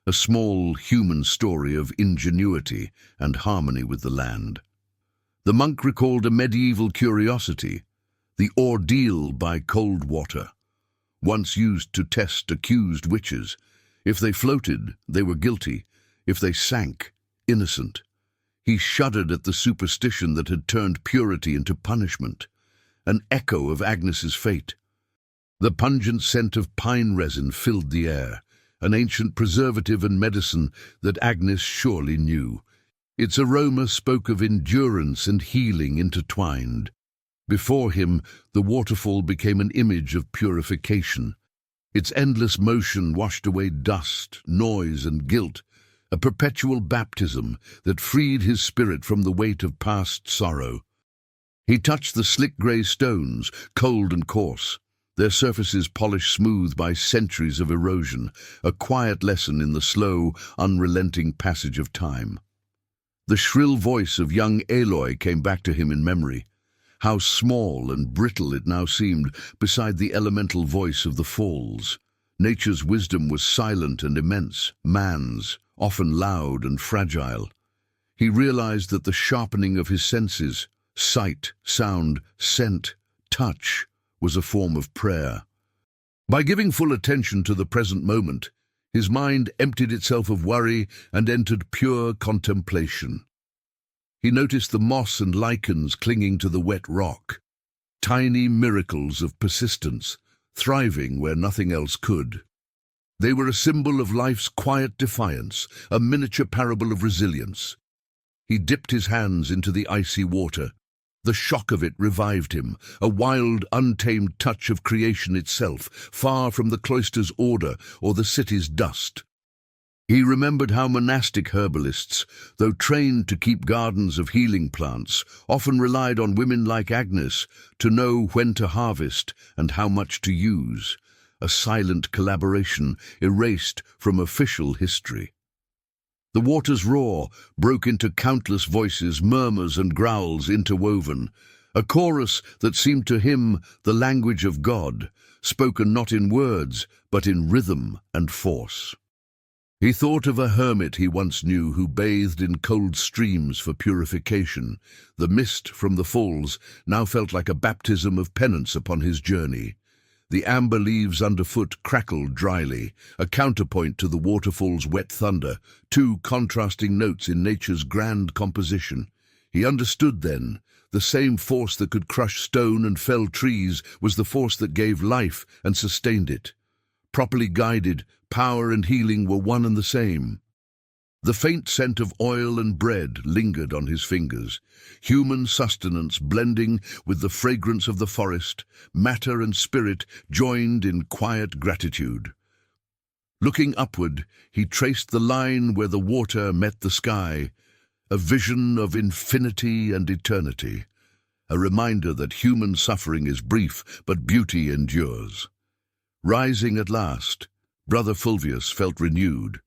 A small human story of ingenuity and harmony with the land. The monk recalled a medieval curiosity, the ordeal by cold water, once used to test accused witches. If they floated, they were guilty. If they sank, innocent. He shuddered at the superstition that had turned purity into punishment, an echo of Agnes's fate. The pungent scent of pine resin filled the air, an ancient preservative and medicine that Agnes surely knew. Its aroma spoke of endurance and healing intertwined. Before him, the waterfall became an image of purification. Its endless motion washed away dust, noise, and guilt, a perpetual baptism that freed his spirit from the weight of past sorrow. He touched the slick grey stones, cold and coarse, their surfaces polished smooth by centuries of erosion, a quiet lesson in the slow, unrelenting passage of time. The shrill voice of young Aloy came back to him in memory. How small and brittle it now seemed beside the elemental voice of the falls. Nature's wisdom was silent and immense, man's, often loud and fragile. He realized that the sharpening of his senses, sight, sound, scent, touch, was a form of prayer. By giving full attention to the present moment, his mind emptied itself of worry and entered pure contemplation. He noticed the moss and lichens clinging to the wet rock, tiny miracles of persistence, thriving where nothing else could. They were a symbol of life's quiet defiance, a miniature parable of resilience. He dipped his hands into the icy water. The shock of it revived him, a wild, untamed touch of creation itself, far from the cloister's order or the city's dust. He remembered how monastic herbalists, though trained to keep gardens of healing plants, often relied on women like Agnes to know when to harvest and how much to use, a silent collaboration erased from official history. The water's roar broke into countless voices, murmurs and growls interwoven, a chorus that seemed to him the language of God, spoken not in words, but in rhythm and force. He thought of a hermit he once knew who bathed in cold streams for purification. The mist from the falls now felt like a baptism of penance upon his journey. The amber leaves underfoot crackled dryly, a counterpoint to the waterfall's wet thunder, two contrasting notes in nature's grand composition. He understood then, the same force that could crush stone and fell trees was the force that gave life and sustained it. Properly guided, power and healing were one and the same. The faint scent of oil and bread lingered on his fingers, human sustenance blending with the fragrance of the forest, matter and spirit joined in quiet gratitude. Looking upward, he traced the line where the water met the sky, a vision of infinity and eternity, a reminder that human suffering is brief but beauty endures. Rising at last, Brother Fulvius felt renewed.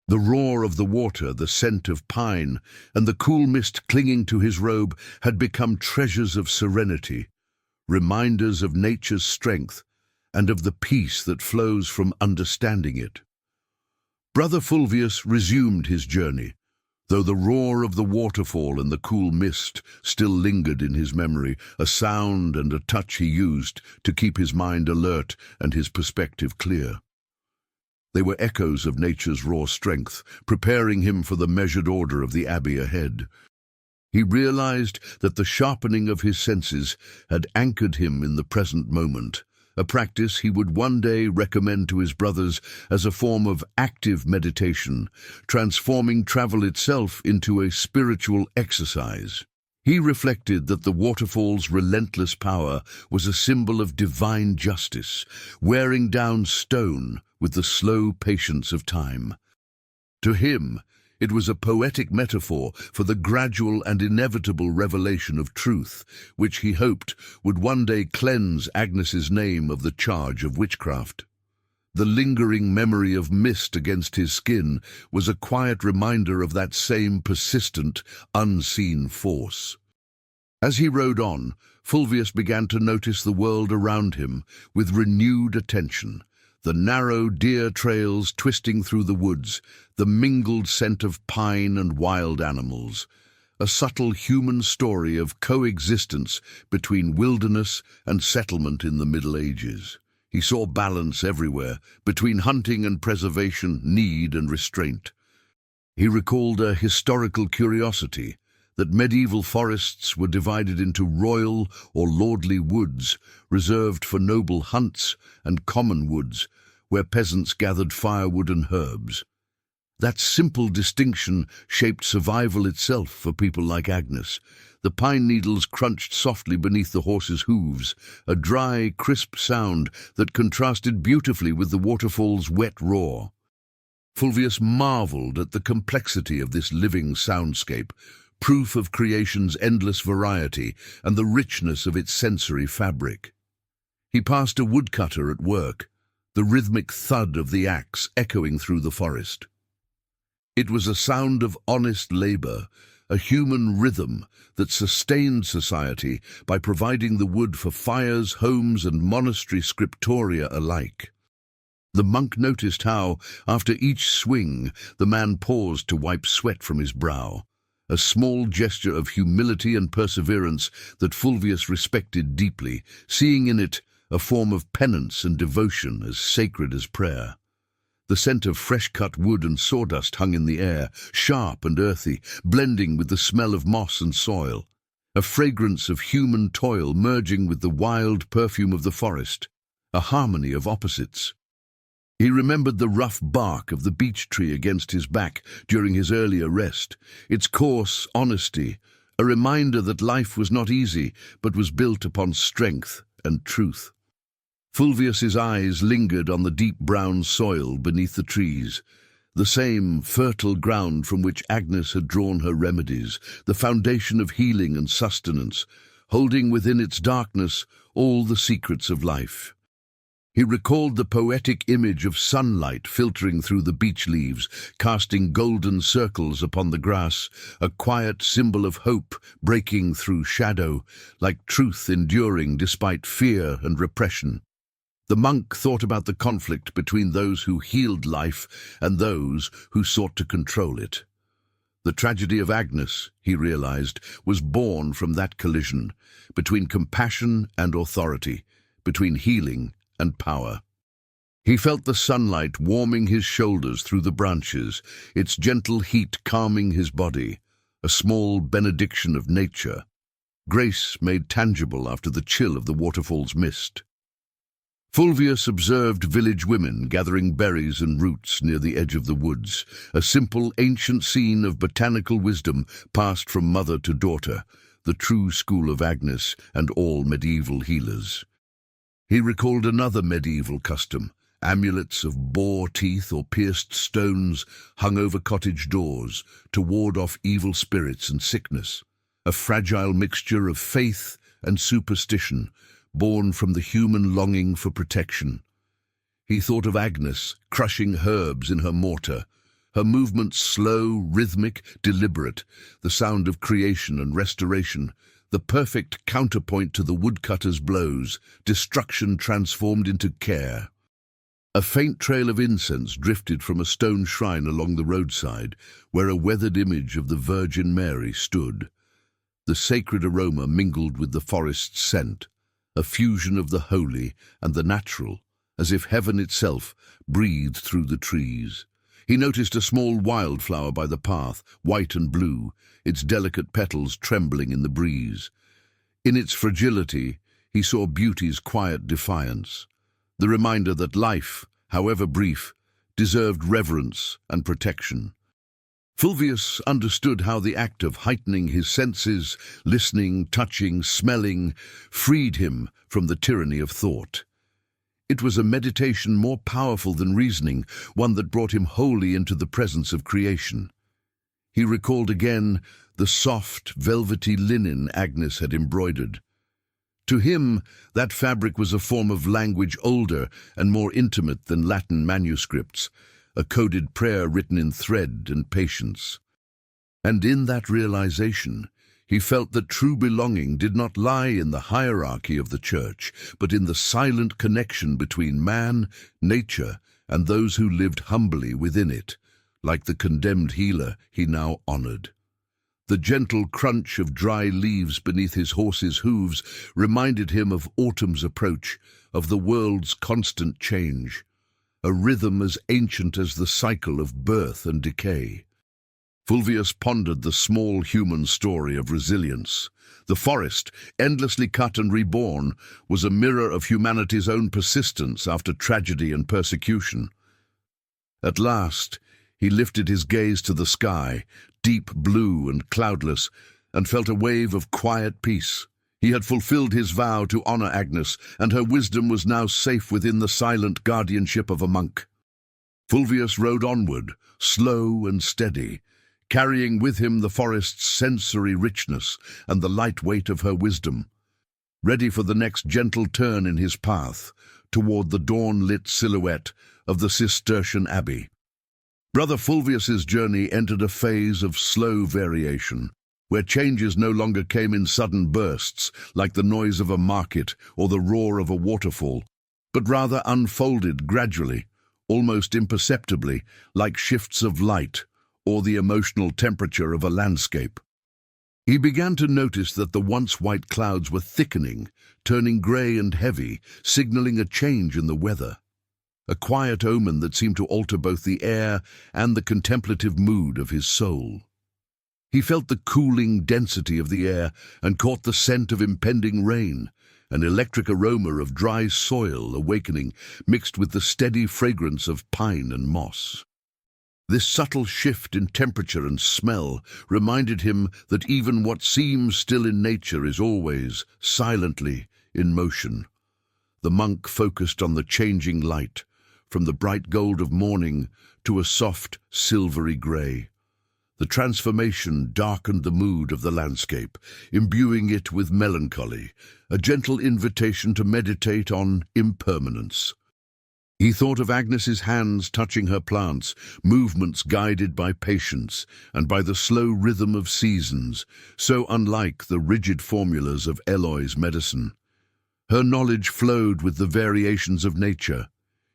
The roar of the water, the scent of pine, and the cool mist clinging to his robe had become treasures of serenity, reminders of nature's strength and of the peace that flows from understanding it. Brother Fulvius resumed his journey, though the roar of the waterfall and the cool mist still lingered in his memory, a sound and a touch he used to keep his mind alert and his perspective clear. They were echoes of nature's raw strength, preparing him for the measured order of the abbey ahead. He realized that the sharpening of his senses had anchored him in the present moment, a practice he would one day recommend to his brothers as a form of active meditation, transforming travel itself into a spiritual exercise. He reflected that the waterfall's relentless power was a symbol of divine justice, wearing down stone with the slow patience of time. To him, it was a poetic metaphor for the gradual and inevitable revelation of truth, which he hoped would one day cleanse Agnes's name of the charge of witchcraft. The lingering memory of mist against his skin was a quiet reminder of that same persistent, unseen force. As he rode on, Fulvius began to notice the world around him with renewed attention. The narrow deer trails twisting through the woods, the mingled scent of pine and wild animals, a subtle human story of coexistence between wilderness and settlement in the Middle Ages. He saw balance everywhere, between hunting and preservation, need and restraint. He recalled a historical curiosity that medieval forests were divided into royal or lordly woods reserved for noble hunts and common woods where peasants gathered firewood and herbs. That simple distinction shaped survival itself for people like Agnes. The pine needles crunched softly beneath the horse's hooves, a dry, crisp sound that contrasted beautifully with the waterfall's wet roar. Fulvius marveled at the complexity of this living soundscape, proof of creation's endless variety and the richness of its sensory fabric. He passed a woodcutter at work, the rhythmic thud of the axe echoing through the forest. It was a sound of honest labor, a human rhythm that sustained society by providing the wood for fires, homes, and monastery scriptoria alike. The monk noticed how, after each swing, the man paused to wipe sweat from his brow, a small gesture of humility and perseverance that Fulvius respected deeply, seeing in it a form of penance and devotion as sacred as prayer. The scent of fresh-cut wood and sawdust hung in the air, sharp and earthy, blending with the smell of moss and soil, a fragrance of human toil merging with the wild perfume of the forest, a harmony of opposites. He remembered the rough bark of the beech tree against his back during his earlier rest, its coarse honesty, a reminder that life was not easy but was built upon strength and truth. Fulvius's eyes lingered on the deep brown soil beneath the trees, the same fertile ground from which Agnes had drawn her remedies, the foundation of healing and sustenance, holding within its darkness all the secrets of life. He recalled the poetic image of sunlight filtering through the beech leaves, casting golden circles upon the grass, a quiet symbol of hope breaking through shadow, like truth enduring despite fear and repression. The monk thought about the conflict between those who healed life and those who sought to control it. The tragedy of Agnes, he realized, was born from that collision, between compassion and authority, between healing and power. He felt the sunlight warming his shoulders through the branches, its gentle heat calming his body, a small benediction of nature, grace made tangible after the chill of the waterfall's mist. Fulvius observed village women gathering berries and roots near the edge of the woods, a simple, ancient scene of botanical wisdom passed from mother to daughter, the true school of Agnes and all medieval healers. He recalled another medieval custom, amulets of boar teeth or pierced stones hung over cottage doors to ward off evil spirits and sickness, a fragile mixture of faith and superstition, born from the human longing for protection. He thought of Agnes crushing herbs in her mortar, her movements slow, rhythmic, deliberate, the sound of creation and restoration, the perfect counterpoint to the woodcutter's blows, destruction transformed into care. A faint trail of incense drifted from a stone shrine along the roadside, where a weathered image of the Virgin Mary stood. The sacred aroma mingled with the forest's scent, a fusion of the holy and the natural, as if heaven itself breathed through the trees. He noticed a small wildflower by the path, white and blue, its delicate petals trembling in the breeze. In its fragility, he saw beauty's quiet defiance, the reminder that life, however brief, deserved reverence and protection. Fulvius understood how the act of heightening his senses, listening, touching, smelling, freed him from the tyranny of thought. It was a meditation more powerful than reasoning, one that brought him wholly into the presence of creation. He recalled again the soft, velvety linen Agnes had embroidered. To him, that fabric was a form of language older and more intimate than Latin manuscripts, a coded prayer written in thread and patience. And in that realization, he felt that true belonging did not lie in the hierarchy of the church, but in the silent connection between man, nature, and those who lived humbly within it, like the condemned healer he now honored. The gentle crunch of dry leaves beneath his horse's hooves reminded him of autumn's approach, of the world's constant change, a rhythm as ancient as the cycle of birth and decay. Fulvius pondered the small human story of resilience. The forest, endlessly cut and reborn, was a mirror of humanity's own persistence after tragedy and persecution. At last, he lifted his gaze to the sky, deep blue and cloudless, and felt a wave of quiet peace. He had fulfilled his vow to honor Agnes, and her wisdom was now safe within the silent guardianship of a monk. Fulvius rode onward, slow and steady, carrying with him the forest's sensory richness and the light weight of her wisdom, ready for the next gentle turn in his path toward the dawn-lit silhouette of the Cistercian abbey. Brother Fulvius's journey entered a phase of slow variation, where changes no longer came in sudden bursts, like the noise of a market or the roar of a waterfall, but rather unfolded gradually, almost imperceptibly, like shifts of light or the emotional temperature of a landscape. He began to notice that the once white clouds were thickening, turning grey and heavy, signaling a change in the weather. A quiet omen that seemed to alter both the air and the contemplative mood of his soul. He felt the cooling density of the air and caught the scent of impending rain, an electric aroma of dry soil awakening, mixed with the steady fragrance of pine and moss. This subtle shift in temperature and smell reminded him that even what seems still in nature is always, silently, in motion. The monk focused on the changing light, from the bright gold of morning to a soft, silvery grey. The transformation darkened the mood of the landscape, imbuing it with melancholy, a gentle invitation to meditate on impermanence. He thought of Agnes's hands touching her plants, movements guided by patience and by the slow rhythm of seasons, so unlike the rigid formulas of Eloy's medicine. Her knowledge flowed with the variations of nature.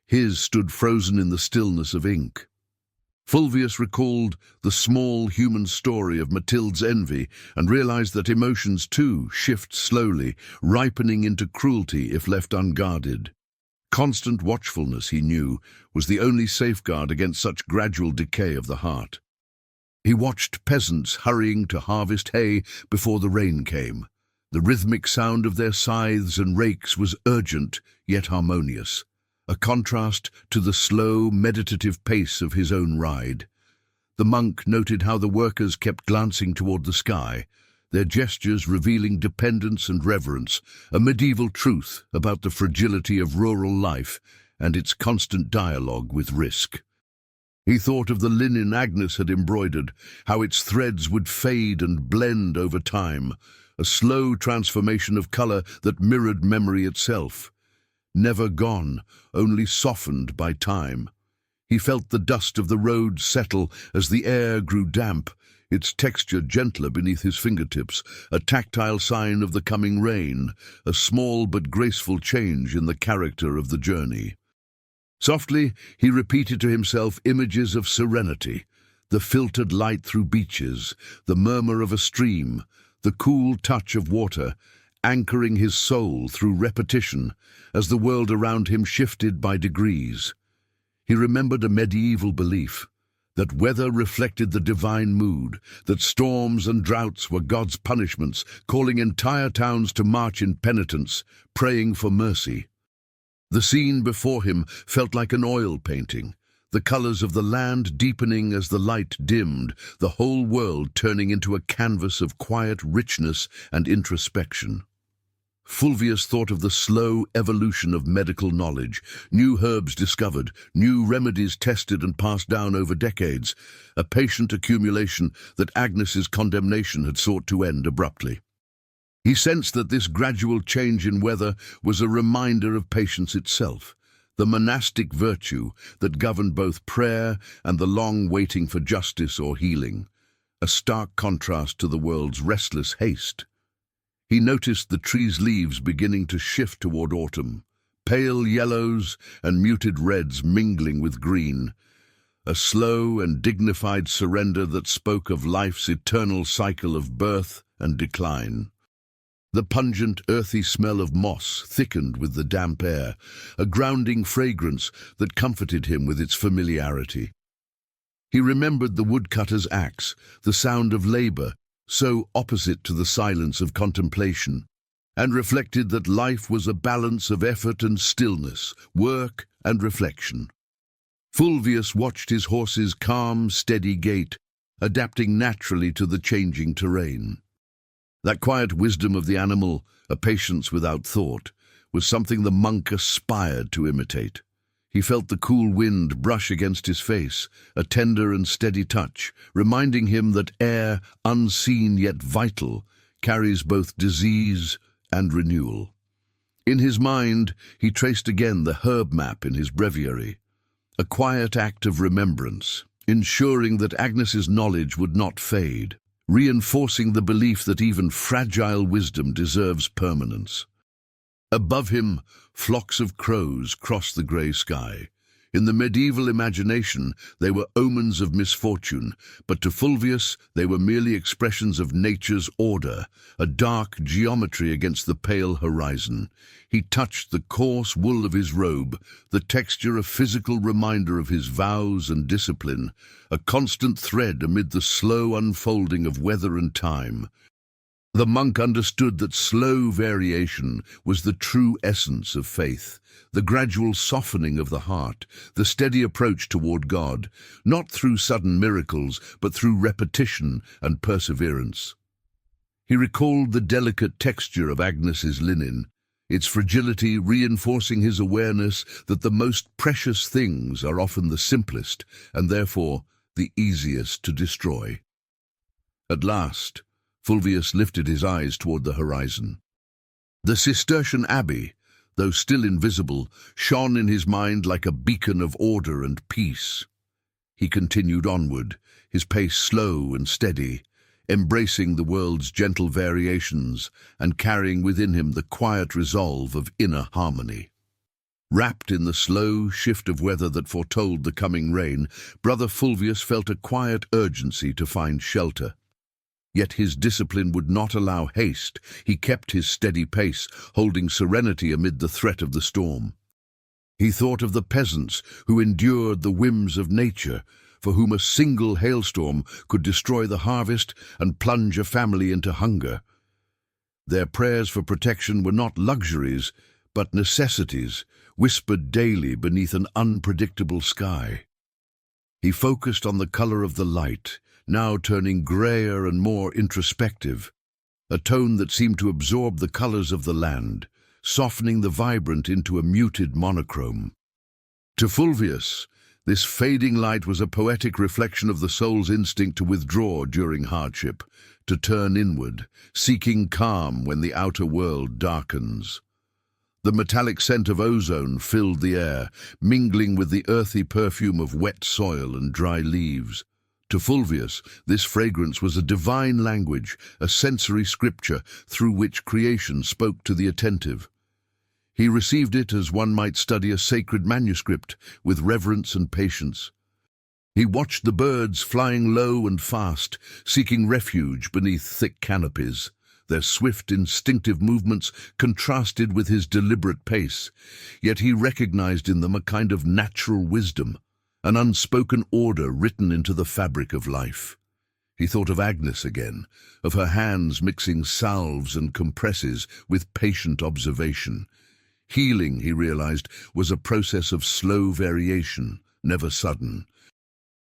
His stood frozen in the stillness of ink. Fulvius recalled the small human story of Matilda's envy and realized that emotions too shift slowly, ripening into cruelty if left unguarded. Constant watchfulness, he knew, was the only safeguard against such gradual decay of the heart. He watched peasants hurrying to harvest hay before the rain came. The rhythmic sound of their scythes and rakes was urgent yet harmonious, a contrast to the slow, meditative pace of his own ride. The monk noted how the workers kept glancing toward the sky, their gestures revealing dependence and reverence, a medieval truth about the fragility of rural life and its constant dialogue with risk. He thought of the linen Agnes had embroidered, how its threads would fade and blend over time, a slow transformation of color that mirrored memory itself. Never gone, only softened by time. He felt the dust of the road settle as the air grew damp, its texture gentler beneath his fingertips, a tactile sign of the coming rain, a small but graceful change in the character of the journey. Softly, he repeated to himself images of serenity, the filtered light through beaches, the murmur of a stream, the cool touch of water, anchoring his soul through repetition as the world around him shifted by degrees. He remembered a medieval belief that weather reflected the divine mood, that storms and droughts were God's punishments, calling entire towns to march in penitence, praying for mercy. The scene before him felt like an oil painting, the colors of the land deepening as the light dimmed, the whole world turning into a canvas of quiet richness and introspection. Fulvius thought of the slow evolution of medical knowledge, new herbs discovered, new remedies tested and passed down over decades, a patient accumulation that Agnes's condemnation had sought to end abruptly. He sensed that this gradual change in weather was a reminder of patience itself, the monastic virtue that governed both prayer and the long waiting for justice or healing, a stark contrast to the world's restless haste. He noticed the trees' leaves beginning to shift toward autumn, pale yellows and muted reds mingling with green, a slow and dignified surrender that spoke of life's eternal cycle of birth and decline. The pungent, earthy smell of moss thickened with the damp air, a grounding fragrance that comforted him with its familiarity. He remembered the woodcutter's axe, the sound of labor, so opposite to the silence of contemplation, and reflected that life was a balance of effort and stillness, work and reflection. Fulvius watched his horse's calm, steady gait, adapting naturally to the changing terrain. That quiet wisdom of the animal, a patience without thought, was something the monk aspired to imitate. He felt the cool wind brush against his face, a tender and steady touch, reminding him that air, unseen yet vital, carries both disease and renewal. In his mind, he traced again the herb map in his breviary, a quiet act of remembrance, ensuring that Agnes's knowledge would not fade, reinforcing the belief that even fragile wisdom deserves permanence. Above him, flocks of crows crossed the grey sky. In the medieval imagination, they were omens of misfortune, but to Fulvius they were merely expressions of nature's order, a dark geometry against the pale horizon. He touched the coarse wool of his robe, the texture a physical reminder of his vows and discipline, a constant thread amid the slow unfolding of weather and time. The monk understood that slow variation was the true essence of faith, the gradual softening of the heart, the steady approach toward God, not through sudden miracles, but through repetition and perseverance. He recalled the delicate texture of Agnes's linen, its fragility reinforcing his awareness that the most precious things are often the simplest and therefore the easiest to destroy. At last, Fulvius lifted his eyes toward the horizon. The Cistercian abbey, though still invisible, shone in his mind like a beacon of order and peace. He continued onward, his pace slow and steady, embracing the world's gentle variations and carrying within him the quiet resolve of inner harmony. Wrapped in the slow shift of weather that foretold the coming rain, Brother Fulvius felt a quiet urgency to find shelter. Yet his discipline would not allow haste. He kept his steady pace, holding serenity amid the threat of the storm. He thought of the peasants who endured the whims of nature, for whom a single hailstorm could destroy the harvest and plunge a family into hunger. Their prayers for protection were not luxuries, but necessities, whispered daily beneath an unpredictable sky. He focused on the color of the light, now turning grayer and more introspective, a tone that seemed to absorb the colors of the land, softening the vibrant into a muted monochrome. To Fulvius, this fading light was a poetic reflection of the soul's instinct to withdraw during hardship, to turn inward, seeking calm when the outer world darkens. The metallic scent of ozone filled the air, mingling with the earthy perfume of wet soil and dry leaves. To Fulvius, this fragrance was a divine language, a sensory scripture through which creation spoke to the attentive. He received it as one might study a sacred manuscript, with reverence and patience. He watched the birds flying low and fast, seeking refuge beneath thick canopies. Their swift, instinctive movements contrasted with his deliberate pace, yet he recognized in them a kind of natural wisdom, an unspoken order written into the fabric of life. He thought of Agnes again, of her hands mixing salves and compresses with patient observation. Healing, he realized, was a process of slow variation, never sudden.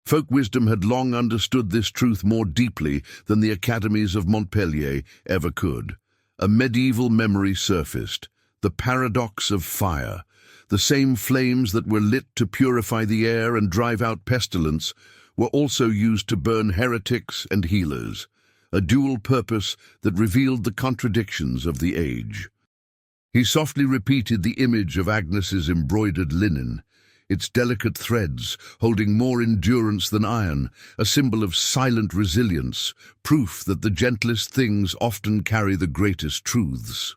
Folk wisdom had long understood this truth more deeply than the academies of Montpellier ever could. A medieval memory surfaced, the paradox of fire. The same flames that were lit to purify the air and drive out pestilence were also used to burn heretics and healers, a dual purpose that revealed the contradictions of the age. He softly repeated the image of Agnes's embroidered linen, its delicate threads holding more endurance than iron, a symbol of silent resilience, proof that the gentlest things often carry the greatest truths.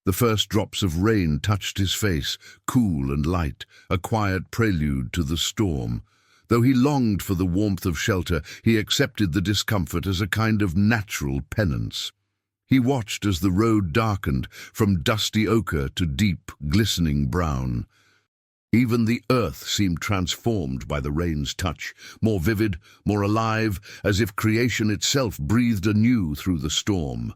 The first drops of rain touched his face, cool and light, a quiet prelude to the storm. Though he longed for the warmth of shelter, he accepted the discomfort as a kind of natural penance. He watched as the road darkened from dusty ochre to deep, glistening brown. Even the earth seemed transformed by the rain's touch, more vivid, more alive, as if creation itself breathed anew through the storm.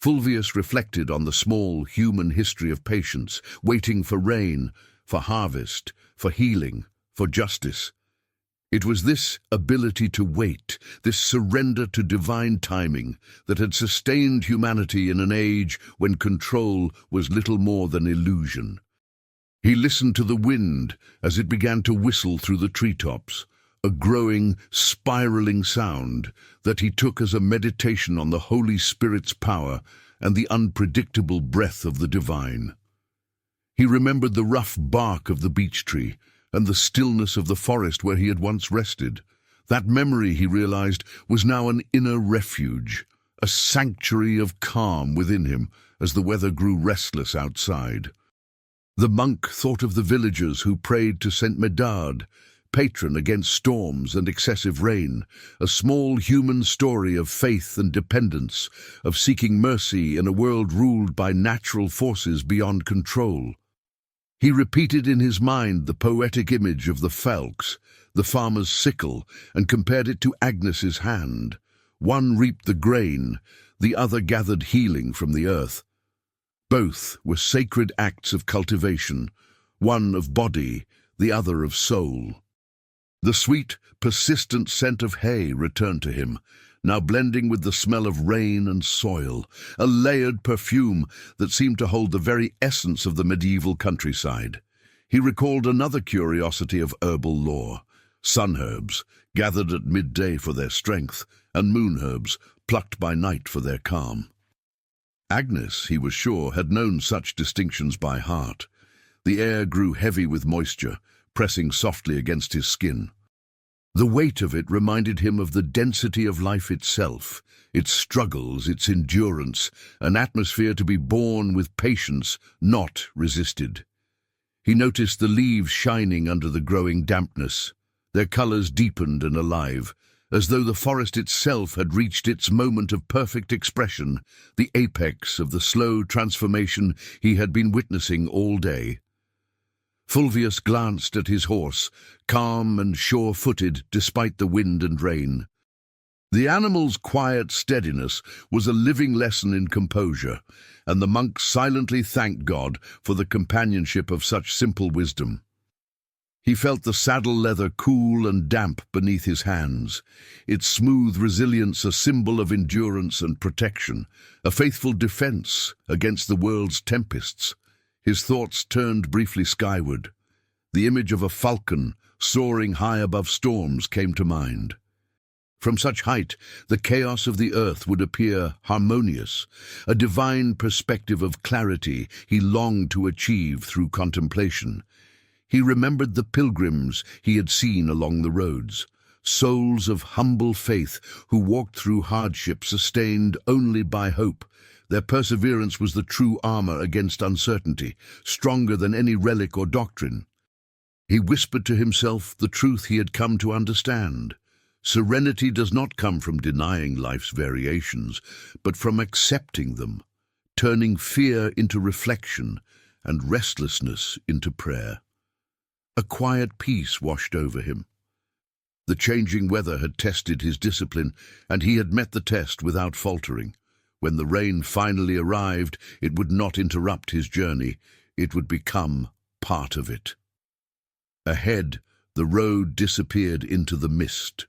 Fulvius reflected on the small human history of patience, waiting for rain, for harvest, for healing, for justice. It was this ability to wait, this surrender to divine timing, that had sustained humanity in an age when control was little more than illusion. He listened to the wind as it began to whistle through the treetops, a growing, spiraling sound that he took as a meditation on the Holy Spirit's power and the unpredictable breath of the divine. He remembered the rough bark of the beech tree and the stillness of the forest where he had once rested. That memory, he realized, was now an inner refuge, a sanctuary of calm within him as the weather grew restless outside. The monk thought of the villagers who prayed to Saint Medard, patron against storms and excessive rain, a small human story of faith and dependence, of seeking mercy in a world ruled by natural forces beyond control. He repeated in his mind the poetic image of the falx, the farmer's sickle, and compared it to Agnes's hand. One reaped the grain, the other gathered healing from the earth. Both were sacred acts of cultivation, one of body, the other of soul. The sweet, persistent scent of hay returned to him, now blending with the smell of rain and soil, a layered perfume that seemed to hold the very essence of the medieval countryside. He recalled another curiosity of herbal lore: sun-herbs, gathered at midday for their strength, and moon-herbs, plucked by night for their calm. Agnes, he was sure, had known such distinctions by heart. The air grew heavy with moisture, pressing softly against his skin. The weight of it reminded him of the density of life itself, its struggles, its endurance, an atmosphere to be borne with patience, not resisted. He noticed the leaves shining under the growing dampness, their colors deepened and alive, as though the forest itself had reached its moment of perfect expression, the apex of the slow transformation he had been witnessing all day. Fulvius glanced at his horse, calm and sure-footed despite the wind and rain. The animal's quiet steadiness was a living lesson in composure, and the monk silently thanked God for the companionship of such simple wisdom. He felt the saddle leather cool and damp beneath his hands, its smooth resilience a symbol of endurance and protection, a faithful defense against the world's tempests. His thoughts turned briefly skyward. The image of a falcon soaring high above storms came to mind. From such height, the chaos of the earth would appear harmonious, a divine perspective of clarity he longed to achieve through contemplation. He remembered the pilgrims he had seen along the roads, souls of humble faith who walked through hardship sustained only by hope. Their perseverance was the true armor against uncertainty, stronger than any relic or doctrine. He whispered to himself the truth he had come to understand. Serenity does not come from denying life's variations, but from accepting them, turning fear into reflection and restlessness into prayer. A quiet peace washed over him. The changing weather had tested his discipline, and he had met the test without faltering. When the rain finally arrived, it would not interrupt his journey. It would become part of it. Ahead, the road disappeared into the mist.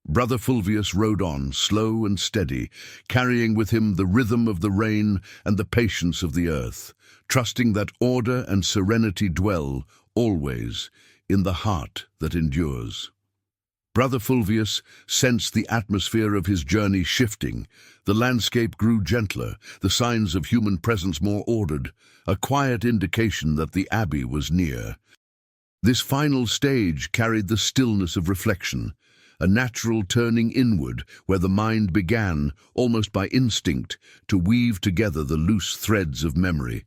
Brother Fulvius rode on, slow and steady, carrying with him the rhythm of the rain and the patience of the earth, trusting that order and serenity dwell, always, in the heart that endures. Brother Fulvius sensed the atmosphere of his journey shifting. The landscape grew gentler, the signs of human presence more ordered, a quiet indication that the abbey was near. This final stage carried the stillness of reflection, a natural turning inward where the mind began, almost by instinct, to weave together the loose threads of memory,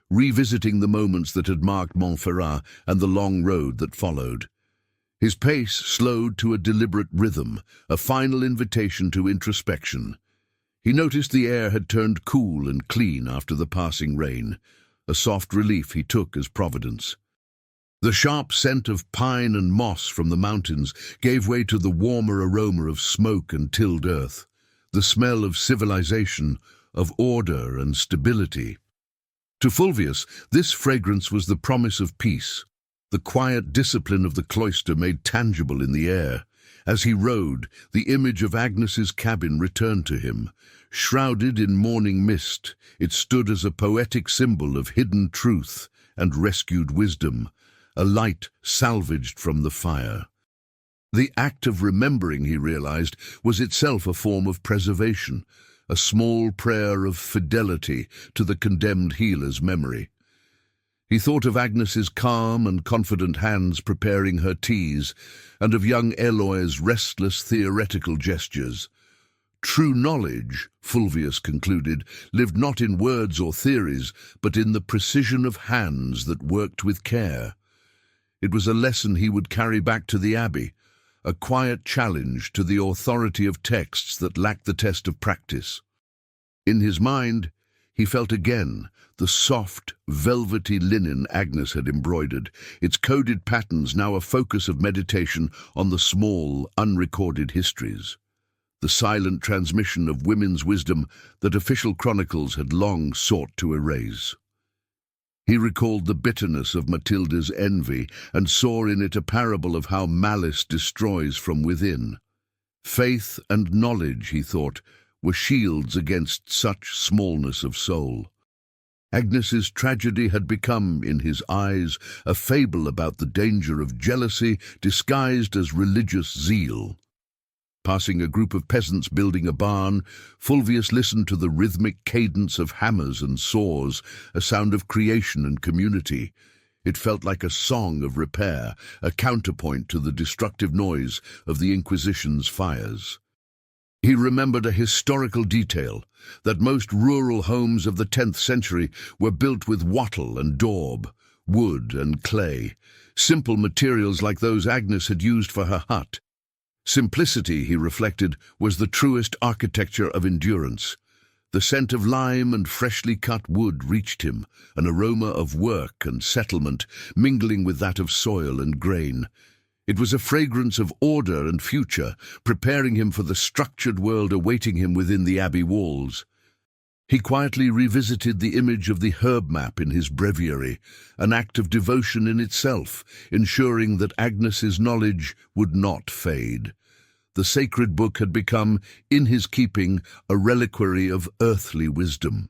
revisiting the moments that had marked Montferrat and the long road that followed. His pace slowed to a deliberate rhythm, a final invitation to introspection. He noticed the air had turned cool and clean after the passing rain, a soft relief he took as providence. The sharp scent of pine and moss from the mountains gave way to the warmer aroma of smoke and tilled earth, the smell of civilization, of order and stability. To Fulvius, this fragrance was the promise of peace, the quiet discipline of the cloister made tangible in the air. As he rode, the image of Agnes's cabin returned to him. Shrouded in morning mist, it stood as a poetic symbol of hidden truth and rescued wisdom, a light salvaged from the fire. The act of remembering, he realized, was itself a form of preservation, a small prayer of fidelity to the condemned healer's memory. He thought of Agnes's calm and confident hands preparing her teas, and of young Eloy's restless theoretical gestures. True knowledge, Fulvius concluded, lived not in words or theories, but in the precision of hands that worked with care. It was a lesson he would carry back to the abbey, a quiet challenge to the authority of texts that lacked the test of practice. In his mind, he felt again the soft, velvety linen Agnes had embroidered, its coded patterns now a focus of meditation on the small, unrecorded histories. The silent transmission of women's wisdom that official chronicles had long sought to erase. He recalled the bitterness of Matilda's envy and saw in it a parable of how malice destroys from within. Faith and knowledge, he thought, were shields against such smallness of soul. Agnes's tragedy had become, in his eyes, a fable about the danger of jealousy disguised as religious zeal. Passing a group of peasants building a barn, Fulvius listened to the rhythmic cadence of hammers and saws, a sound of creation and community. It felt like a song of repair, a counterpoint to the destructive noise of the Inquisition's fires. He remembered a historical detail, that most rural homes of the 10th century were built with wattle and daub, wood and clay, simple materials like those Agnes had used for her hut. Simplicity, he reflected, was the truest architecture of endurance. The scent of lime and freshly cut wood reached him, an aroma of work and settlement mingling with that of soil and grain. It was a fragrance of order and future, preparing him for the structured world awaiting him within the abbey walls. He quietly revisited the image of the herb map in his breviary, an act of devotion in itself, ensuring that Agnes's knowledge would not fade. The sacred book had become, in his keeping, a reliquary of earthly wisdom.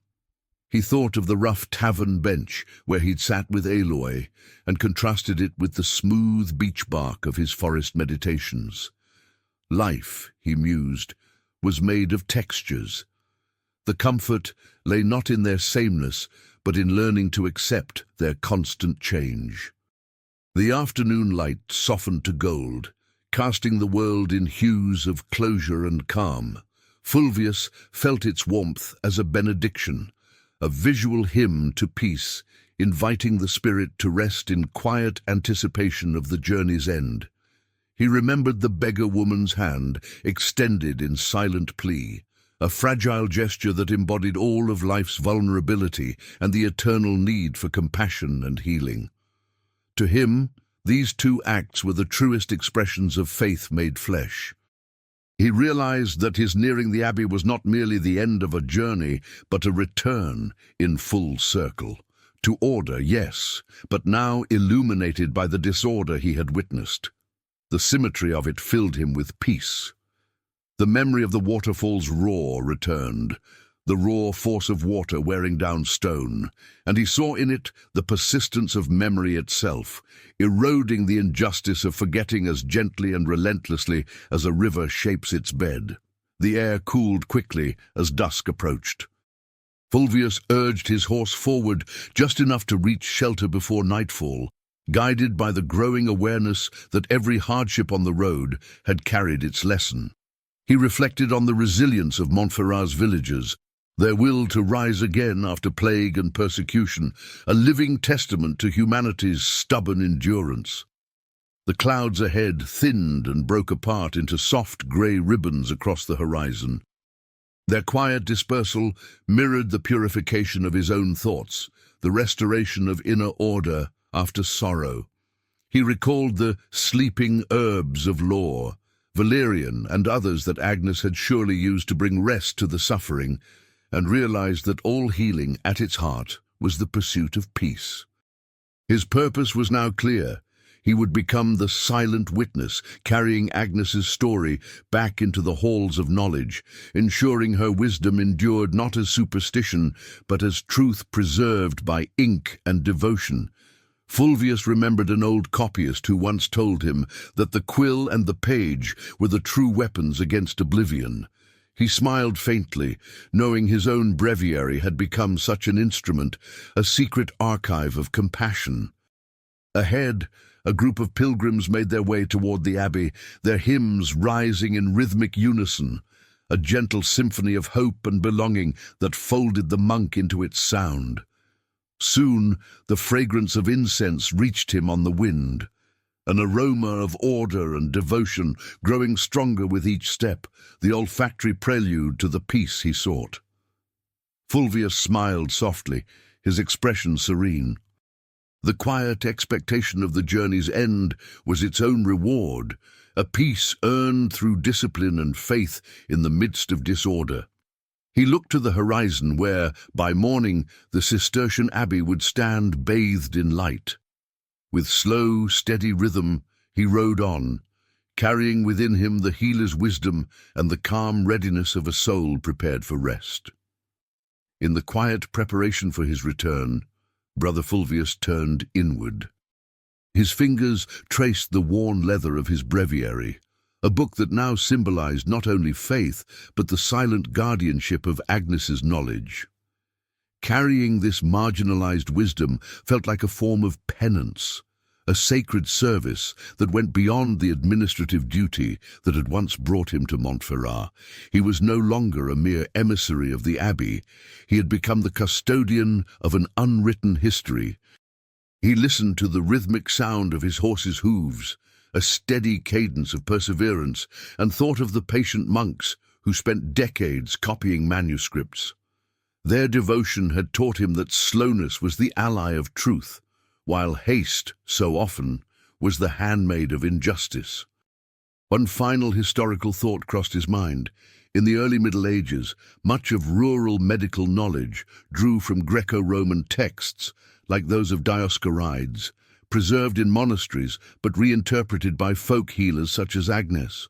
He thought of the rough tavern bench where he'd sat with Aloy, and contrasted it with the smooth beech bark of his forest meditations. Life, he mused, was made of textures. The comfort lay not in their sameness, but in learning to accept their constant change. The afternoon light softened to gold, casting the world in hues of closure and calm. Fulvius felt its warmth as a benediction, a visual hymn to peace, inviting the spirit to rest in quiet anticipation of the journey's end. He remembered the beggar woman's hand, extended in silent plea, a fragile gesture that embodied all of life's vulnerability and the eternal need for compassion and healing. To him, these two acts were the truest expressions of faith made flesh. He realized that his nearing the abbey was not merely the end of a journey, but a return in full circle. To order, yes, but now illuminated by the disorder he had witnessed. The symmetry of it filled him with peace. The memory of the waterfall's roar returned, the raw force of water wearing down stone, and he saw in it the persistence of memory itself, eroding the injustice of forgetting as gently and relentlessly as a river shapes its bed. The air cooled quickly as dusk approached. Fulvius urged his horse forward just enough to reach shelter before nightfall, guided by the growing awareness that every hardship on the road had carried its lesson. He reflected on the resilience of Montferrat's villagers, their will to rise again after plague and persecution, a living testament to humanity's stubborn endurance. The clouds ahead thinned and broke apart into soft grey ribbons across the horizon. Their quiet dispersal mirrored the purification of his own thoughts, the restoration of inner order after sorrow. He recalled the sleeping herbs of lore, valerian and others that Agnes had surely used to bring rest to the suffering, and realized that all healing at its heart was the pursuit of peace. His purpose was now clear. He would become the silent witness, carrying Agnes's story back into the halls of knowledge, ensuring her wisdom endured not as superstition, but as truth preserved by ink and devotion. Fulvius remembered an old copyist who once told him that the quill and the page were the true weapons against oblivion. He smiled faintly, knowing his own breviary had become such an instrument, a secret archive of compassion. Ahead, a group of pilgrims made their way toward the abbey, their hymns rising in rhythmic unison, a gentle symphony of hope and belonging that folded the monk into its sound. Soon, the fragrance of incense reached him on the wind, an aroma of order and devotion growing stronger with each step, the olfactory prelude to the peace he sought. Fulvius smiled softly, his expression serene. The quiet expectation of the journey's end was its own reward, a peace earned through discipline and faith in the midst of disorder. He looked to the horizon where, by morning, the Cistercian abbey would stand bathed in light. With slow, steady rhythm, he rode on, carrying within him the healer's wisdom and the calm readiness of a soul prepared for rest. In the quiet preparation for his return, Brother Fulvius turned inward. His fingers traced the worn leather of his breviary, a book that now symbolized not only faith, but the silent guardianship of Agnes's knowledge. Carrying this marginalized wisdom felt like a form of penance, a sacred service that went beyond the administrative duty that had once brought him to Montferrat. He was no longer a mere emissary of the abbey. He had become the custodian of an unwritten history. He listened to the rhythmic sound of his horse's hooves, a steady cadence of perseverance, and thought of the patient monks who spent decades copying manuscripts. Their devotion had taught him that slowness was the ally of truth, while haste, so often, was the handmaid of injustice. One final historical thought crossed his mind. In the early Middle Ages, much of rural medical knowledge drew from Greco-Roman texts, like those of Dioscorides, preserved in monasteries but reinterpreted by folk healers such as Agnes.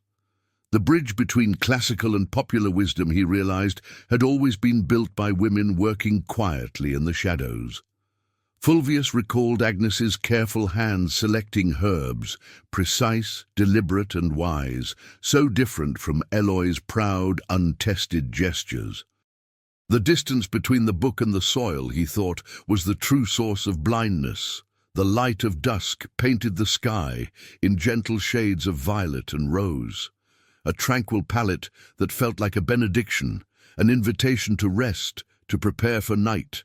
The bridge between classical and popular wisdom, he realized, had always been built by women working quietly in the shadows. Fulvius recalled Agnes's careful hands selecting herbs, precise, deliberate and wise, so different from Eloy's proud, untested gestures. The distance between the book and the soil, he thought, was the true source of blindness. The light of dusk painted the sky in gentle shades of violet and rose, a tranquil palette that felt like a benediction, an invitation to rest, to prepare for night,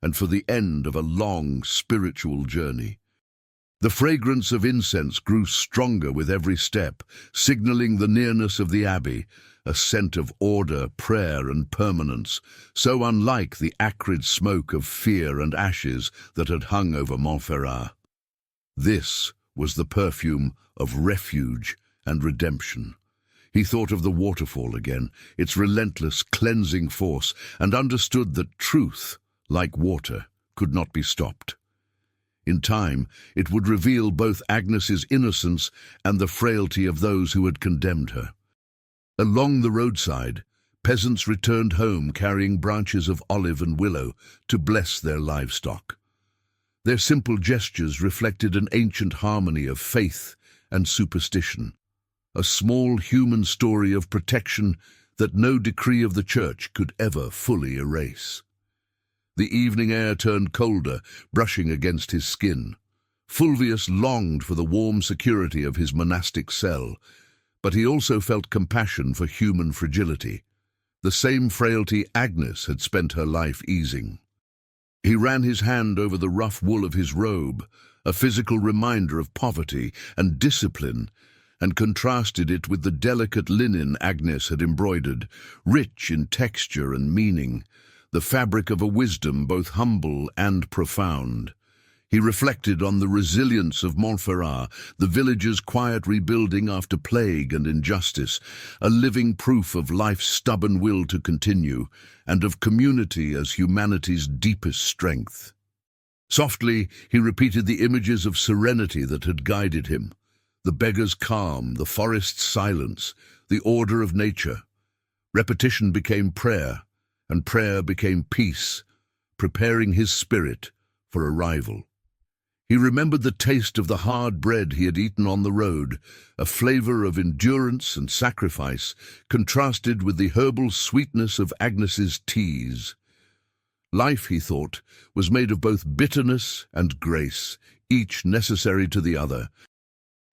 and for the end of a long spiritual journey. The fragrance of incense grew stronger with every step, signaling the nearness of the abbey, a scent of order, prayer, and permanence, so unlike the acrid smoke of fear and ashes that had hung over Montferrat. This was the perfume of refuge and redemption. He thought of the waterfall again, its relentless cleansing force, and understood that truth, like water, could not be stopped. In time, it would reveal both Agnes's innocence and the frailty of those who had condemned her. Along the roadside, peasants returned home carrying branches of olive and willow to bless their livestock. Their simple gestures reflected an ancient harmony of faith and superstition, a small human story of protection that no decree of the church could ever fully erase. The evening air turned colder, brushing against his skin. Fulvius longed for the warm security of his monastic cell, but he also felt compassion for human fragility, the same frailty Agnes had spent her life easing. He ran his hand over the rough wool of his robe, a physical reminder of poverty and discipline, and contrasted it with the delicate linen Agnes had embroidered, rich in texture and meaning, the fabric of a wisdom both humble and profound. He reflected on the resilience of Montferrat, the village's quiet rebuilding after plague and injustice, a living proof of life's stubborn will to continue, and of community as humanity's deepest strength. Softly, he repeated the images of serenity that had guided him: the beggar's calm, the forest's silence, the order of nature. Repetition became prayer, and prayer became peace, preparing his spirit for arrival. He remembered the taste of the hard bread he had eaten on the road, a flavor of endurance and sacrifice, contrasted with the herbal sweetness of Agnes's teas. Life, he thought, was made of both bitterness and grace, each necessary to the other.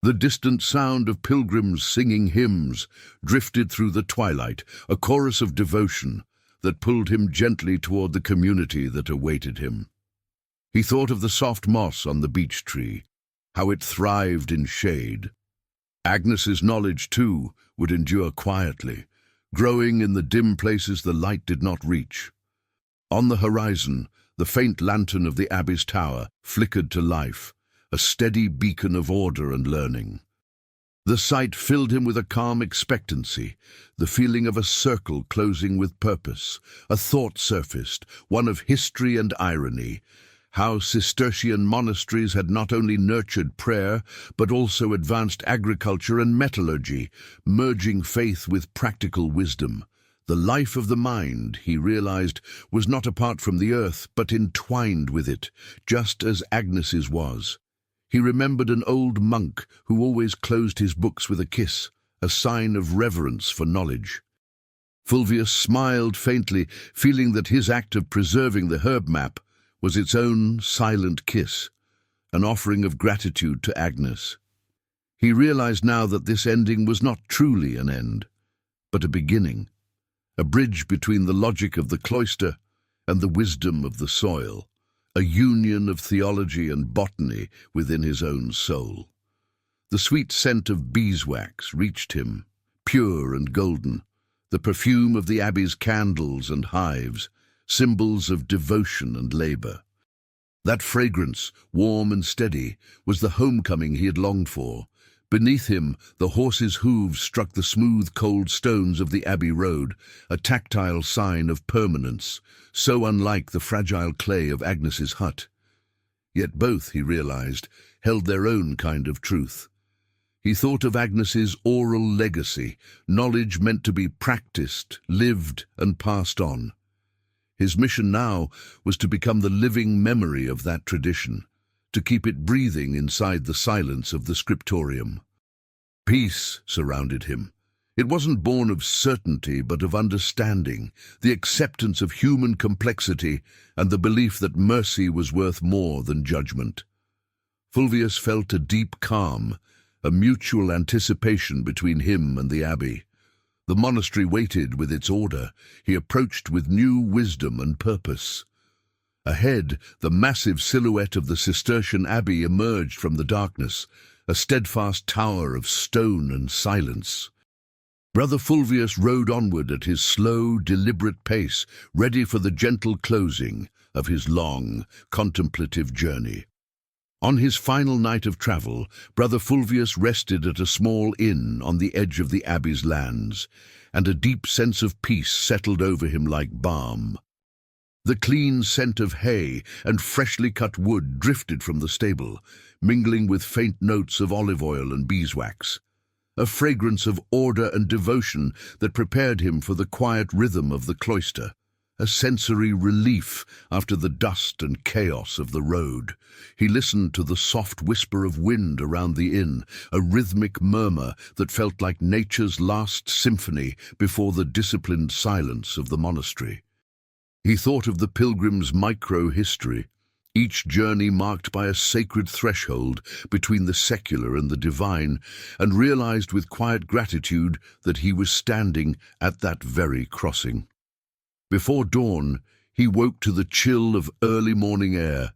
The distant sound of pilgrims singing hymns drifted through the twilight, a chorus of devotion that pulled him gently toward the community that awaited him. He thought of the soft moss on the beech tree, how it thrived in shade. Agnes's knowledge, too, would endure quietly, growing in the dim places the light did not reach. On the horizon, the faint lantern of the abbey's tower flickered to life, a steady beacon of order and learning. The sight filled him with a calm expectancy, the feeling of a circle closing with purpose. A thought surfaced, one of history and irony, how Cistercian monasteries had not only nurtured prayer, but also advanced agriculture and metallurgy, merging faith with practical wisdom. The life of the mind, he realized, was not apart from the earth, but entwined with it, just as Agnes's was. He remembered an old monk who always closed his books with a kiss, a sign of reverence for knowledge. Fulvius smiled faintly, feeling that his act of preserving the herb map was its own silent kiss, an offering of gratitude to Agnes. He realized now that this ending was not truly an end, but a beginning, a bridge between the logic of the cloister and the wisdom of the soil, a union of theology and botany within his own soul. The sweet scent of beeswax reached him, pure and golden, the perfume of the abbey's candles and hives, symbols of devotion and labor. That fragrance, warm and steady, was the homecoming he had longed for. Beneath him, the horse's hooves struck the smooth, cold stones of the abbey road, a tactile sign of permanence, so unlike the fragile clay of Agnes's hut. Yet both, he realized, held their own kind of truth. He thought of Agnes's oral legacy, knowledge meant to be practiced, lived, and passed on. His mission now was to become the living memory of that tradition, to keep it breathing inside the silence of the scriptorium. Peace surrounded him. It wasn't born of certainty, but of understanding, the acceptance of human complexity, and the belief that mercy was worth more than judgment. Fulvius felt a deep calm, a mutual anticipation between him and the abbey. The monastery waited with its order. He approached with new wisdom and purpose. Ahead, the massive silhouette of the Cistercian abbey emerged from the darkness, a steadfast tower of stone and silence. Brother Fulvius rode onward at his slow, deliberate pace, ready for the gentle closing of his long, contemplative journey. On his final night of travel, Brother Fulvius rested at a small inn on the edge of the abbey's lands, and a deep sense of peace settled over him like balm. The clean scent of hay and freshly cut wood drifted from the stable, mingling with faint notes of olive oil and beeswax, a fragrance of order and devotion that prepared him for the quiet rhythm of the cloister, a sensory relief after the dust and chaos of the road. He listened to the soft whisper of wind around the inn, a rhythmic murmur that felt like nature's last symphony before the disciplined silence of the monastery. He thought of the pilgrim's micro-history, each journey marked by a sacred threshold between the secular and the divine, and realized with quiet gratitude that he was standing at that very crossing. Before dawn, he woke to the chill of early morning air,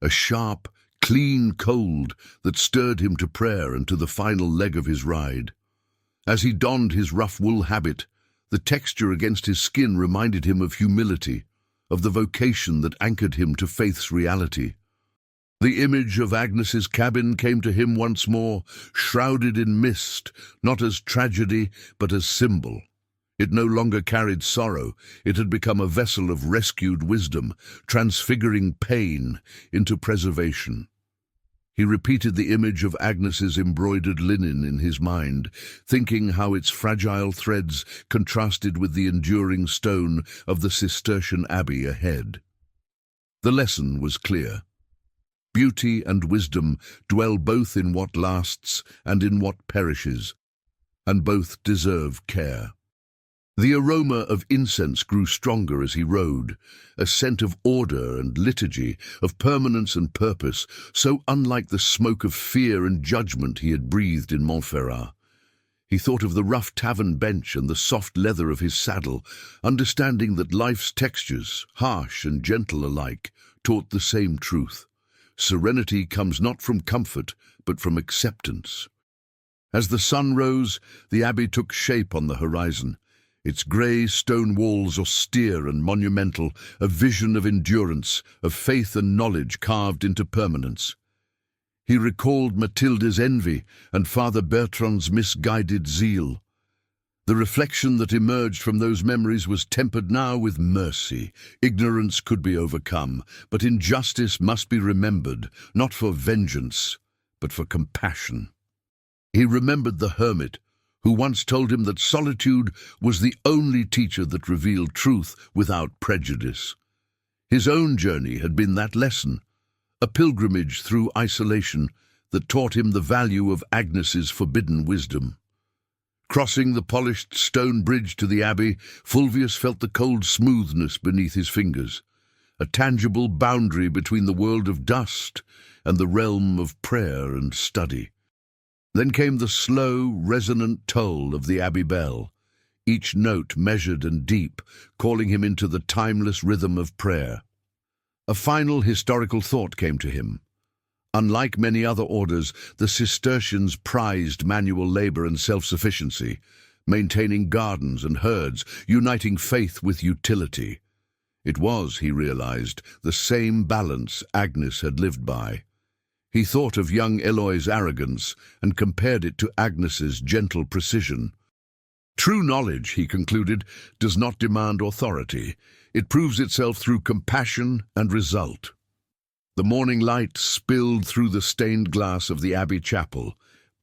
a sharp, clean cold that stirred him to prayer and to the final leg of his ride. As he donned his rough wool habit, the texture against his skin reminded him of humility, of the vocation that anchored him to faith's reality. The image of Agnes's cabin came to him once more, shrouded in mist, not as tragedy, but as symbol. It no longer carried sorrow. It had become a vessel of rescued wisdom, transfiguring pain into preservation. He repeated the image of Agnes's embroidered linen in his mind, thinking how its fragile threads contrasted with the enduring stone of the Cistercian abbey ahead. The lesson was clear. Beauty and wisdom dwell both in what lasts and in what perishes, and both deserve care. The aroma of incense grew stronger as he rode, a scent of order and liturgy, of permanence and purpose, so unlike the smoke of fear and judgment he had breathed in Montferrat. He thought of the rough tavern bench and the soft leather of his saddle, understanding that life's textures, harsh and gentle alike, taught the same truth. Serenity comes not from comfort, but from acceptance. As the sun rose, the abbey took shape on the horizon. Its grey stone walls austere and monumental, a vision of endurance, of faith and knowledge carved into permanence. He recalled Mathilde's envy and Father Bertrand's misguided zeal. The reflection that emerged from those memories was tempered now with mercy. Ignorance could be overcome, but injustice must be remembered, not for vengeance, but for compassion. He remembered the hermit, who once told him that solitude was the only teacher that revealed truth without prejudice. His own journey had been that lesson, a pilgrimage through isolation that taught him the value of Agnes's forbidden wisdom. Crossing the polished stone bridge to the abbey, Fulvius felt the cold smoothness beneath his fingers, a tangible boundary between the world of dust and the realm of prayer and study. Then came the slow, resonant toll of the abbey bell, each note measured and deep, calling him into the timeless rhythm of prayer. A final historical thought came to him. Unlike many other orders, the Cistercians prized manual labor and self-sufficiency, maintaining gardens and herds, uniting faith with utility. It was, he realized, the same balance Agnes had lived by. He thought of young Eloy's arrogance and compared it to Agnes's gentle precision. True knowledge, he concluded, does not demand authority. It proves itself through compassion and result. The morning light spilled through the stained glass of the abbey chapel,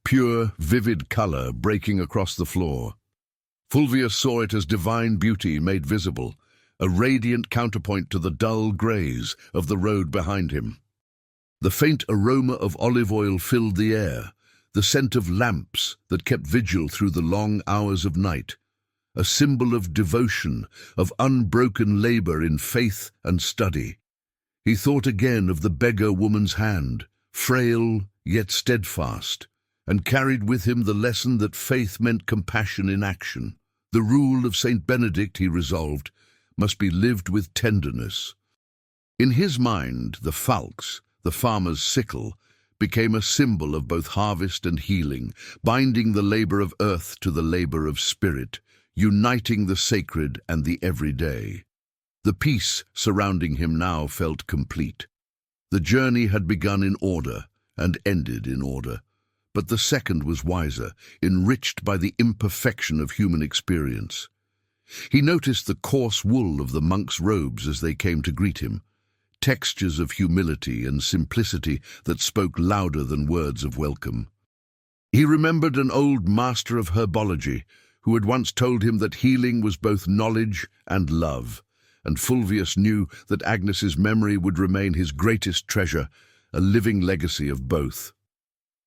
pure, vivid color breaking across the floor. Fulvius saw it as divine beauty made visible, a radiant counterpoint to the dull grays of the road behind him. The faint aroma of olive oil filled the air, the scent of lamps that kept vigil through the long hours of night, a symbol of devotion, of unbroken labor in faith and study. He thought again of the beggar woman's hand, frail yet steadfast, and carried with him the lesson that faith meant compassion in action. The rule of Saint Benedict, he resolved, must be lived with tenderness. In his mind, the falx, the farmer's sickle, became a symbol of both harvest and healing, binding the labor of earth to the labor of spirit, uniting the sacred and the everyday. The peace surrounding him now felt complete. The journey had begun in order and ended in order, but the second was wiser, enriched by the imperfection of human experience. He noticed the coarse wool of the monks' robes as they came to greet him, textures of humility and simplicity that spoke louder than words of welcome. He remembered an old master of herbology who had once told him that healing was both knowledge and love, and Fulvius knew that Agnes's memory would remain his greatest treasure, a living legacy of both.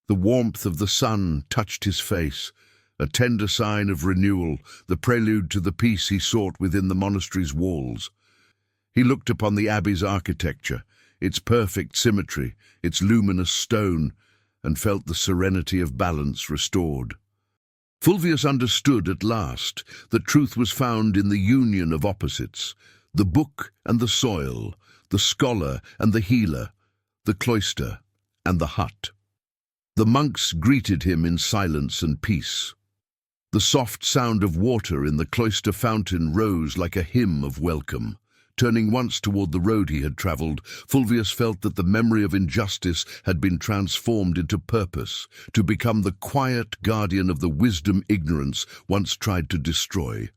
The warmth of the sun touched his face, a tender sign of renewal, the prelude to the peace he sought within the monastery's walls. He looked upon the abbey's architecture, its perfect symmetry, its luminous stone, and felt the serenity of balance restored. Fulvius understood at last that truth was found in the union of opposites, the book and the soil, the scholar and the healer, the cloister and the hut. The monks greeted him in silence and peace. The soft sound of water in the cloister fountain rose like a hymn of welcome. Turning once toward the road he had travelled, Fulvius felt that the memory of injustice had been transformed into purpose, to become the quiet guardian of the wisdom ignorance once tried to destroy.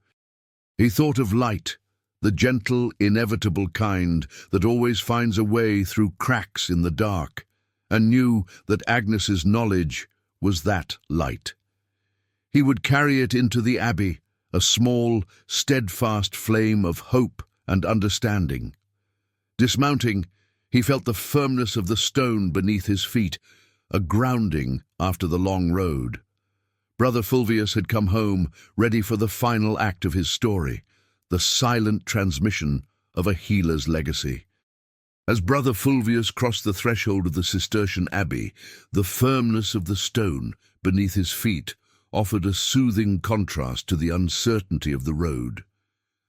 He thought of light, the gentle, inevitable kind that always finds a way through cracks in the dark, and knew that Agnes's knowledge was that light. He would carry it into the abbey, a small, steadfast flame of hope and understanding. Dismounting, he felt the firmness of the stone beneath his feet, a grounding after the long road. Brother Fulvius had come home, ready for the final act of his story, the silent transmission of a healer's legacy. As Brother Fulvius crossed the threshold of the Cistercian abbey, the firmness of the stone beneath his feet offered a soothing contrast to the uncertainty of the road.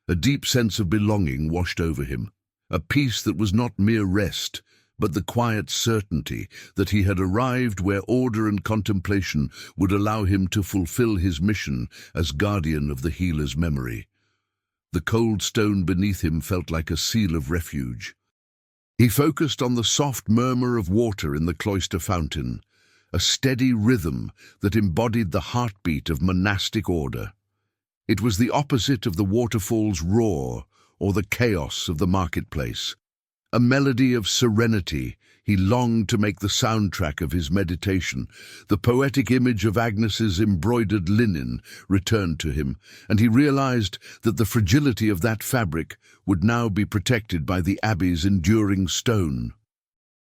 A deep sense of belonging washed over him, a peace that was not mere rest, but the quiet certainty that he had arrived where order and contemplation would allow him to fulfill his mission as guardian of the healer's memory. The cold stone beneath him felt like a seal of refuge. He focused on the soft murmur of water in the cloister fountain, a steady rhythm that embodied the heartbeat of monastic order. It was the opposite of the waterfall's roar or the chaos of the marketplace. A melody of serenity, he longed to make the soundtrack of his meditation. The poetic image of Agnes's embroidered linen returned to him, and he realized that the fragility of that fabric would now be protected by the abbey's enduring stone.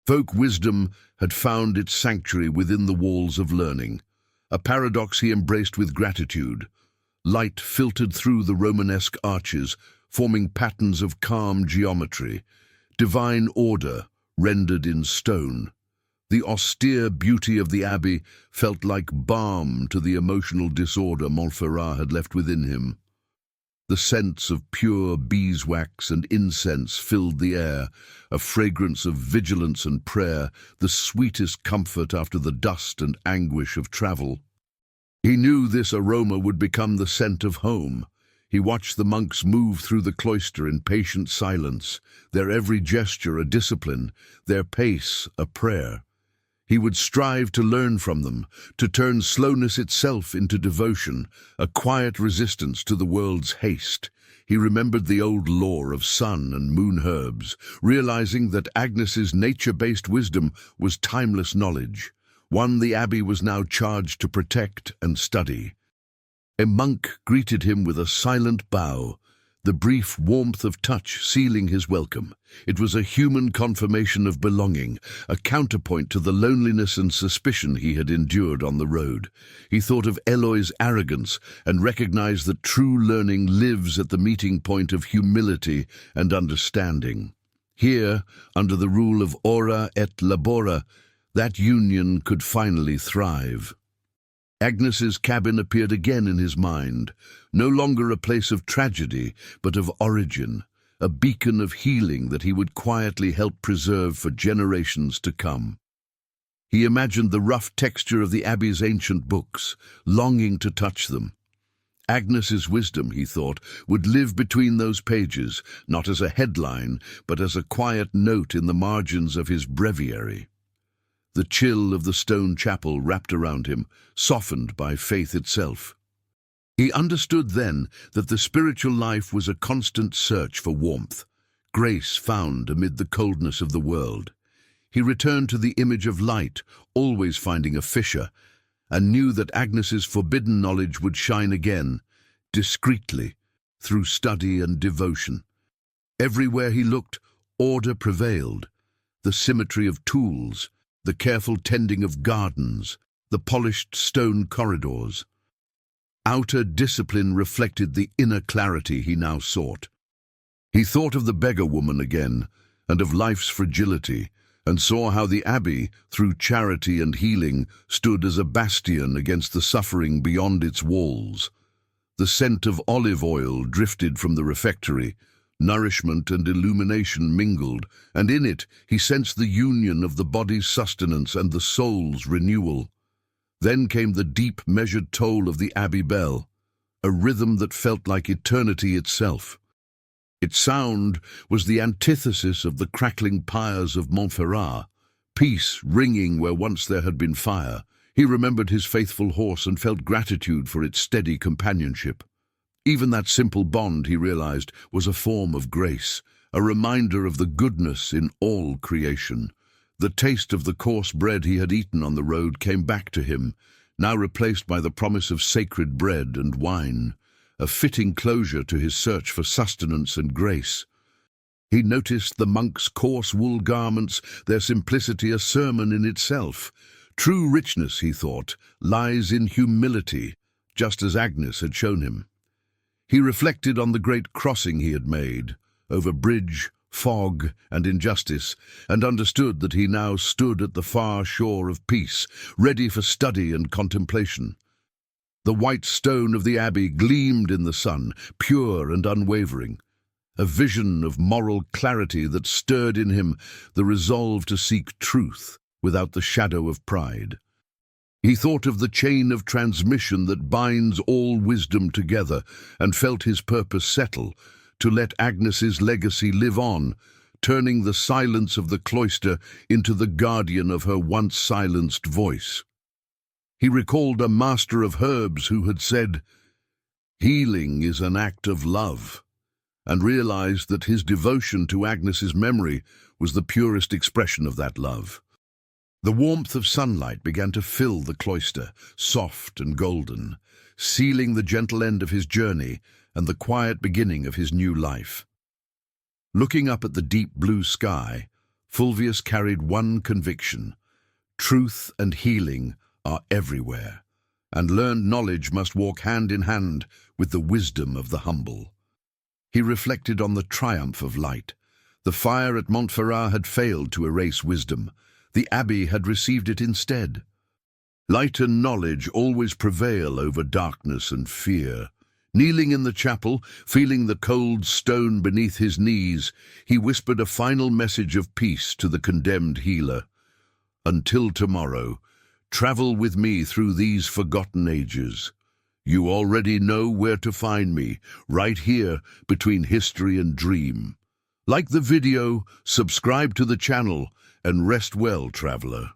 Folk wisdom had found its sanctuary within the walls of learning, a paradox he embraced with gratitude. Light filtered through the Romanesque arches, forming patterns of calm geometry, divine order rendered in stone. The austere beauty of the abbey felt like balm to the emotional disorder Montferrat had left within him. The scents of pure beeswax and incense filled the air, a fragrance of vigilance and prayer, the sweetest comfort after the dust and anguish of travel. He knew this aroma would become the scent of home. He watched the monks move through the cloister in patient silence, their every gesture a discipline, their pace a prayer. He would strive to learn from them, to turn slowness itself into devotion, a quiet resistance to the world's haste. He remembered the old lore of sun and moon herbs, realizing that Agnes's nature-based wisdom was timeless knowledge, one the abbey was now charged to protect and study. A monk greeted him with a silent bow, the brief warmth of touch sealing his welcome. It was a human confirmation of belonging, a counterpoint to the loneliness and suspicion he had endured on the road. He thought of Eloy's arrogance and recognized that true learning lives at the meeting point of humility and understanding. Here, under the rule of ora et labora, that union could finally thrive. Agnes's cabin appeared again in his mind, no longer a place of tragedy, but of origin, a beacon of healing that he would quietly help preserve for generations to come. He imagined the rough texture of the abbey's ancient books, longing to touch them. Agnes's wisdom, he thought, would live between those pages, not as a headline, but as a quiet note in the margins of his breviary. The chill of the stone chapel wrapped around him, softened by faith itself. He understood then that the spiritual life was a constant search for warmth, grace found amid the coldness of the world. He returned to the image of light, always finding a fissure, and knew that Agnes's forbidden knowledge would shine again, discreetly, through study and devotion. Everywhere he looked, order prevailed, the symmetry of tools, the careful tending of gardens, the polished stone corridors. Outer discipline reflected the inner clarity he now sought. He thought of the beggar woman again, and of life's fragility, and saw how the abbey, through charity and healing, stood as a bastion against the suffering beyond its walls. The scent of olive oil drifted from the refectory, nourishment and illumination mingled, and in it he sensed the union of the body's sustenance and the soul's renewal. Then came the deep, measured toll of the abbey bell, a rhythm that felt like eternity itself. Its sound was the antithesis of the crackling pyres of Montferrat, peace ringing where once there had been fire. He remembered his faithful horse and felt gratitude for its steady companionship. Even that simple bond, he realized, was a form of grace, a reminder of the goodness in all creation. The taste of the coarse bread he had eaten on the road came back to him, now replaced by the promise of sacred bread and wine, a fitting closure to his search for sustenance and grace. He noticed the monks' coarse wool garments, their simplicity a sermon in itself. True richness, he thought, lies in humility, just as Agnes had shown him. He reflected on the great crossing he had made, over bridge, fog, and injustice, and understood that he now stood at the far shore of peace, ready for study and contemplation. The white stone of the abbey gleamed in the sun, pure and unwavering, a vision of moral clarity that stirred in him the resolve to seek truth without the shadow of pride. He thought of the chain of transmission that binds all wisdom together and felt his purpose settle, to let Agnes's legacy live on, turning the silence of the cloister into the guardian of her once silenced voice. He recalled a master of herbs who had said, "Healing is an act of love," and realized that his devotion to Agnes's memory was the purest expression of that love. The warmth of sunlight began to fill the cloister, soft and golden, sealing the gentle end of his journey and the quiet beginning of his new life. Looking up at the deep blue sky, Fulvius carried one conviction: truth and healing are everywhere, and learned knowledge must walk hand in hand with the wisdom of the humble. He reflected on the triumph of light. The fire at Montferrat had failed to erase wisdom. The abbey had received it instead. Light and knowledge always prevail over darkness and fear. Kneeling in the chapel, feeling the cold stone beneath his knees, he whispered a final message of peace to the condemned healer. "Until tomorrow, travel with me through these forgotten ages. You already know where to find me, right here between history and dream. Like the video, subscribe to the channel, and rest well, traveler."